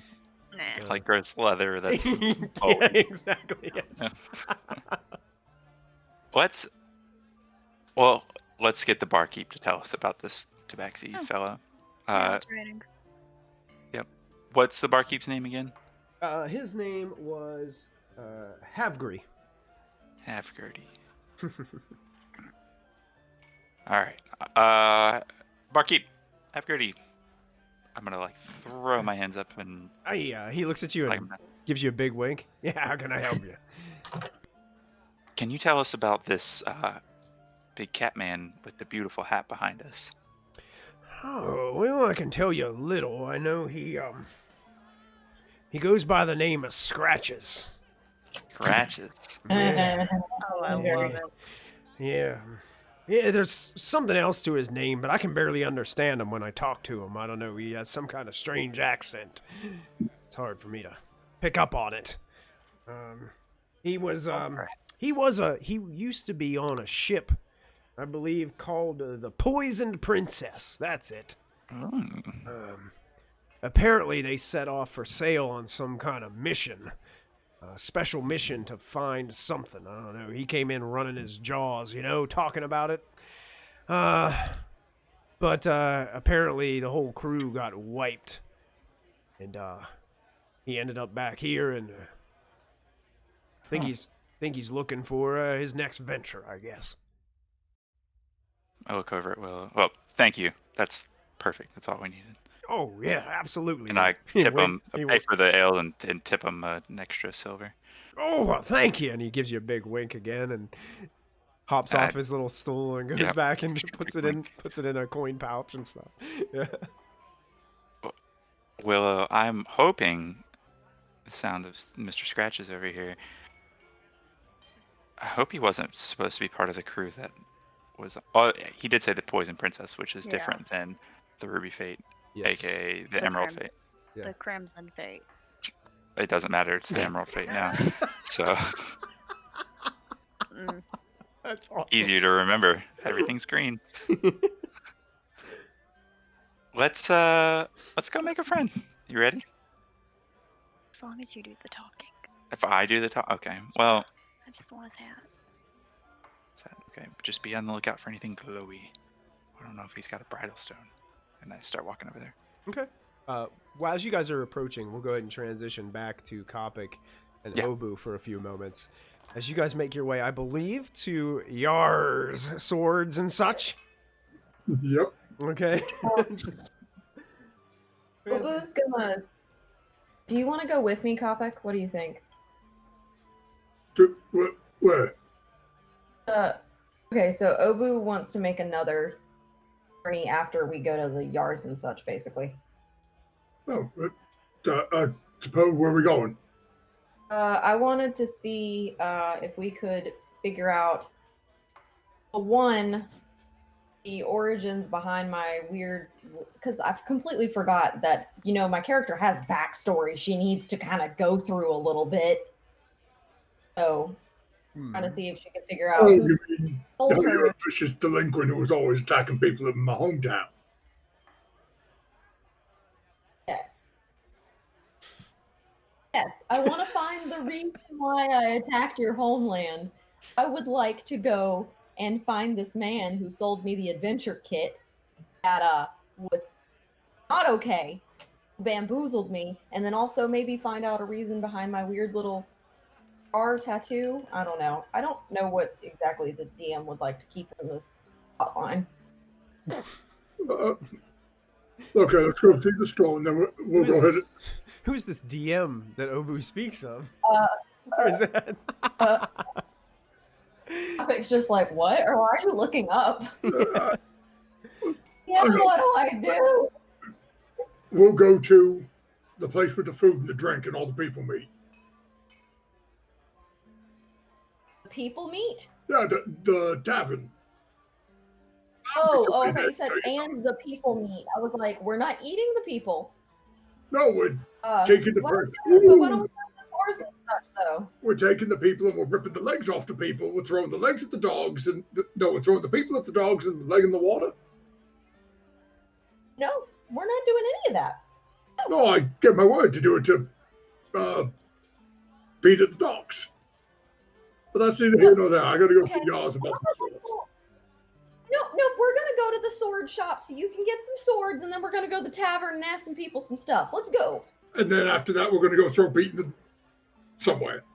C: Like gross leather. That's
A: yeah, exactly. Yes.
C: Let's get the barkeep to tell us about this Tabaxi fellow. Yep. What's the barkeep's name again?
A: His name was Havgry.
C: Havgurdy. All right. Barkeep, Havgurdy. I'm gonna like throw my hands up and.
A: He looks at you and gives you a big wink. Yeah, how can I help you?
C: Can you tell us about this big cat man with the beautiful hat behind us?
A: Oh, well, I can tell you a little. I know he goes by the name of Scratches.
C: Scratches.
A: Yeah.
E: Oh, I love it.
A: Yeah. Yeah, there's something else to his name, but I can barely understand him when I talk to him. I don't know, he has some kind of strange accent. It's hard for me to pick up on it. He used to be on a ship, I believe, called the Poisoned Princess. That's it. Apparently they set off for sail on some kind of mission. A special mission to find something. I don't know. He came in running his jaws, talking about it. But apparently the whole crew got wiped. And he ended up back here, and think he's looking for his next venture, I guess.
C: I look over at Willow. Well, thank you. That's perfect. That's all we needed.
A: Oh, yeah, absolutely.
C: And I tip him, pay for the ale and tip him an extra silver.
A: Oh, well, thank you. And he gives you a big wink again and hops off his little stool and goes back and puts it in a coin pouch and stuff. Yeah.
C: Willow, I'm hoping the sound of Mr. Scratches over here. I hope he wasn't supposed to be part of the crew that was. Oh, he did say the Poison Princess, which is different than the Ruby Fate. Yes. AKA the Emerald Fate.
E: Yeah. The Crimson Fate.
C: It doesn't matter. It's the Emerald Fate now. So.
A: That's awesome.
C: Easier to remember. Everything's green. Let's go make a friend. You ready?
E: As long as you do the talking.
C: If I do the talk, okay. Well.
E: I just want his hat.
C: Okay. Just be on the lookout for anything glowy. I don't know if he's got a bridal stone. And I start walking over there.
A: Okay. Well, as you guys are approaching, we'll go ahead and transition back to Kopik and Obu for a few moments. As you guys make your way, I believe, to Yar's swords and such.
D: Yep.
A: Okay.
B: Obu's gonna... Do you want to go with me, Kopik? What do you think?
D: Where?
B: Okay, so Obu wants to make another journey after we go to the yards and such, basically.
D: Oh, suppose where are we going?
B: I wanted to see if we could figure out the origins behind my weird, because I've completely forgot that, my character has backstory she needs to kind of go through a little bit. So, trying to see if she can figure out who told her.
D: A vicious delinquent who was always attacking people in my hometown.
B: Yes. Yes, I want to find the reason why I attacked your homeland. I would like to go and find this man who sold me the adventure kit that was not okay, bamboozled me, and then also maybe find out a reason behind my weird little star tattoo. I don't know. I don't know what exactly the DM would like to keep in the hotline.
D: Okay, let's go see the store, and then we'll go ahead.
A: Who's this DM that Obu speaks of? Or is that?
B: Topic's just like, what? Or why are you looking up? What do I do?
D: We'll go to The place with the food and the drink and all the people meet.
B: People meet?
D: Yeah, the tavern.
B: Oh, okay. You said and the people meet. I was like, we're not eating the people.
D: No, we're taking the person.
B: But why don't we have the swords and stuff, though?
D: We're taking the people and we're ripping the legs off the people. We're throwing the legs at the dogs and we're throwing the people at the dogs and the leg in the water.
B: No, we're not doing any of that.
D: No, I get my word to do it to feed at the dogs. But that's neither here nor there. I gotta go see Yars about some swords.
B: No, we're gonna go to the sword shop so you can get some swords, and then we're gonna go to the tavern and ask some people some stuff. Let's go.
D: And then after that, we're gonna go throw Pete in somewhere.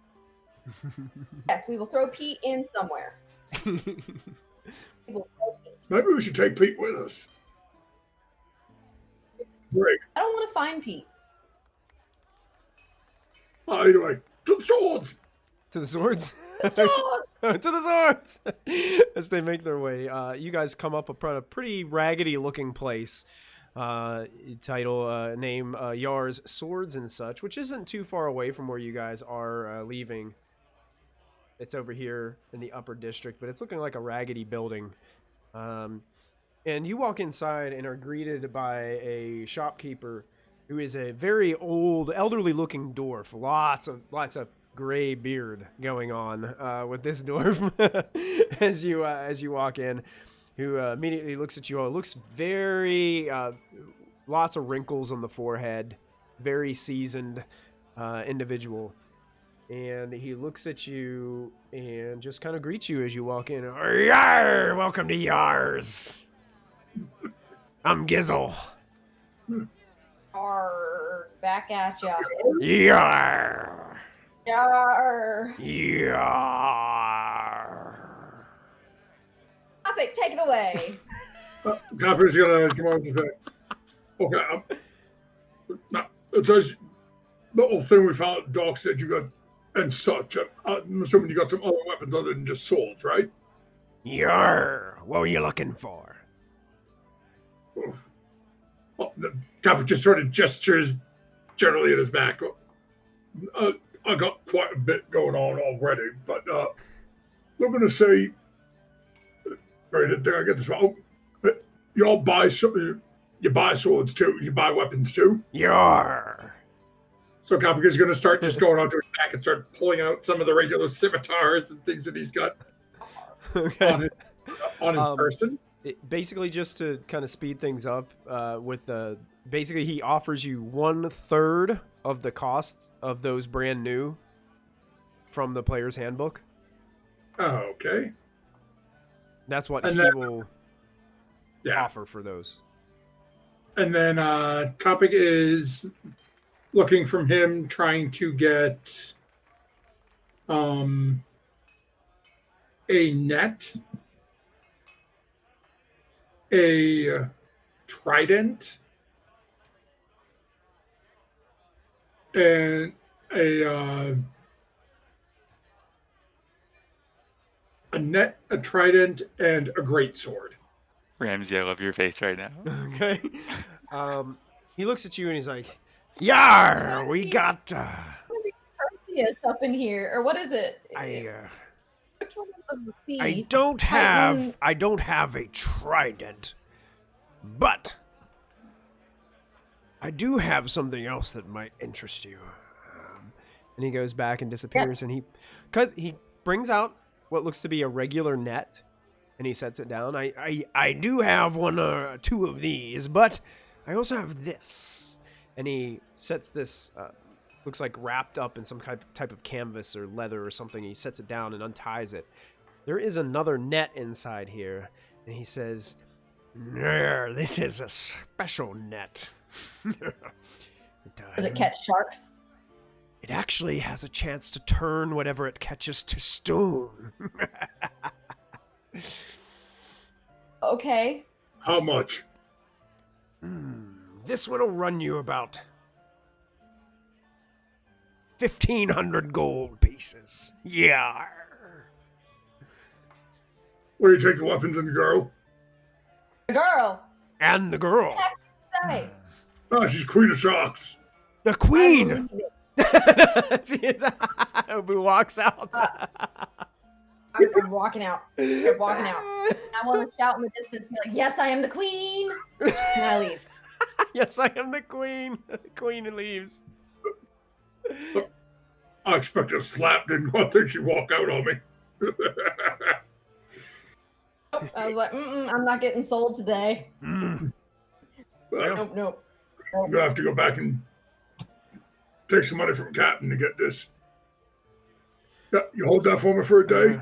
B: Yes, we will throw Pete in somewhere.
D: Maybe we should take Pete with us. Greg.
B: I don't want to find Pete.
D: Anyway, to the swords!
A: To the swords?
B: The swords!
A: To the swords! As they make their way, you guys come up upon a pretty raggedy-looking place. Name Yar's Swords and Such, which isn't too far away from where you guys are leaving. It's over here in the upper district, but it's looking like a raggedy building. And you walk inside and are greeted by a shopkeeper who is a very old, elderly-looking dwarf. Lots of gray beard going on with this dwarf as you walk in, who immediately looks at you all. Looks very lots of wrinkles on the forehead, very seasoned individual. And he looks at you and just kind of greets you as you walk in. Yar! Welcome to Yars. I'm Gizzle.
B: Arr, back at ya.
A: Yar!
B: Yar.
A: Yar!
B: Topic, take it away.
D: Copper's gonna come on to say, okay, now, it says the whole thing we found, Doc said you got, and such. I'm assuming you got some other weapons other than just swords, right?
A: Yar! What were you looking for?
D: Well, the Copper just sort of gestures generally at his back. I got quite a bit going on already, but looking to say, right there, I get this wrong. You all buy you buy swords too. You buy weapons too.
A: Yar!
D: So Copper is going to start just going onto his back and start pulling out some of the regular scimitars and things that he's got on his person.
A: Basically, just to kind of speed things up, basically he offers you 1/3 of the cost of those brand new from the player's handbook.
D: Oh, okay.
A: That's what
D: and
A: he
D: then,
A: will offer for those.
D: And then Kopic is looking from him, trying to get a net, a trident, and a net, a trident, and a greatsword.
C: Ramsey, I love your face right now.
A: Okay. He looks at you and he's like, "Yar, we got."
B: Perseus up in here, or what is it? Which one is the sea?
A: I don't have a trident, but I do have something else that might interest you. And he goes back and disappears, and he brings out what looks to be a regular net, and he sets it down. I do have one or two of these, but I also have this. And he sets this, looks like wrapped up in some type of canvas or leather or something. He sets it down and unties it. There is another net inside here, and he says, "This is a special net."
B: Does it catch sharks?
A: It actually has a chance to turn whatever it catches to stone.
B: Okay.
D: How much?
A: This one will run you about 1,500 gold pieces. Yeah.
D: Where do you take the weapons and the girl?
B: The girl.
A: And the girl.
B: Say.
D: Oh, she's Queen of Sharks.
A: The queen! Obu walks out.
B: I'm walking out. I'm walking out. I want to shout in the distance, be like, "Yes, I am the queen!" And I leave.
A: Yes, I am the queen. The queen leaves.
D: I expect a slap, didn't I think she'd walk out on me.
B: I was like, I'm not getting sold today. Nope.
D: I'm gonna have to go back and take some money from Captain to get this. Yeah, you hold that for me for a day?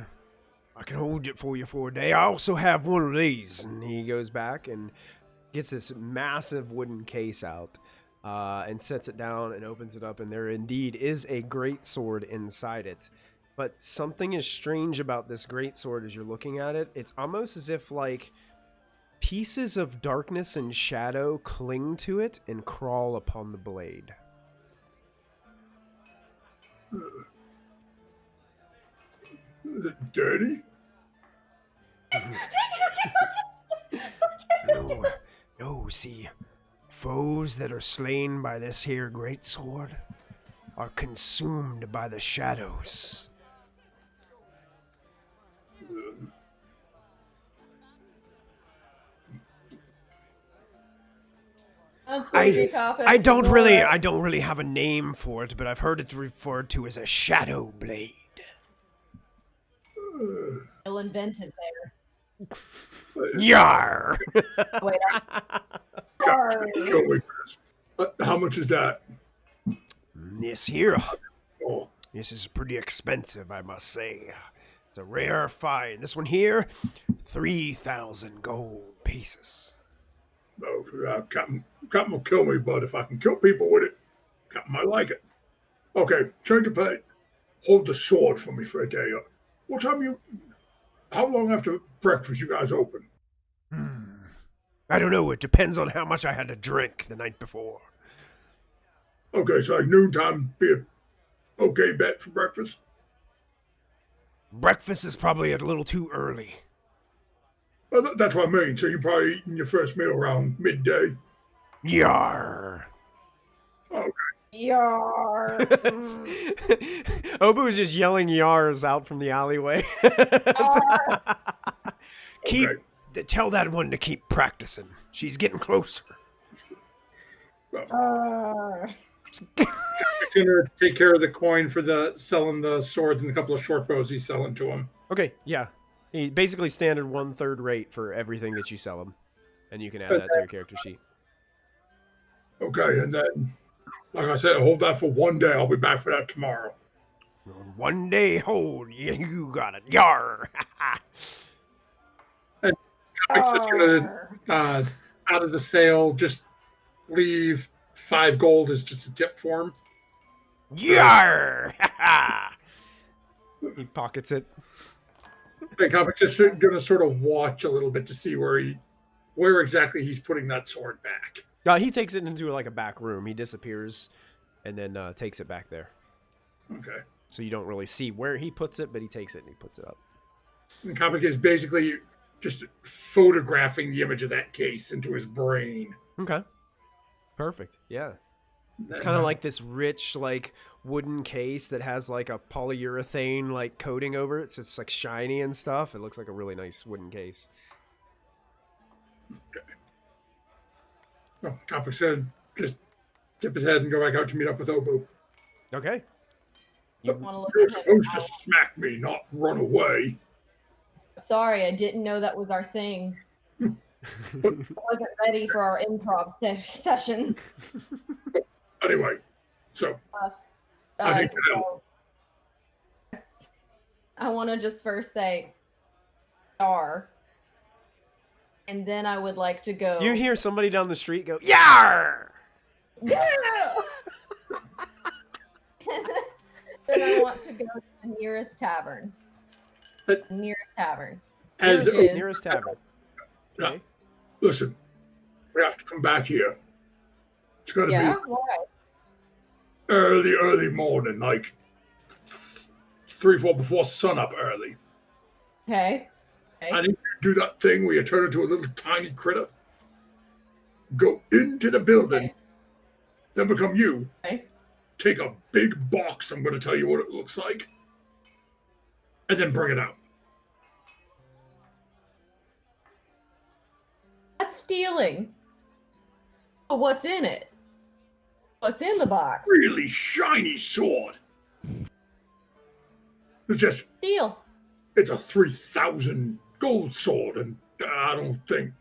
A: I can hold it for you for a day. I also have one of these. And he goes back and gets this massive wooden case out and sets it down and opens it up. And there indeed is a great sword inside it. But something is strange about this great sword as you're looking at it. It's almost as if like pieces of darkness and shadow cling to it and crawl upon the blade.
D: Is it dirty?
A: No, see, foes that are slain by this here great sword are consumed by the shadows. I don't really have a name for it, but I've heard it referred to as a shadow blade.
B: Ill invented there.
A: Yar!
B: Wait,
D: How much is that?
A: This here.
D: Oh,
A: This is pretty expensive, I must say. It's a rare find. This one here, 3,000 gold pieces.
D: no, Captain will kill me, but if I can kill people with it, Captain might like it. Okay, change of plate. Hold the sword for me for a day. How long after breakfast you guys open?
A: I don't know. It depends on how much I had to drink the night before.
D: Okay, so like noontime be a okay bet for breakfast?
A: Breakfast is probably a little too early.
D: Well, that's what I mean. So you're probably eating your first meal around midday?
A: Yar.
D: Okay.
B: Yar.
A: Obu is just yelling yars out from the alleyway. Tell that one to keep practicing. She's getting closer.
F: Gonna take care of the coin for selling the swords and a couple of short bows he's selling to him.
A: Okay, yeah. He basically standard 1/3 rate for everything that you sell him. And you can add that to your character sheet.
D: Okay, and then, like I said, hold that for one day. I'll be back for that tomorrow.
A: 1 day hold. You got it. Yar.
F: I'm just gonna, out of the sale, just leave 5 gold as just a tip for him.
A: Yar. He pockets it.
F: I'm just gonna sort of watch a little bit to see where exactly he's putting that sword back.
A: He takes it into like a back room. He disappears and then takes it back there.
F: Okay.
A: So you don't really see where he puts it, but he takes it and he puts it up.
F: The comic is basically just photographing the image of that case into his brain.
A: Okay. Perfect. Yeah. It's kind of like this rich, like, wooden case that has, like, a polyurethane, like, coating over it. So it's, like, shiny and stuff. It looks like a really nice wooden case.
F: Okay. Well, Copper said just tip his head and go back out to meet up with Obu.
A: Okay.
D: You're supposed to smack me, not run away.
B: Sorry, I didn't know that was our thing. I wasn't ready for our improv session.
D: Anyway, so I need to help.
B: I want to just first say "yar," and then I would like to go.
A: You hear somebody down the street go "Yar!"
B: Yeah! Then I want to go to the nearest tavern. Nearest tavern.
A: Nearest tavern. Okay.
D: Listen, we have to come back here. It's gonna be
B: why?
D: early morning, like 3-4 before sunup early.
B: Okay.
D: I need you to do that thing where you turn into a little tiny critter. Go into the building, then become you.
B: Okay.
D: Take a big box, I'm going to tell you what it looks like, and then bring it out.
B: That's stealing. But what's in it? What's in the box?
D: Really shiny sword. It's just,
B: Steal.
D: it's a 3,000 gold sword, and I don't think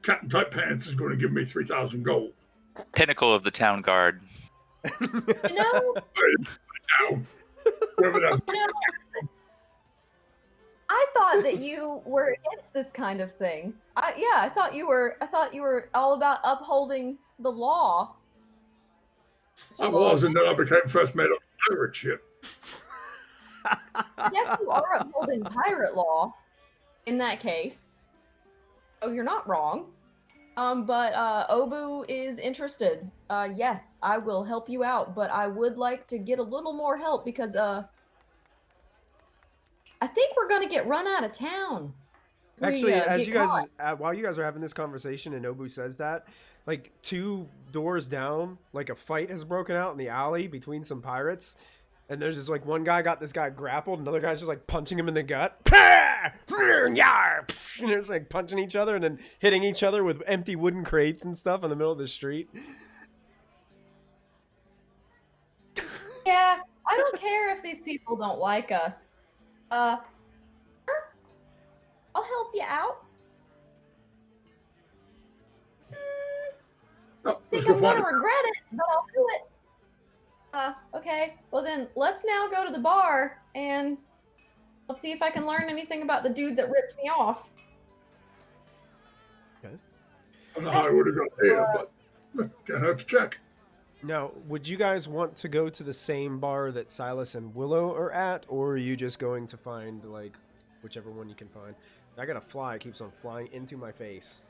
D: Captain Tight Pants is going to give me 3,000 gold.
C: Pinnacle of the town guard.
B: You know,
D: Now, wherever that
B: you know, I thought that you were against this kind of thing. I thought you were all about upholding the law.
D: I was, and then I became first mate of a pirate ship.
B: Yes, you are upholding pirate law in that case. Oh, you're not wrong. But Obu is interested. Yes, I will help you out, but I would like to get a little more help because I think we're gonna get run out of town.
A: Actually, as
B: get
A: you guys,
B: caught.
A: while you guys are having this conversation and Nobu says that, like 2 doors down, like a fight has broken out in the alley between some pirates. And there's just like one guy got this guy grappled, another guy's just like punching him in the gut. And they're just like punching each other and then hitting each other with empty wooden crates and stuff in the middle of the street.
B: Yeah, I don't care if these people don't like us. I'll help you out.
D: No,
B: I
D: let's
B: think
D: go
B: I'm
D: find
B: gonna
D: it.
B: regret it, but I'll do it. Okay. Well then, let's now go to the bar and let's see if I can learn anything about the dude that ripped me off.
D: I don't know how I would have got here, but gonna have to check.
A: Now, would you guys want to go to the same bar that Silas and Willow are at, or are you just going to find, like, whichever one you can find? I got a fly. It keeps on flying into my face.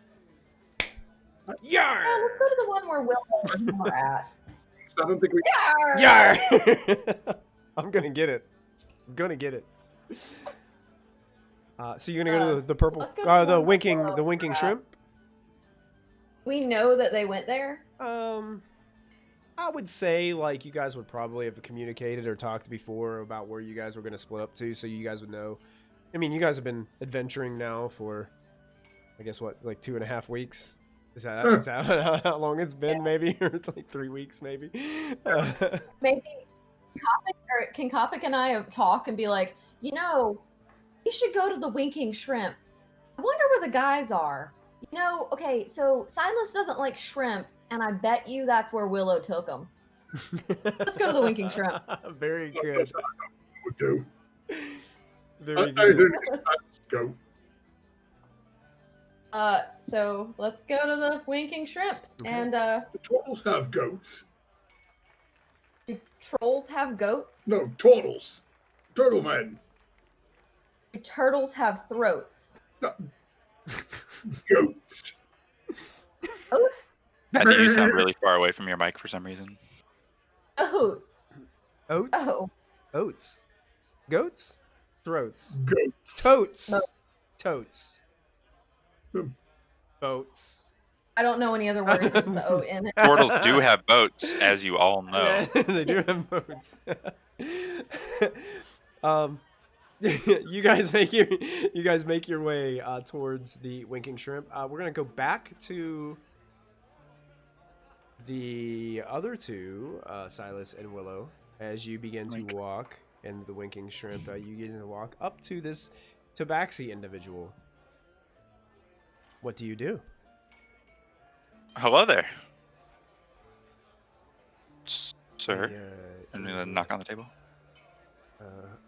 A: Yar!
B: Yeah, let's go to the one where Willow and him are at.
D: I don't think we.
B: Yarr!
A: Yar! I'm gonna get it. I'm gonna get it. So you're gonna go to the purple,
B: let's go to
A: the
B: one
A: winking,
B: where
A: the winking
B: Willow's at.
A: shrimp.
B: We know that they went there.
A: I would say like you guys would probably have communicated or talked before about where you guys were gonna split up to, so you guys would know. I mean, you guys have been adventuring now for, I guess what, like 2.5 weeks. Is that how long it's been? Maybe or like 3 weeks, maybe.
B: Maybe can Kopic and I talk and be like, you know, you should go to the Winking Shrimp. I wonder where the guys are. You know, okay, so Silas doesn't like shrimp, and I bet you that's where Willow took him. Let's go to the Winking Shrimp.
A: Very good.
D: That's what I would do.
A: Very
D: I
A: good.
D: didn't go.
B: So let's go to the Winking Shrimp.
A: Okay.
B: And
D: The turtles have goats.
B: do trolls have goats?
D: No, turtles. Turtle men.
B: Do turtles have throats?
D: No. Goats.
B: Oats?
C: Matthew, you sound really far away from your mic for some reason.
B: Oats.
A: Oats.
B: Oh.
A: Oats. Goats. Throats.
D: Goats.
A: Totes.
B: No.
A: Totes.
D: Hmm.
A: Boats.
B: I don't know any other words with the O in it.
C: Turtles do have boats, as you all know.
A: Yeah, they do have boats. You guys make your way towards the Winking Shrimp. We're gonna go back to the other two, Silas and Willow, as you begin to walk in the Winking Shrimp. You begin to walk up to this Tabaxi individual. What do you do?
C: Hello there, sir.
A: Hey,
C: I'm gonna knock on the table.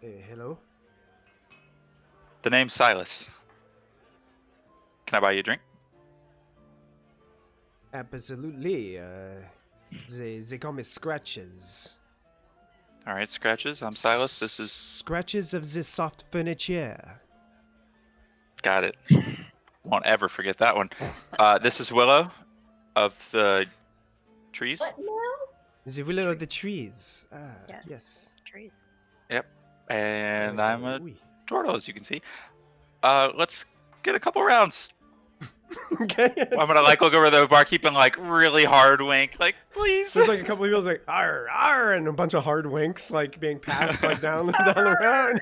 A: Hello.
C: The name's Silas. Can I buy you a drink?
A: Absolutely. They call me Scratches.
C: All right, Scratches. I'm Silas. This is
A: Scratches of the soft furniture.
C: got it. Won't ever forget that one. This is Willow of the trees.
B: What now?
A: The willow of the trees.
E: Yes.
A: Yes.
E: Trees.
C: And I'm a
A: Oui.
C: turtle, as you can see. Let's get a couple rounds.
A: Okay.
C: I'm gonna like look over the barkeep and like really hard wink, like please.
A: There's like a couple of people like arr arr and a bunch of hard winks like being passed like down the road.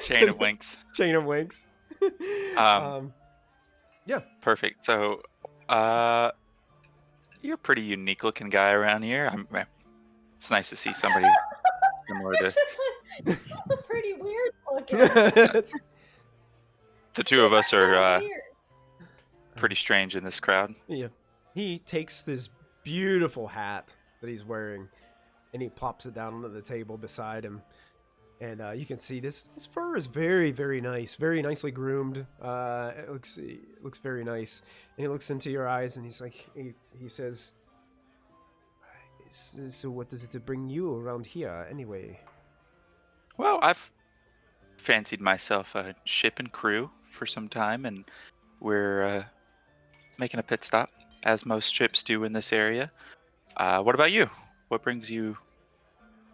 C: Chain of winks.
A: Chain of winks. Yeah.
C: Perfect. So, you're a pretty unique looking guy around here. It's nice to see somebody similar to
B: Pretty weird looking.
C: the two of us are
B: Weird.
C: pretty strange in this crowd.
A: Yeah. He takes this beautiful hat that he's wearing and he plops it down onto the table beside him. And you can see his fur is very, very nice, very nicely groomed. It looks very nice. And he looks into your eyes and he's like, he says, "So what does it bring you around here anyway?"
C: Well, I've fancied myself a ship and crew for some time, and we're making a pit stop, as most ships do in this area. What about you? What brings you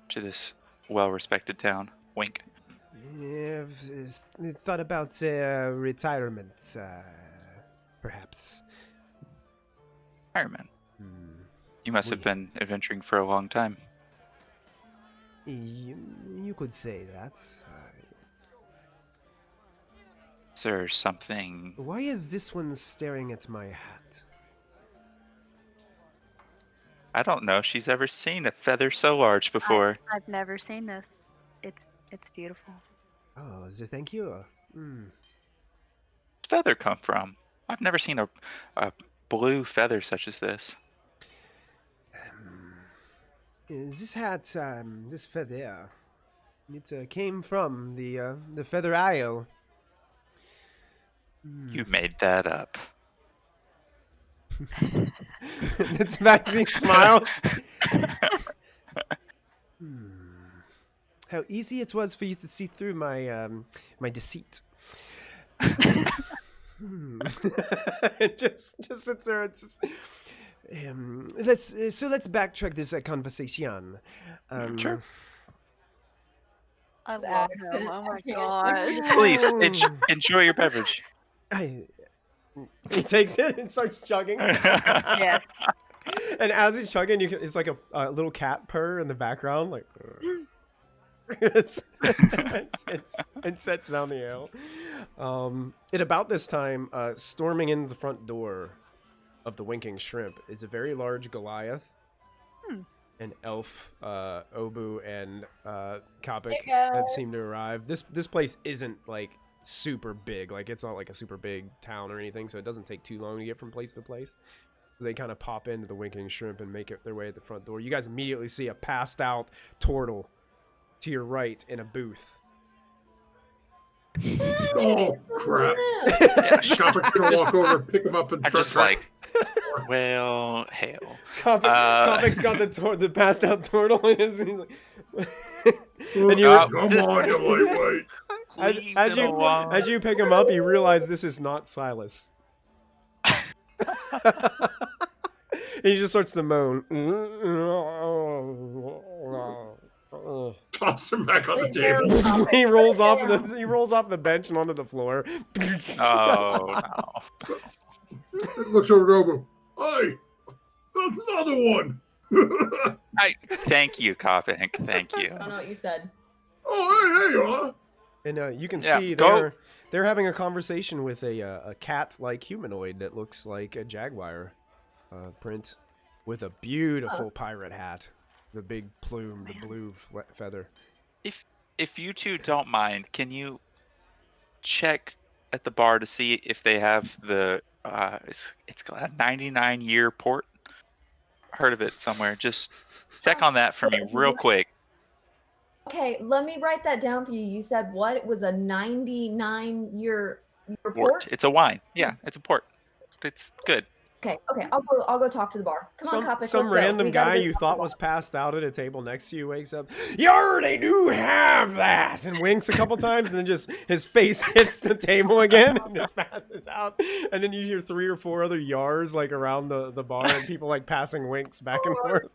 C: to this well-respected town? Wink.
A: Yeah, I've thought about retirement, perhaps.
C: Fireman.
A: Hmm.
C: You must have been adventuring for a long time.
A: You could say that.
C: Is there something...
A: Why is this one staring at my hat?
C: I don't know if she's ever seen a feather so large before.
E: I've never seen this. It's beautiful.
A: Oh, thank you. Hmm.
C: Where's feather come from? I've never seen a blue feather such as this.
A: This hat, this feather, it came from the Feather Isle.
C: You made that up.
A: It's Maxie smiles. How easy it was for you to see through my my deceit. It just sits there. It's just. Let's backtrack this conversation.
C: Sure.
E: I
B: His
E: love
B: accent,
E: him. Oh my
B: I can't
E: gosh.
B: figure it
C: Please enjoy your beverage.
A: He takes it and starts chugging.
E: Yes.
A: And as he's chugging, it's like a little cat purr in the background, like. It sets down the ale. At about this time, storming in the front door of the Winking Shrimp is a very large Goliath. An elf, Obu, and Kopik have seemed to arrive. This place isn't like super big. Like it's not like a super big town or anything, so it doesn't take too long to get from place to place. They kind of pop into the Winking Shrimp and make it their way at the front door. You guys immediately see a passed out turtle to your right in a booth.
F: Oh crap! Shopper's gonna walk over, pick him up, and
C: I'm just like, well, hail.
A: Kopik's got the passed out turtle in his. He's like, and you
F: come on, you lightweight.
A: As you pick him up, you realize this is not Silas. He just starts to moan.
F: Toss him back on the table.
A: He rolls off the bench and onto the floor.
C: Oh no.
F: Looks over to Obu. Hey, there's another one.
C: Thank you, Kopik. Thank you.
B: I don't know what you said.
F: Oh, hey, you are.
A: And you can
C: Yeah,
A: see
C: go.
A: they're having a conversation with a cat-like humanoid that looks like a jaguar print with a beautiful pirate hat, the big plume, the blue feather.
C: If you two don't mind, can you check at the bar to see if they have the it's got a 99-year port? Heard of it somewhere. Just check on that for me real quick.
B: Okay, let me write that down for you. You said what? It was a 99-year port?
C: It's a wine. Yeah, it's a port. It's good.
B: Okay, I'll go talk to the bar. Come on, Kopik,
A: Some
B: let's go.
A: random
B: We gotta
A: guy
B: go
A: you
B: talk to
A: thought
B: the
A: was
B: bar.
A: passed out at a table next to you wakes up. You already do have that, and winks a couple times, and then just his face hits the table again and just passes out. And then you hear 3 or 4 other yars like around the bar, and people like passing winks back and forth.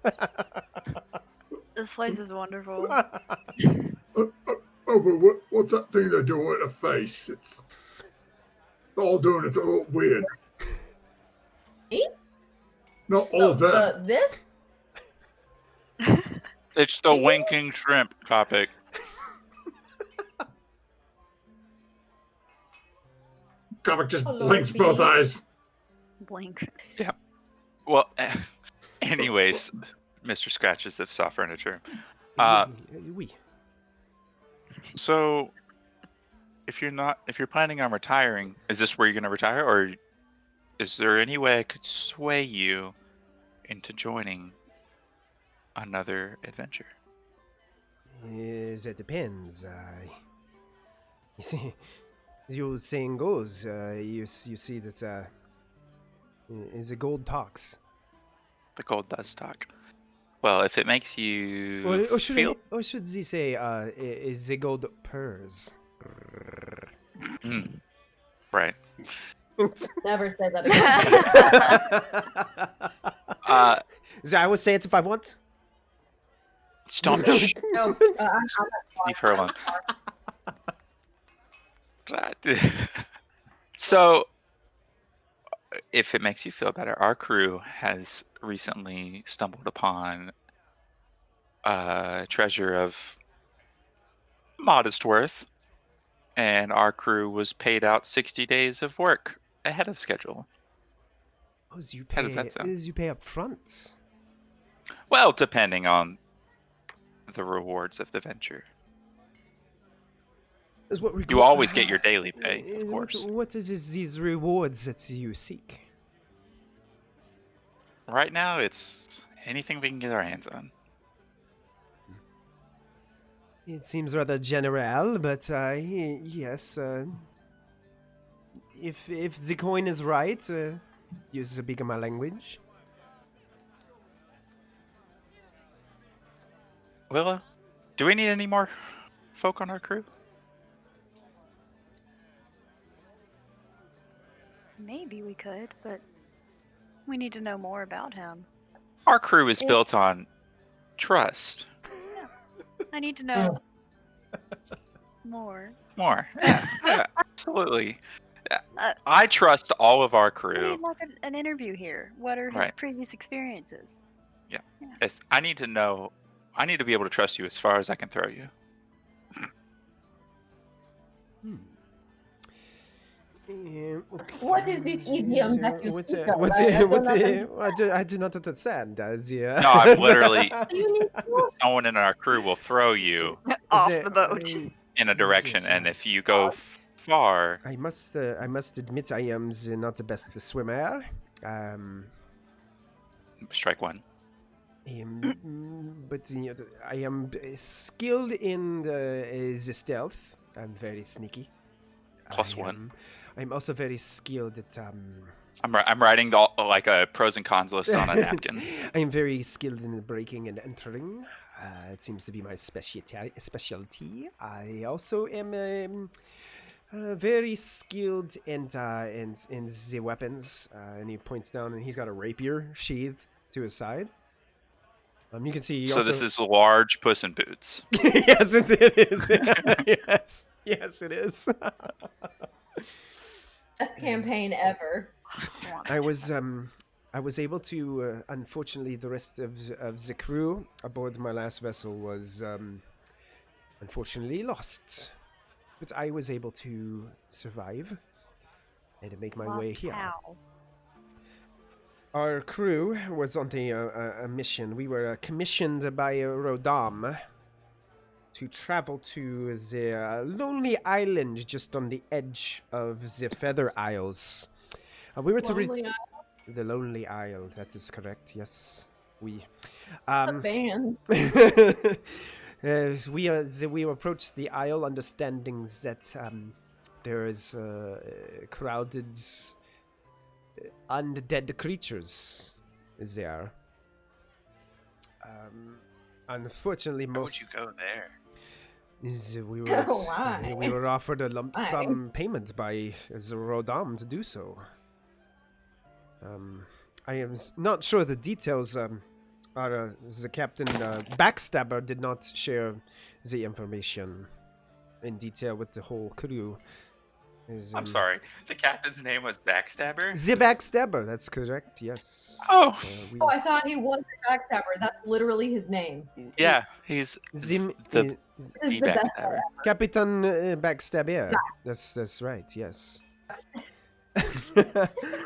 E: This place is wonderful.
F: Oh, but what's that thing they're doing with the face?
D: all doing it a little weird.
B: Me?
D: No, all of them.
B: This?
C: It's the winking shrimp topic.
D: Comic just
B: Oh, Lord,
D: blinks both
B: bees.
D: eyes.
E: Blink.
C: Well, anyways, Mr. Scratches of soft furniture.
A: Oui.
C: So, if you're planning on retiring, is this where you're going to retire, or is there any way I could sway you into joining another adventure?
A: That depends. You see, the saying goes, you see that the gold talks.
C: The gold does talk. Well, if it makes you
A: Or should
C: feel...
A: or should they say, the gold purrs?
C: Right.
B: Never say that again.
A: I will say it if I want.
C: Stop.
B: No,
C: Leave her alone. So, if it makes you feel better, our crew has recently stumbled upon a treasure of modest worth, and our crew was paid out 60 days of work ahead of schedule.
A: Oh, you
C: How does that sound?
A: You pay up front.
C: Well, depending on the rewards of the venture.
A: Is what we
C: You always get your daily pay, of course.
A: What is these rewards that you seek?
C: Right now, it's anything we can get our hands on.
A: It seems rather general, but yes. If the coin is right, use the big of my language.
C: Willa, do we need any more folk on our crew?
E: Maybe we could, but we need to know more about him.
C: Our crew is built on trust.
E: I need to know more.
C: More. Yeah, absolutely. I trust all of our
E: We
C: crew.
E: need like an interview here. What are his
C: Right.
E: previous experiences?
C: Yes, I need to know. I need to be able to trust you as far as I can throw you.
A: Okay.
B: What is this idiom that you speak of?
A: I do not understand.
C: No, I'm literally.
B: You need to
C: Someone in our crew will throw you
E: Off the boat.
C: in a direction, and if you go far,
A: I must admit I am not the best swimmer.
C: strike one.
A: But I am skilled in the stealth. I'm very sneaky.
C: Plus one.
A: I'm also very skilled at
C: I'm writing like a pros and cons list on a napkin.
A: I am very skilled in breaking and entering. It seems to be my specialty. I also am very skilled in the weapons. And he points down, and he's got a rapier sheathed to his side. You can see.
C: So this is large Puss in Boots.
A: Yes, it is. yes, it is.
B: best campaign ever.
A: I was able to. Unfortunately, the rest of the crew aboard my last vessel was unfortunately lost, but I was able to survive and to make my way here.
E: How?
A: Our crew was on a mission. We were commissioned by Rodam to travel to the lonely island just on the edge of the Feather Isles. We were to reach the Lonely Isle. That is correct. Yes, we.
B: A band.
A: We approached the isle, understanding that there is crowded undead creatures there. Unfortunately,
C: Why would you go there?
A: We were offered a lump sum payment by the Rodam to do so. I am not sure the details. The captain Backstabber did not share the information in detail with the whole crew.
C: I'm sorry. The captain's name was Backstabber?
A: The Backstabber, that's correct, yes.
C: Oh!
B: Oh, I thought he was a backstabber. That's literally his name.
C: Yeah, he's
A: Zim,
C: the
B: This is the best
C: Backstabber.
A: Capitan Backstabber. That's right, yes.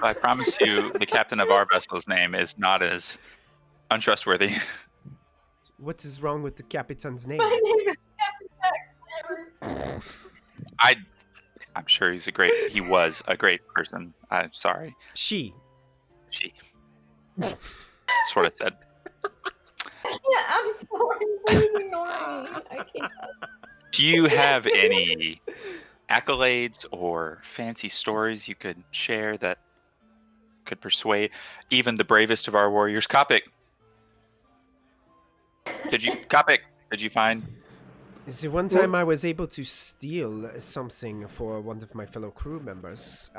C: I promise you, the captain of our vessel's name is not as untrustworthy.
A: What is wrong with the Capitan's name?
B: My name is Captain Backstabber.
C: I'm sure he was a great person. I'm sorry.
A: She.
C: That's what I said.
B: Yeah, I'm sorry. Please ignore me. I can't.
C: Do you have any accolades or fancy stories you could share that could persuade even the bravest of our warriors? Kopik! Did you find?
A: The one time I was able to steal something for one of my fellow crew members.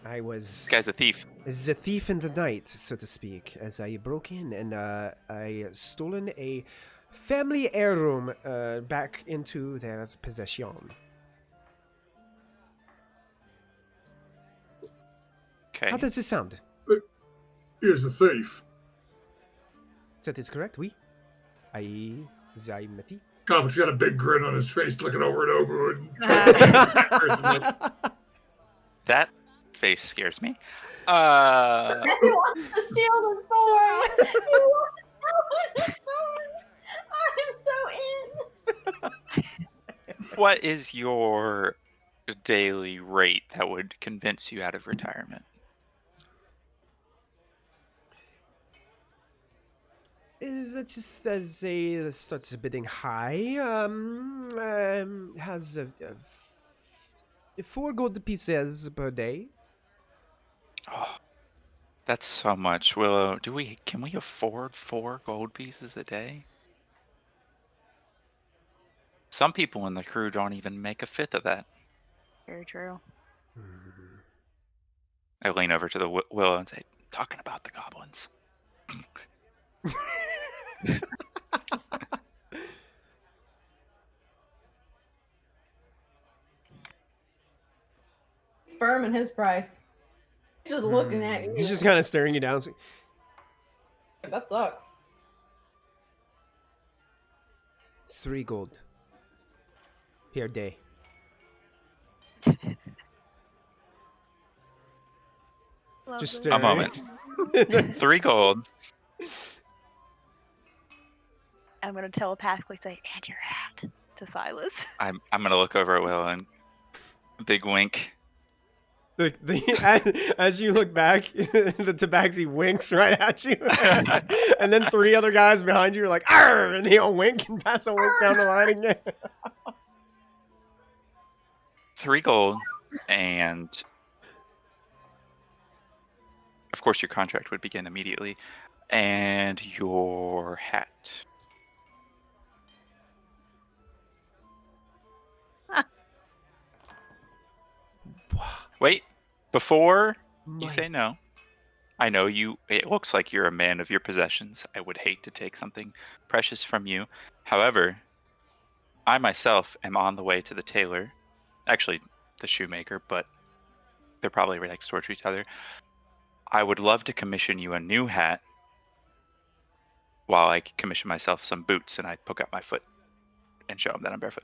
A: I was...
C: This guy's a thief.
A: The thief in the night, so to speak, as I broke in and I stolen a family heirloom back into their possession.
C: Okay.
A: How does this sound?
F: Here's the thief.
A: That is correct, oui. I'm a thief.
F: Copic's got a big grin on his face, looking over at Obu.
C: That face scares me.
B: He wants to steal the sword. He wants to steal the sword. I'm so in.
C: What is your daily rate that would convince you out of retirement?
A: Let's just say this starts bidding high. Has 4 gold pieces per day.
C: Oh, that's so much. Willow, can we afford 4 gold pieces a day? Some people in the crew don't even make a fifth of that.
E: Very true.
C: I lean over to the Willow and say, talking about the goblins.
B: He's firm in his price. He's just looking at you.
A: He's just kind of staring you down.
B: That sucks.
A: It's 3 gold per day. Just
C: A moment. 3 gold.
E: I'm gonna telepathically say, "And your hat," to Silas.
C: I'm gonna look over at Willow and big wink.
A: Look, as you look back, the tabaxi winks right at you, and then 3 other guys behind you are like, "Arr!" and they all wink and pass a wink down the line again.
C: 3 gold, and of course your contract would begin immediately, and your hat. Wait, before you say no, I know it looks like you're a man of your possessions. I would hate to take something precious from you. However, I myself am on the way to the tailor, actually the shoemaker, but they're probably right next door to each other. I would love to commission you a new hat while I commission myself some boots and I poke out my foot and show them that I'm barefoot.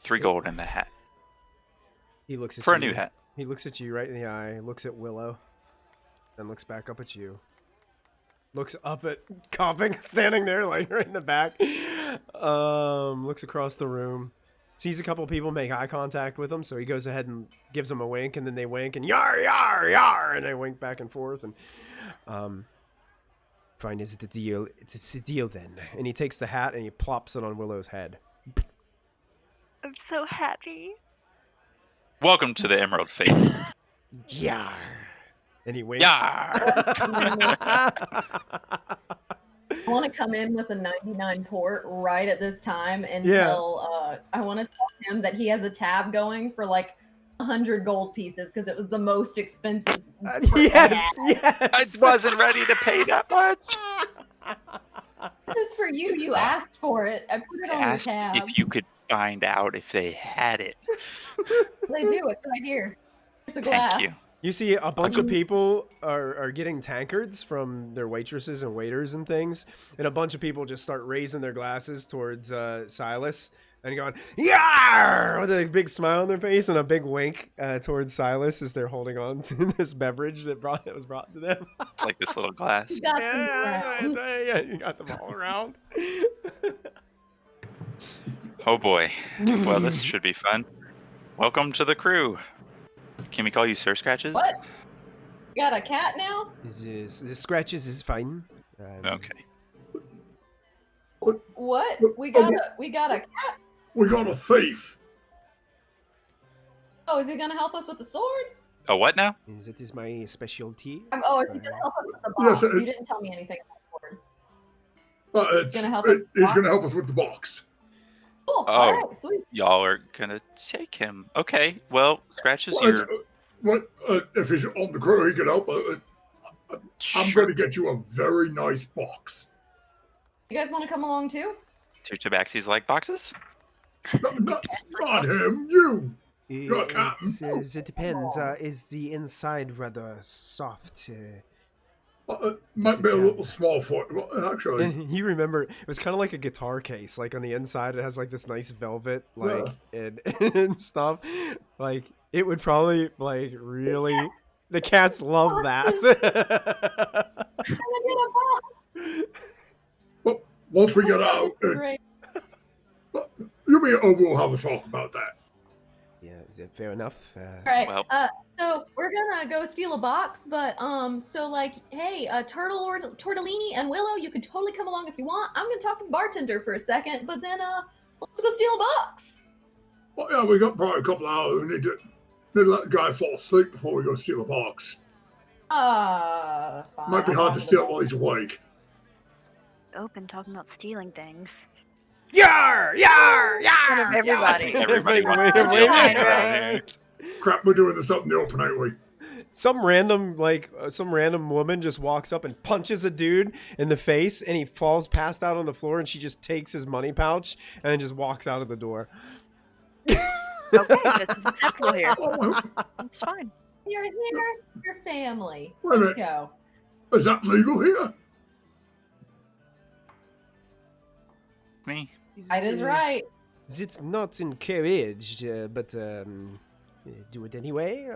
C: 3 gold in the hat.
A: He looks at
C: for
A: you.
C: a new hat.
A: He looks at you right in the eye, looks at Willow, then looks back up at you. Looks up at Kopik standing there like right in the back. Looks across the room. Sees a couple people make eye contact with him, so he goes ahead and gives them a wink, and then they wink and yar yar yar, and they wink back and forth. And fine, is it a deal? It's a deal then. And he takes the hat and he plops it on Willow's head.
E: I'm so happy.
C: Welcome to the Emerald Faith.
A: Yar. And he winks.
C: Yar.
B: I want to come in with a 99 port right at this time and tell, I want to tell him that he has a tab going for like 100 gold pieces because it was the most expensive.
A: Yes.
C: I wasn't ready to pay that much.
B: This is for you. You asked for it. I put it on your
C: Asked
B: tab.
C: if you could find out if they had it.
B: They do. It's right here. There's a
C: Thank
B: glass.
C: you.
A: You see a bunch of people are getting tankards from their waitresses and waiters and things, and a bunch of people just start raising their glasses towards Silas and going, "Yar!" with a big smile on their face and a big wink towards Silas as they're holding on to this beverage that was brought to them.
C: It's like this little glass.
B: You got them around.
A: Yeah, you got them all around.
C: Oh boy. Well, this should be fun. Welcome to the crew. Can we call you Sir Scratches?
B: What? You got a cat now?
A: The scratches is fine.
C: Okay.
B: What? We got a cat?
D: We got a thief.
B: Oh, is he gonna help us with the sword?
C: Oh, what now?
A: That is my specialty.
B: Oh, is he gonna help us with the box?
D: Yes,
B: You didn't tell me anything about the sword.
D: He's
B: Gonna help us with the
D: He's
B: box?
D: going to help us with the box.
B: Cool.
C: Oh.
B: All right, sweet.
C: Y'all are gonna take him. Okay. Well, Scratches,
D: Well,
C: you're
D: if he's on the crew, he can help. I'm
C: sure.
D: going to get you a very nice box.
B: You guys want to come along too?
C: Two Tabaxis like boxes?
D: Not him, you. You're a captain.
A: It depends. Is the inside rather soft?
D: Might be a little small for it. Well, actually,
A: And you remember, it was kind of like a guitar case. Like on the inside, it has like this nice velvet, like and stuff. Like it would probably like really. The cats love that.
D: well, once we get out,
B: Great.
D: you mean we'll have a talk about that.
A: Yeah, is that fair enough?
B: All right.
C: Well-
B: So we're gonna go steal a box, but so like, hey, Turtle or Tortellini and Willow, you could totally come along if you want. I'm gonna talk to the bartender for a second, but then let's go steal a box.
D: Well, yeah, we got probably a couple of hours. We need to let the guy fall asleep before we go steal a box.
B: Fine.
D: Might be
B: I'll
D: hard
B: talk
D: to
B: the
D: steal
B: bar-
D: while he's awake.
E: Open talking about stealing things.
A: Yar! Yar! Yar!
E: Everybody.
C: Everybody wants
A: waiting,
C: to steal
A: waiting.
C: things around here.
D: Crap, we're doing this up in the open, ain't we?
A: Some random woman just walks up and punches a dude in the face, and he falls passed out on the floor, and she just takes his money pouch and then just walks out of the door.
E: Okay, this is acceptable here. It's fine.
B: You're here, your family.
D: Wait a
B: Let's
D: minute.
B: go.
D: Is that legal here?
C: Me.
B: That is right.
A: It's not encouraged, but do it anyway.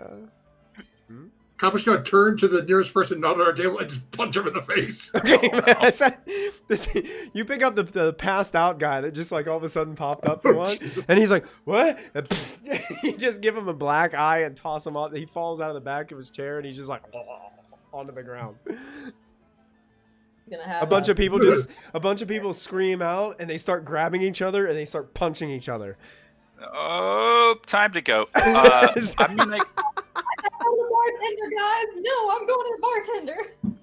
D: Copper's gonna turn to the nearest person not at our table and just punch him in the face.
A: Okay, you pick up the passed out guy that just like all of a sudden popped up for one, and he's like, "What?" And you just give him a black eye and toss him off. He falls out of the back of his chair, and he's just like onto the ground.
B: Gonna have
A: A bunch of people scream out, and they start grabbing each other, and they start punching each other.
C: Oh, time to go. I'm gonna.
B: I'm the bartender, guys. No, I'm going to the bartender.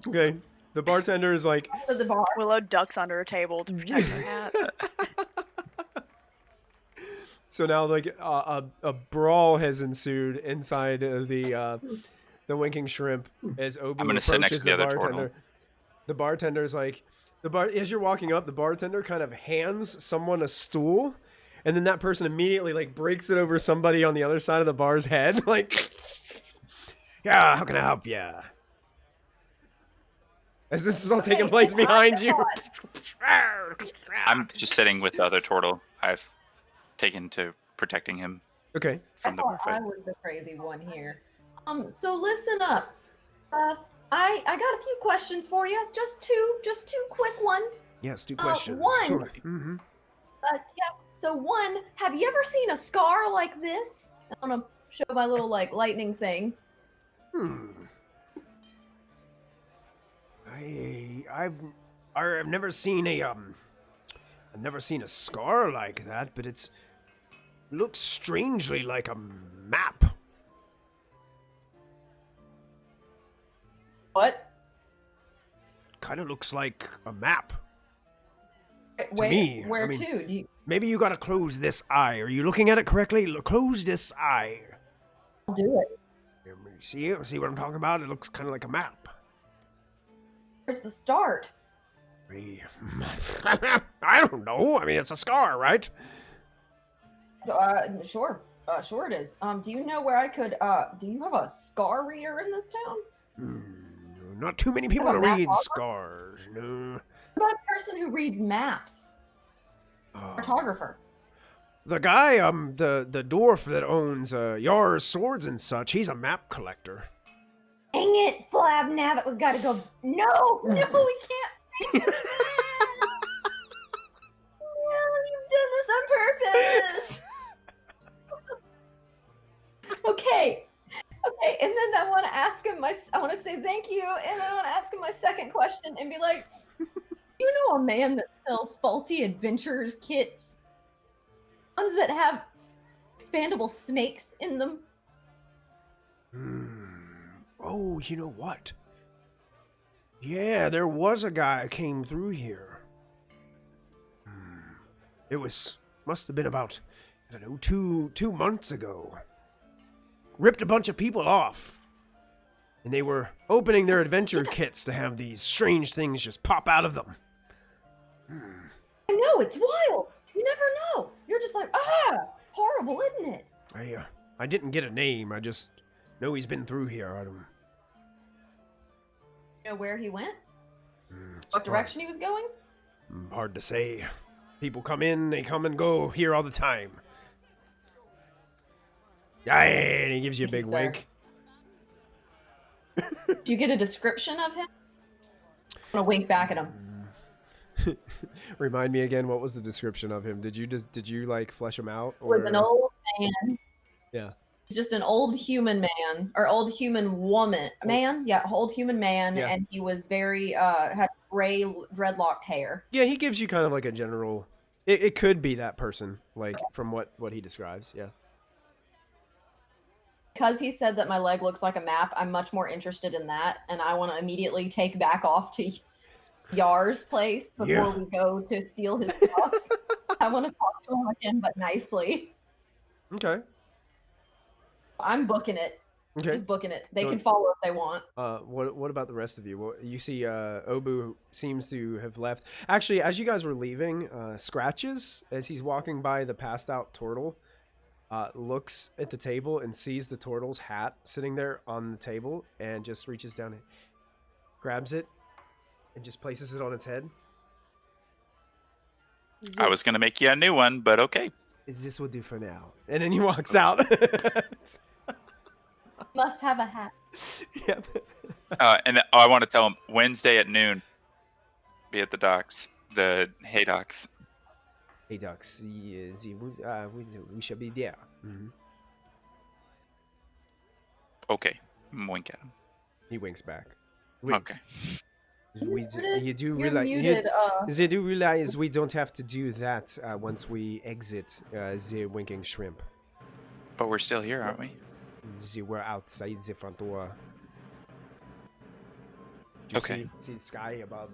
A: Okay, the bartender is like,
B: To the bar.
E: Willow ducks under a table to protect her hat.
A: so now like a brawl has ensued inside of the Winking Shrimp as Obu
C: I'm gonna sit next
A: approaches
C: to the other
A: bartender.
C: turtle.
A: The bartender's like, as you're walking up, the bartender kind of hands someone a stool, and then that person immediately like breaks it over somebody on the other side of the bar's head, like, yeah, how can I help you? As this is all taking place behind you.
C: I'm just sitting with the other turtle. I've taken to protecting him
A: Okay.
B: I
C: from the
B: thought
C: bar
B: I
C: fight.
B: was the crazy one here. So listen up. I got a few questions for you. Just two quick ones.
A: Yes, two questions.
B: one.
A: Sure. Mm-hmm.
B: Yeah. So one, have you ever seen a scar like this? I want to show my little like lightning thing.
A: I've never seen a scar like that, but it looks strangely like a map.
B: What?
A: Kind of looks like a map.
B: Wait,
A: me,
B: where
A: I mean-
B: to? Do you
A: Maybe you gotta close this eye. Are you looking at it correctly? Close this eye.
B: do it?
A: See what I'm talking about? It looks kind of like a map.
B: Where's the start?
A: I don't know. I mean, it's a scar, right?
B: Sure. Sure it is. Do you know where I could, do you have a scar reader in this town?
A: Not too many people
B: How
A: to
B: about
A: read
B: map
A: scars, no.
B: What about a person who reads maps? Cartographer.
A: The guy, the dwarf that owns Yar's swords and such, he's a map collector.
B: Dang it, Flab Nabbit, we gotta go. No, we can't. No, you've done this on purpose. Okay, and then I want to ask him I want to say thank you, and then I want to ask him my second question and be like, you know a man that sells faulty adventurers kits? Ones that have expandable snakes in them?
A: Oh, you know what? Yeah, there was a guy who came through here. It must have been about, I don't know, two months ago. Ripped a bunch of people off. And they were opening their adventure kits to have these strange things just pop out of them.
B: I know, it's wild. You never know. You're just like, horrible, isn't it?
A: I didn't get a name. I just know he's been through here. I don't
B: know where he went? What direction he was going?
A: Hard to say. People come in, they come and go here all the time. And he gives you a big wink.
B: Did you get a description of him? I'm gonna wink back at him.
A: Remind me again, what was the description of him? Did you like flesh him out?
B: Or... was an old man.
A: Yeah.
B: Just an old human man or old human woman. Man, yeah, old human man, yeah. And he was very had gray dreadlocked hair.
A: Yeah, he gives you kind of like a general. It could be that person, like from what he describes. Yeah.
B: Because he said that my leg looks like a map, I'm much more interested in that, and I want to immediately take back off to Yar's place before we go to steal his stuff. I want to talk to him again, but nicely.
A: Okay.
B: I'm booking it.
A: Okay.
B: Just booking it. They can follow if they want.
A: What about the rest of you? Well, you see Obu seems to have left. Actually, as you guys were leaving, Scratches, as he's walking by the passed out turtle, looks at the table and sees the turtle's hat sitting there on the table and just reaches down and grabs it and just places it on its head.
C: I was going to make you a new one, but okay.
A: Is this will do for now? And then he walks out.
B: Must have a hat.
A: Yep.
C: And I want to tell him Wednesday at noon. Be at the docks, the hay docks.
A: Hey docks, we shall be there. Mm-hmm.
C: Okay, wink at him.
A: He winks back.
C: Winks.
A: Okay. You do realize we don't have to do that once we exit the winking shrimp.
C: But we're still here, aren't we?
A: We're outside the front door.
C: Okay.
A: See the sky above.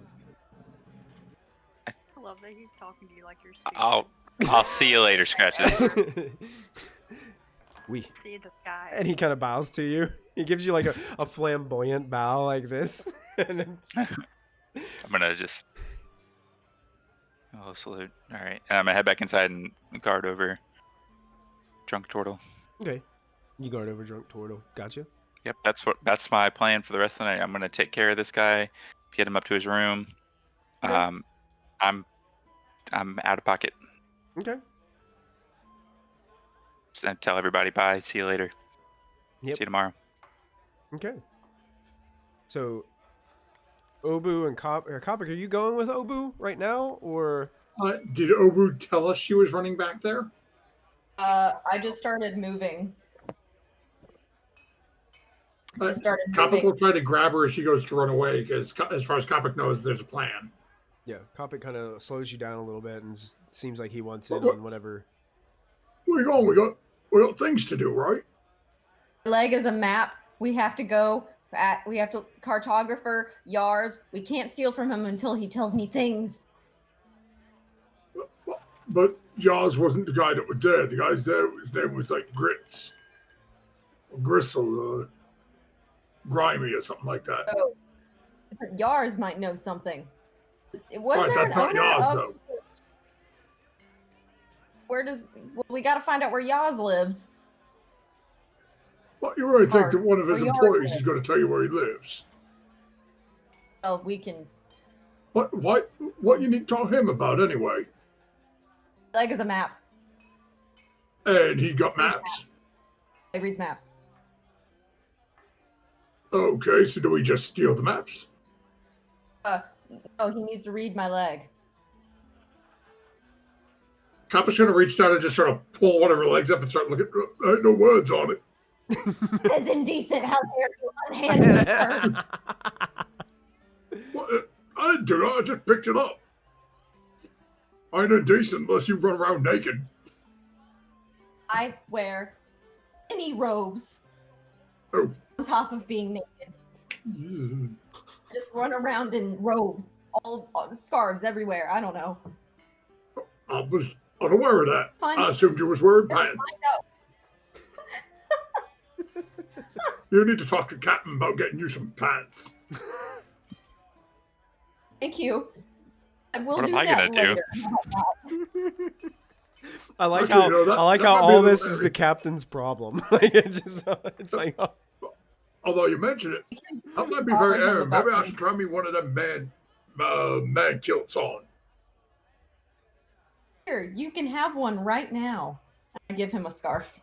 E: I love that he's talking to you like you're stupid.
C: I'll see you later, Scratches.
A: We
E: see the sky.
A: And he kind of bows to you. He gives you like a flamboyant bow like this. And it's...
C: I'm gonna just salute. All right, and I'm gonna head back inside and guard over Drunk Turtle.
A: Okay, you guard over Drunk Turtle. Gotcha.
C: Yep, that's my plan for the rest of the night. I'm gonna take care of this guy, get him up to his room. Okay. I'm out of pocket.
A: Okay.
C: And tell everybody bye. See you later.
A: Yep.
C: See you tomorrow.
A: Okay. So, Obu and Kopic, are you going with Obu right now, or?
F: Did Obu tell us she was running back there?
B: I just started moving.
F: Kopic will try to grab her as she goes to run away, because as far as Kopic knows, there's a plan.
A: Yeah, Kopic kind of slows you down a little bit, and seems like he wants in on whatever.
F: Where are you going? We got things to do, right?
B: Leg is a map. We have to go. We have to cartographer Yars. We can't steal from him until he tells me things.
F: But Yars wasn't the guy that was there. The guy's there. His name was like Grits, or Gristle, Grimy, or something like that.
B: Oh, Yars might know something. Was
F: right,
B: there
F: that's not Yars, though.
B: Well, we got to find out where Yaz lives.
F: What, you really think that one of his
B: Where Yaz
F: employees
B: lives.
F: is going to tell you where he lives?
B: Well, we can.
F: What you need to talk to him about anyway?
B: Leg is a map.
F: And he got maps.
B: He reads maps.
F: Okay, so do we just steal the maps?
B: Oh, he needs to read my leg.
F: Kappa's going to reach down and just sort of pull one of her legs up and start looking. There ain't no words on it.
B: As indecent, how dare you unhand me, sir?
F: What? I didn't do that. I just picked it up. I ain't indecent unless you run around naked.
B: I wear any robes
F: Oh.
B: on top of being naked. I just run around in robes, all scarves everywhere. I don't know.
F: I was unaware of that.
B: Fine.
F: I assumed you was wearing
B: Let's
F: pants.
B: find out.
F: You need to talk to Captain about getting you some pants.
B: Thank you. I will
C: What
B: do
C: am I
B: that
C: gonna do?
B: later.
A: I like
F: Actually,
A: how
F: you know, that-
A: I like
F: that
A: how
F: might be a
A: all
F: little
A: this is
F: hairy.
A: the captain's problem. Like it's like oh.
F: Although you mentioned it, that might be
B: I'll
F: very
B: let him
F: airy.
B: about
F: Maybe I
B: them.
F: should try me one of them man kilts on.
B: Here, you can have one right now. I give him a scarf.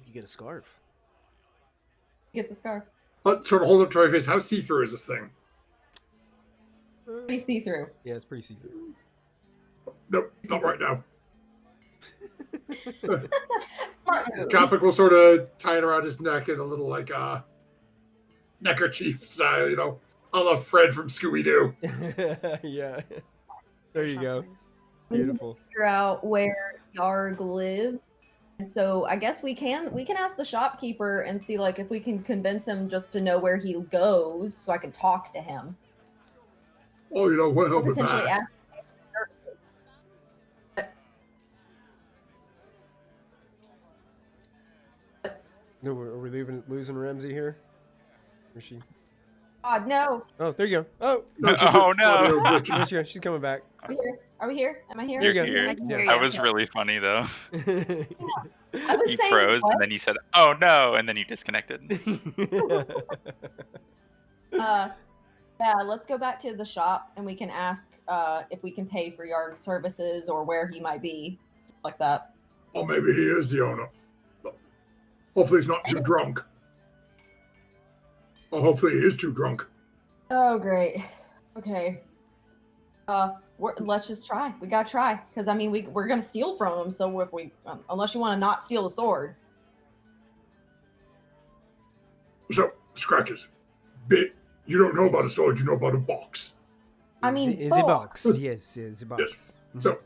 A: You get a scarf.
B: He gets a scarf.
F: Let's sort of hold up to my face. How see-through is this thing?
B: Pretty see-through.
A: Yeah, it's pretty see-through.
F: Nope, not right now.
B: Smart move.
F: Kappa will sort of tie it around his neck in a little like neckerchief style, you know. I love Fred from Scooby-Doo.
A: Yeah. There you go.
B: We need to
A: Beautiful.
B: figure out where Yarg lives. And so I guess we can ask the shopkeeper and see like if we can convince him just to know where he goes so I can talk to him.
F: Oh, you know, when he'll
B: Or
F: be
B: potentially
F: back.
B: ask him for services.
A: No, are we losing Ramsey here? Or is she?
B: God, no.
A: Oh, there you go. Oh,
F: No, she's
C: Oh,
F: just
C: no.
F: audio glitching.
A: there she goes. She's coming back.
B: Are we here? Are we here? Am I here?
C: You're
A: There you go.
C: here.
E: I can hear
A: Yeah.
E: you.
C: That was really funny though.
B: I was
C: He
B: saying
C: froze
B: what?
C: and then he said, "Oh no," and then he disconnected.
B: Yeah, let's go back to the shop and we can ask if we can pay for Yarg's services or where he might be, like that.
F: Or maybe he is the owner. Hopefully he's not too drunk. Or hopefully he is too drunk.
B: Oh, great. Okay. Let's just try. We gotta try, because I mean, we're gonna steal from him. So if we, unless you want to not steal the sword,
F: So, Scratches. Bit, you don't know about a sword, you know about a box.
B: I mean,
A: is a box. Yes, is a box.
F: So,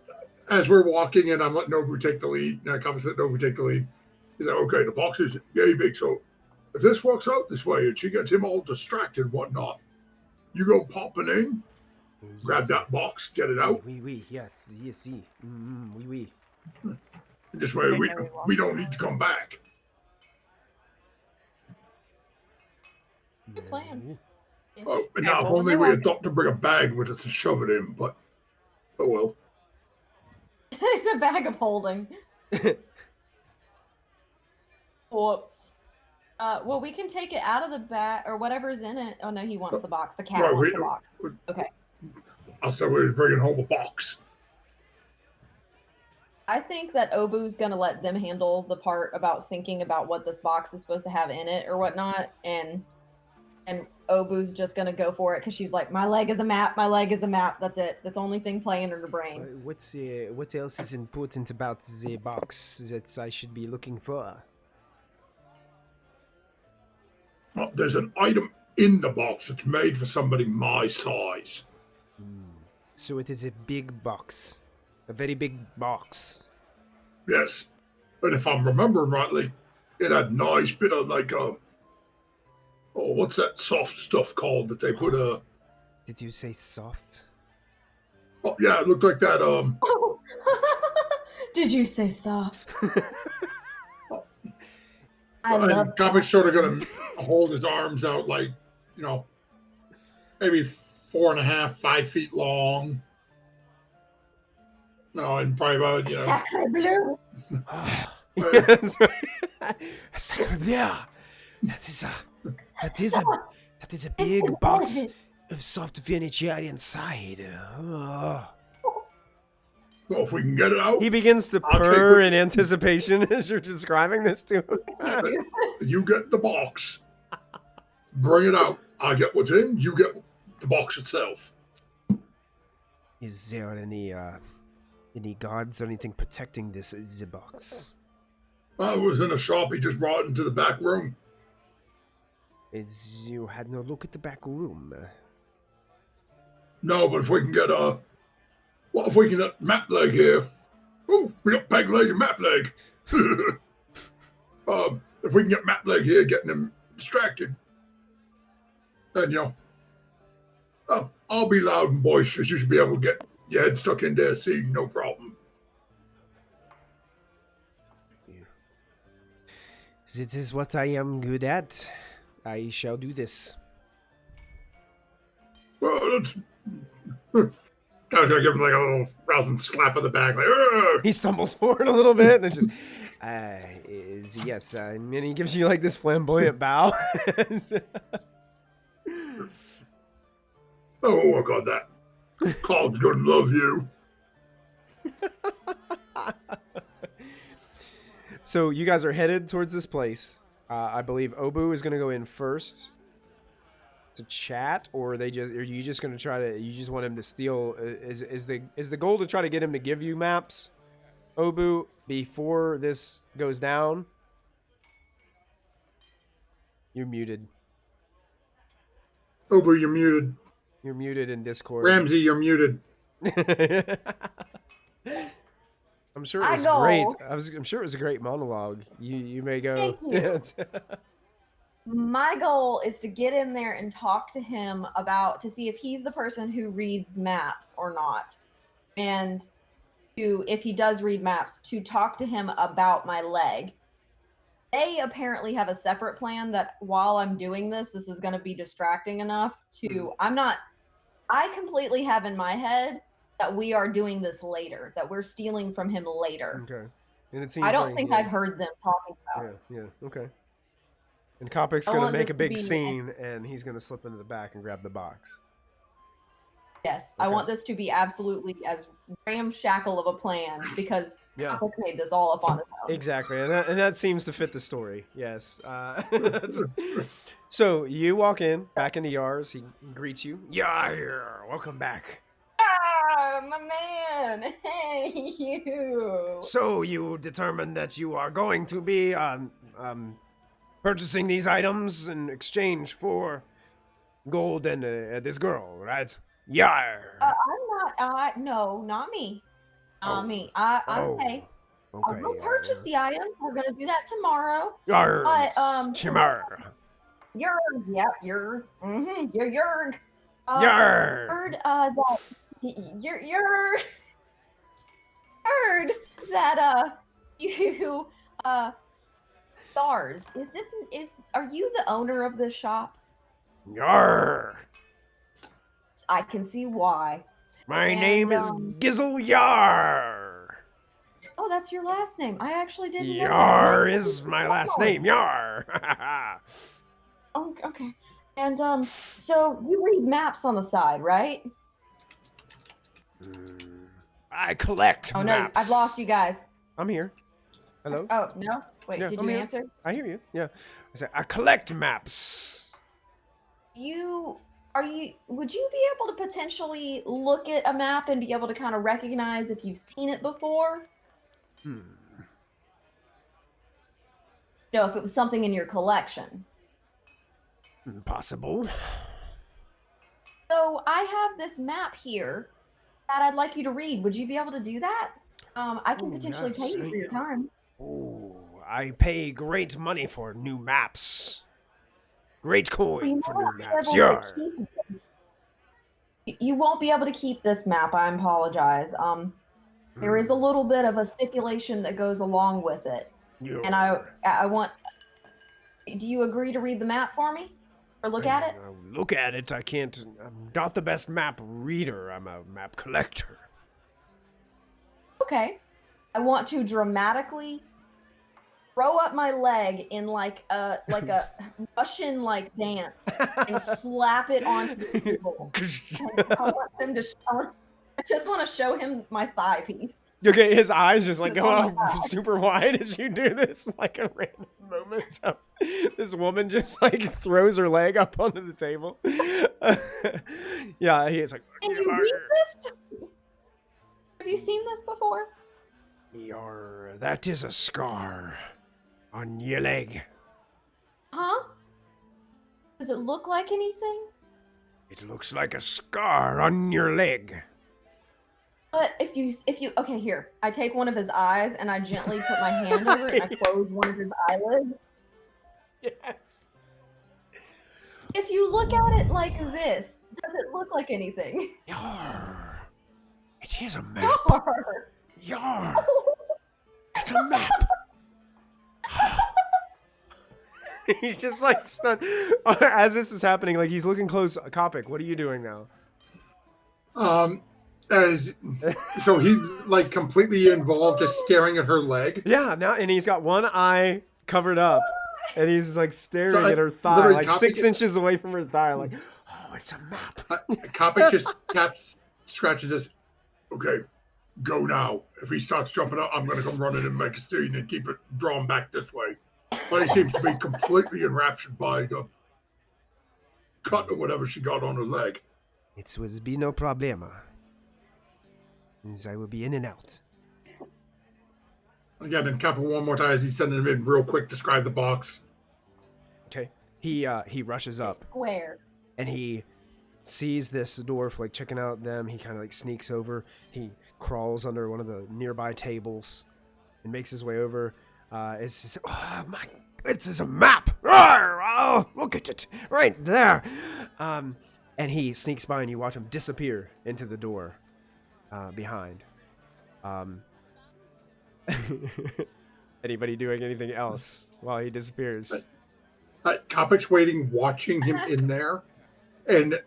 F: as we're walking and I'm letting Nobu take the lead, and I come and let Nobu take the lead, he's like, okay, the box is yay big, so if this works out this way and she gets him all distracted and whatnot, you go popping in, grab that box, get it out,
A: Oui, yes, si. Oui.
F: and this way we don't need to come back.
B: good plan.
F: Oh, and
B: Yeah,
F: now if
B: well,
F: only
B: we'll
F: we
B: have
F: had thought to bring a bag with us to shove it in, but oh well.
B: It's a bag of holding. Whoops. Well, we can take it out of the bag or whatever's in it. Oh no, he wants the box. The cat
F: Right,
B: wants the box. Okay.
F: I said we was bringing home a box.
B: I think that Obu's gonna let them handle the part about thinking about what this box is supposed to have in it or whatnot, and Obu's just gonna go for it because she's like, my leg is a map. My leg is a map. That's it. That's the only thing playing in her brain.
A: What else is important about the box that I should be looking for?
F: Well, there's an item in the box that's made for somebody my size.
A: So it is a big box, a very big box.
F: Yes. And if I'm remembering rightly, it had nice bit of like what's that soft stuff called that they put
A: Did you say soft?
F: oh yeah, it looked like that
B: Did you say soft? I
F: and
B: love
F: Kopic's sort of gonna hold his arms out like, you know, maybe 4.5, 5 feet long. No, and probably about,
B: Sacre bleu.
A: Sacre bleu. That is a big box of soft furniture inside.
F: well, if we can get it out,
A: He begins to
F: I'll take
A: purr
F: what
A: in anticipation as you're describing this to him.
F: you get the box. Bring it out. I get what's in. You get the box itself.
A: Is there any guards or anything protecting this box?
F: I was in a shop. He just brought it into the back room.
A: You had no look at the back room.
F: No, but if we can get what if we can get map leg here? Oh, we got peg leg and map leg. If we can get map leg here, getting him distracted, then I'll be loud and boisterous. You should be able to get your head stuck in there, see, no problem.
A: This is what I am good at. I shall do this.
F: Well, that's. I was gonna give him like a little rousing slap on the back, like. Ugh!
A: He stumbles forward a little bit and just, yes, and he gives you like this flamboyant bow.
F: Oh, I got that. Cog's gonna love you.
A: So you guys are headed towards this place. I believe Obu is gonna go in first to chat, or are you just gonna try to? You just want him to steal? Is the goal to try to get him to give you maps, Obu, before this goes down? You're muted.
F: Obu, you're muted.
A: You're muted in Discord.
F: Ramsey, you're muted.
A: I'm sure it was great. I'm sure it was a great monologue. You may go.
B: Thank you. My goal is to get in there and talk to him to see if he's the person who reads maps or not. And if he does read maps, to talk to him about my leg. They apparently have a separate plan that while I'm doing this is going to be distracting enough to, I completely have in my head that we are doing this later, that we're stealing from him later.
A: Okay. And it seems
B: I don't think I've heard them talking about it.
A: Yeah, okay. And Kopic's going to make a big scene, and he's going to slip into the back and grab the box.
B: Yes,
A: Okay.
B: I want this to be absolutely as ramshackle of a plan because
A: Yeah.
B: Kopic made this all up on his own.
A: Exactly, and that seems to fit the story. Yes. So you walk in, back into Yars. He greets you. Yar, welcome back.
B: Ah, my man! Hey, you!
A: So you determined that you are going to be purchasing these items in exchange for gold and this girl, right? Yar.
B: I'm not. No, not me. Not me. I'm okay.
A: Okay.
B: We'll purchase the items. We're gonna do that tomorrow.
A: Yar.
B: But
A: Chimar.
B: You're.
A: Yar.
B: Heard that you're heard that you stars. Are you the owner of this shop?
A: Yar.
B: I can see why.
A: My name is Gizzle Yar.
B: Oh, that's your last name. I actually didn't know that.
A: Yar is my last name. Yar.
B: Oh, okay. And so you read maps on the side, right?
A: I collect
B: Oh
A: maps.
B: no, I've lost you guys.
A: I'm here. Hello?
B: Oh no. Wait,
A: Yeah,
B: did
A: I'm
B: you
A: here.
B: answer?
A: I hear you. Yeah. I said I collect maps.
B: Would you be able to potentially look at a map and be able to kind of recognize if you've seen it before? No, if it was something in your collection.
A: Possible.
B: So I have this map here that I'd like you to read. Would you be able to do that? I can potentially pay you for your time.
A: Oh, I pay great money for new maps. Great coin for new maps. Yar.
B: You won't be able to keep this map. I apologize. There is a little bit of a stipulation that goes along with it, and I want. Do you agree to read the map for me, or look at it?
A: Look at it. I can't. I'm not the best map reader. I'm a map collector.
B: Okay. I want to dramatically throw up my leg in like a Russian like dance and slap it onto the table. I want him to. I just want to show him my thigh piece.
A: Okay, his eyes just like
B: It's
A: go
B: on
A: up super wide as you do this, like a random moment of this woman just like throws her leg up onto the table. Yeah, he's like,
B: Can you read this? Have you seen this before?
A: that is a scar on your leg.
B: Huh? Does it look like anything?
A: It looks like a scar on your leg.
B: But if you okay, here. I take one of his eyes and I gently put my hand over it and I close one of his eyelids.
A: Yes.
B: If you look at it like this, does it look like anything?
A: Yar. It is a map.
B: Yar.
A: Yar. It's a map. He's just like stunned. As this is happening, like he's looking close. Kopic, what are you doing now?
D: So he's like completely involved, just staring at her leg.
A: Yeah, now and he's got one eye covered up, and he's like staring at her thigh,
D: literally
A: like 6 inches away from her thigh, like, oh, it's a map.
D: Kopic just scratches this. Okay, go now. If he starts jumping up, I'm gonna come running and make a scene and keep it drawn back this way. But he seems to be completely enraptured by the cut or whatever she got on her leg.
A: It will be no problema. I will be in and out.
D: Again, and Kappa one more time as he's sending him in real quick. Describe the box.
A: Okay. He rushes up.
B: Where?
A: And he sees this dwarf like checking out them. He kind of like sneaks over. He crawls under one of the nearby tables and makes his way over. It's just, oh my, it's just a map. Oh, look at it right there. And he sneaks by and you watch him disappear into the door behind. Anybody doing anything else while he disappears?
D: Kopic's waiting, watching him in there. And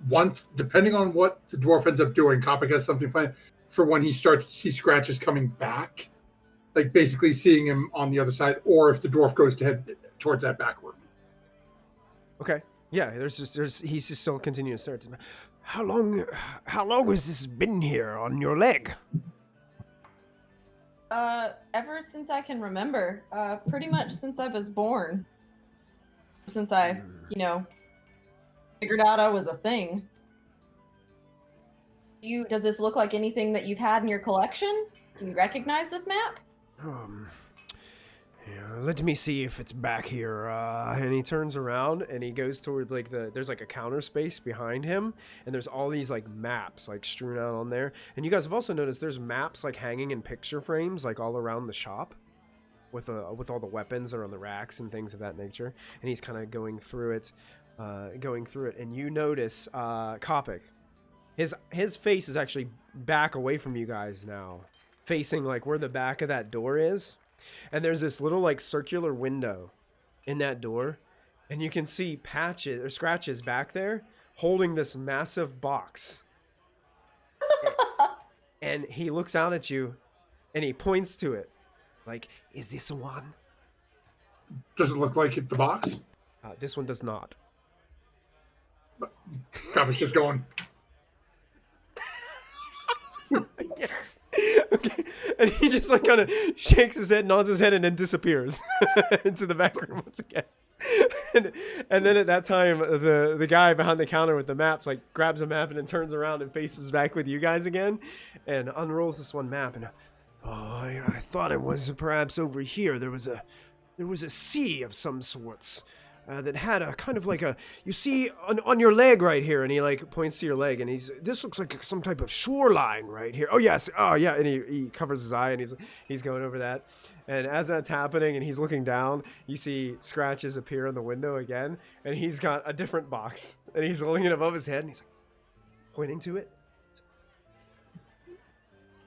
D: once, depending on what the dwarf ends up doing, Kopic has something planned for when he starts to see Scratches coming back. Like basically seeing him on the other side, or if the dwarf goes to head towards that backward.
A: Okay. Yeah, he's just still continuing to search. How long has this been here on your leg?
B: Ever since I can remember. Pretty much since I was born. Since I, figured out I was a thing. Does this look like anything that you've had in your collection? Do you recognize this map?
A: Let me see if it's back here. And he turns around and he goes toward there's like a counter space behind him, and there's all these like maps like strewn out on there. And you guys have also noticed there's maps like hanging in picture frames like all around the shop, with all the weapons that are on the racks and things of that nature. And he's kind of going through it, and you notice Kopic, his face is actually back away from you guys now, facing like where the back of that door is. And there's this little like circular window in that door, and you can see patches or Scratches back there holding this massive box. And he looks out at you and he points to it like, is this one?
D: Does it look like the box?
A: This one does not.
D: Kopic's just going.
A: Yes. Okay. And he just like kind of shakes his head, nods his head, and then disappears into the back room once again. And then at that time, the guy behind the counter with the maps like grabs a map and then turns around and faces back with you guys again, and unrolls this one map. And I thought it was perhaps over here. There was a sea of some sorts. That had a kind of like you see on your leg right here, and he like points to your leg, and this looks like some type of shoreline right here. Oh yes, oh yeah, and he covers his eye, and he's going over that, and as that's happening, and he's looking down, you see Scratches appear in the window again, and he's got a different box, and he's holding it above his head, and he's like pointing to it.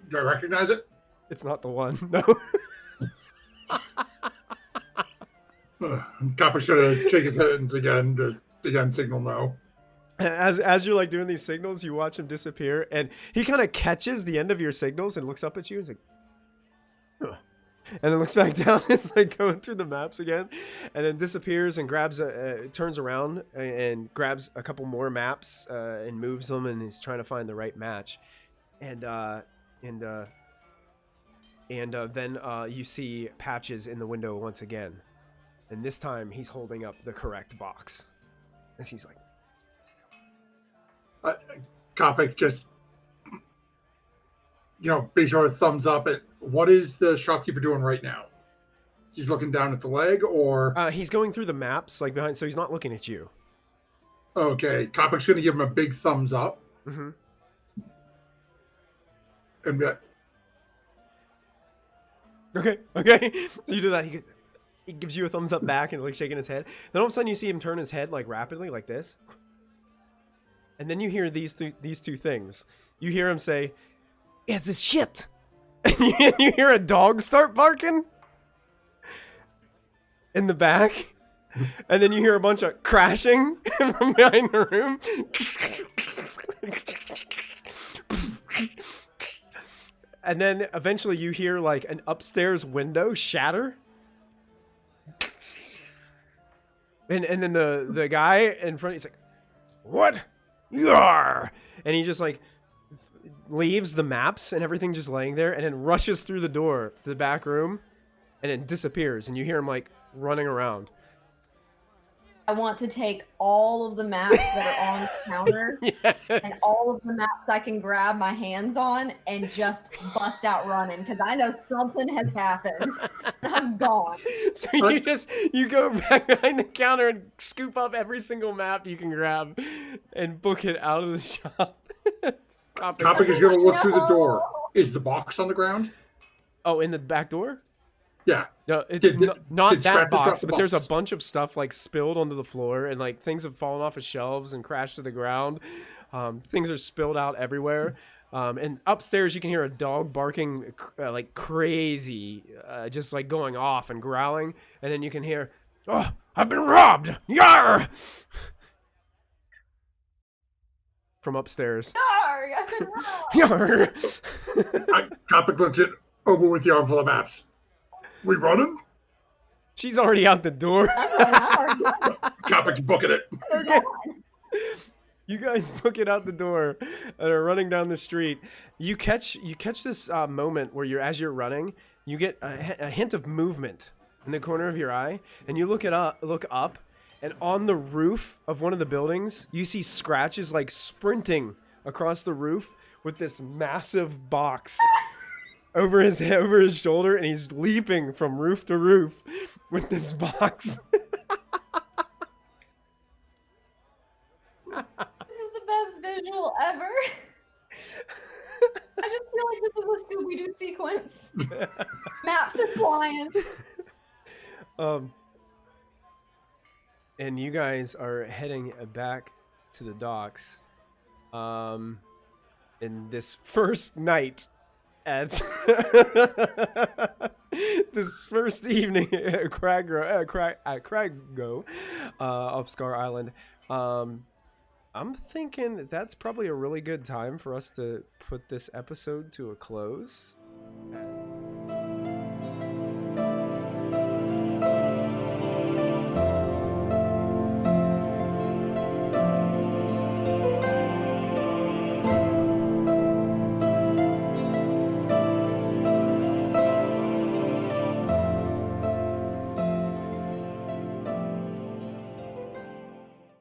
D: Do I recognize it?
A: It's not the one, no.
D: Koppic should have shake his head again, just again signal no.
A: as you're like doing these signals, you watch him disappear, and he kind of catches the end of your signals and looks up at you. He's like, huh. And then looks back down. It's like going through the maps again, and then disappears and grabs turns around and grabs a couple more maps and moves them, and he's trying to find the right match. And then you see Patches in the window once again, and this time he's holding up the correct box, and he's like,
D: Kopic just, be sure thumbs up. What is the shopkeeper doing right now? He's looking down at the leg, or
A: he's going through the maps like behind, so he's not looking at you.
D: Okay, Kopic's going to give him a big thumbs up.
A: Mm-hmm.
D: And be like,
A: Okay. So you do that. He gives you a thumbs up back and like shaking his head. Then all of a sudden you see him turn his head like rapidly like this. And then you hear these two things. You hear him say, "Is this shit?" And you hear a dog start barking in the back. And then you hear a bunch of crashing from behind the room. And then eventually you hear like an upstairs window shatter. And then the guy in front, he's like, "What? Yarr!" And he just like leaves the maps and everything just laying there, and then rushes through the door to the back room and then disappears. And you hear him like running around.
B: I want to take all of the maps that are on the counter
A: Yes.
B: and all of the maps I can grab my hands on and just bust out running because I know something has happened. I'm gone.
A: So you go back behind the counter and scoop up every single map you can grab and book it out of the shop.
D: Kopic is going to look through the door. Is the box on the ground?
A: Oh, in the back door?
D: Yeah.
A: No, it's
D: Did
A: not that
D: Scratches drop
A: box,
D: the
A: but there's a
D: box?
A: bunch of stuff like spilled onto the floor, and like things have fallen off of shelves and crashed to the ground. Things are spilled out everywhere. And upstairs you can hear a dog barking like crazy, just like going off and growling. And then you can hear, "Oh, I've been robbed! Yar!" From upstairs.
B: Sorry, I've been wrong.
A: Yar!
D: Kopic looks at Oba with the armful of maps. We running?
A: She's already out the door.
D: Kopic's booking it.
A: Okay. You guys book it out the door and are running down the street. You catch this moment where as you're running, you get a hint of movement in the corner of your eye, and you look up, and on the roof of one of the buildings, you see Scratches like sprinting across the roof with this massive box over his shoulder, and he's leaping from roof to roof with this box.
B: This is the best visual ever. I just feel like this is a Scooby-Doo sequence. Maps are flying.
A: And you guys are heading back to the docks. In this first night at this first evening at Craggo off Scar Island. I'm thinking that's probably a really good time for us to put this episode to a close.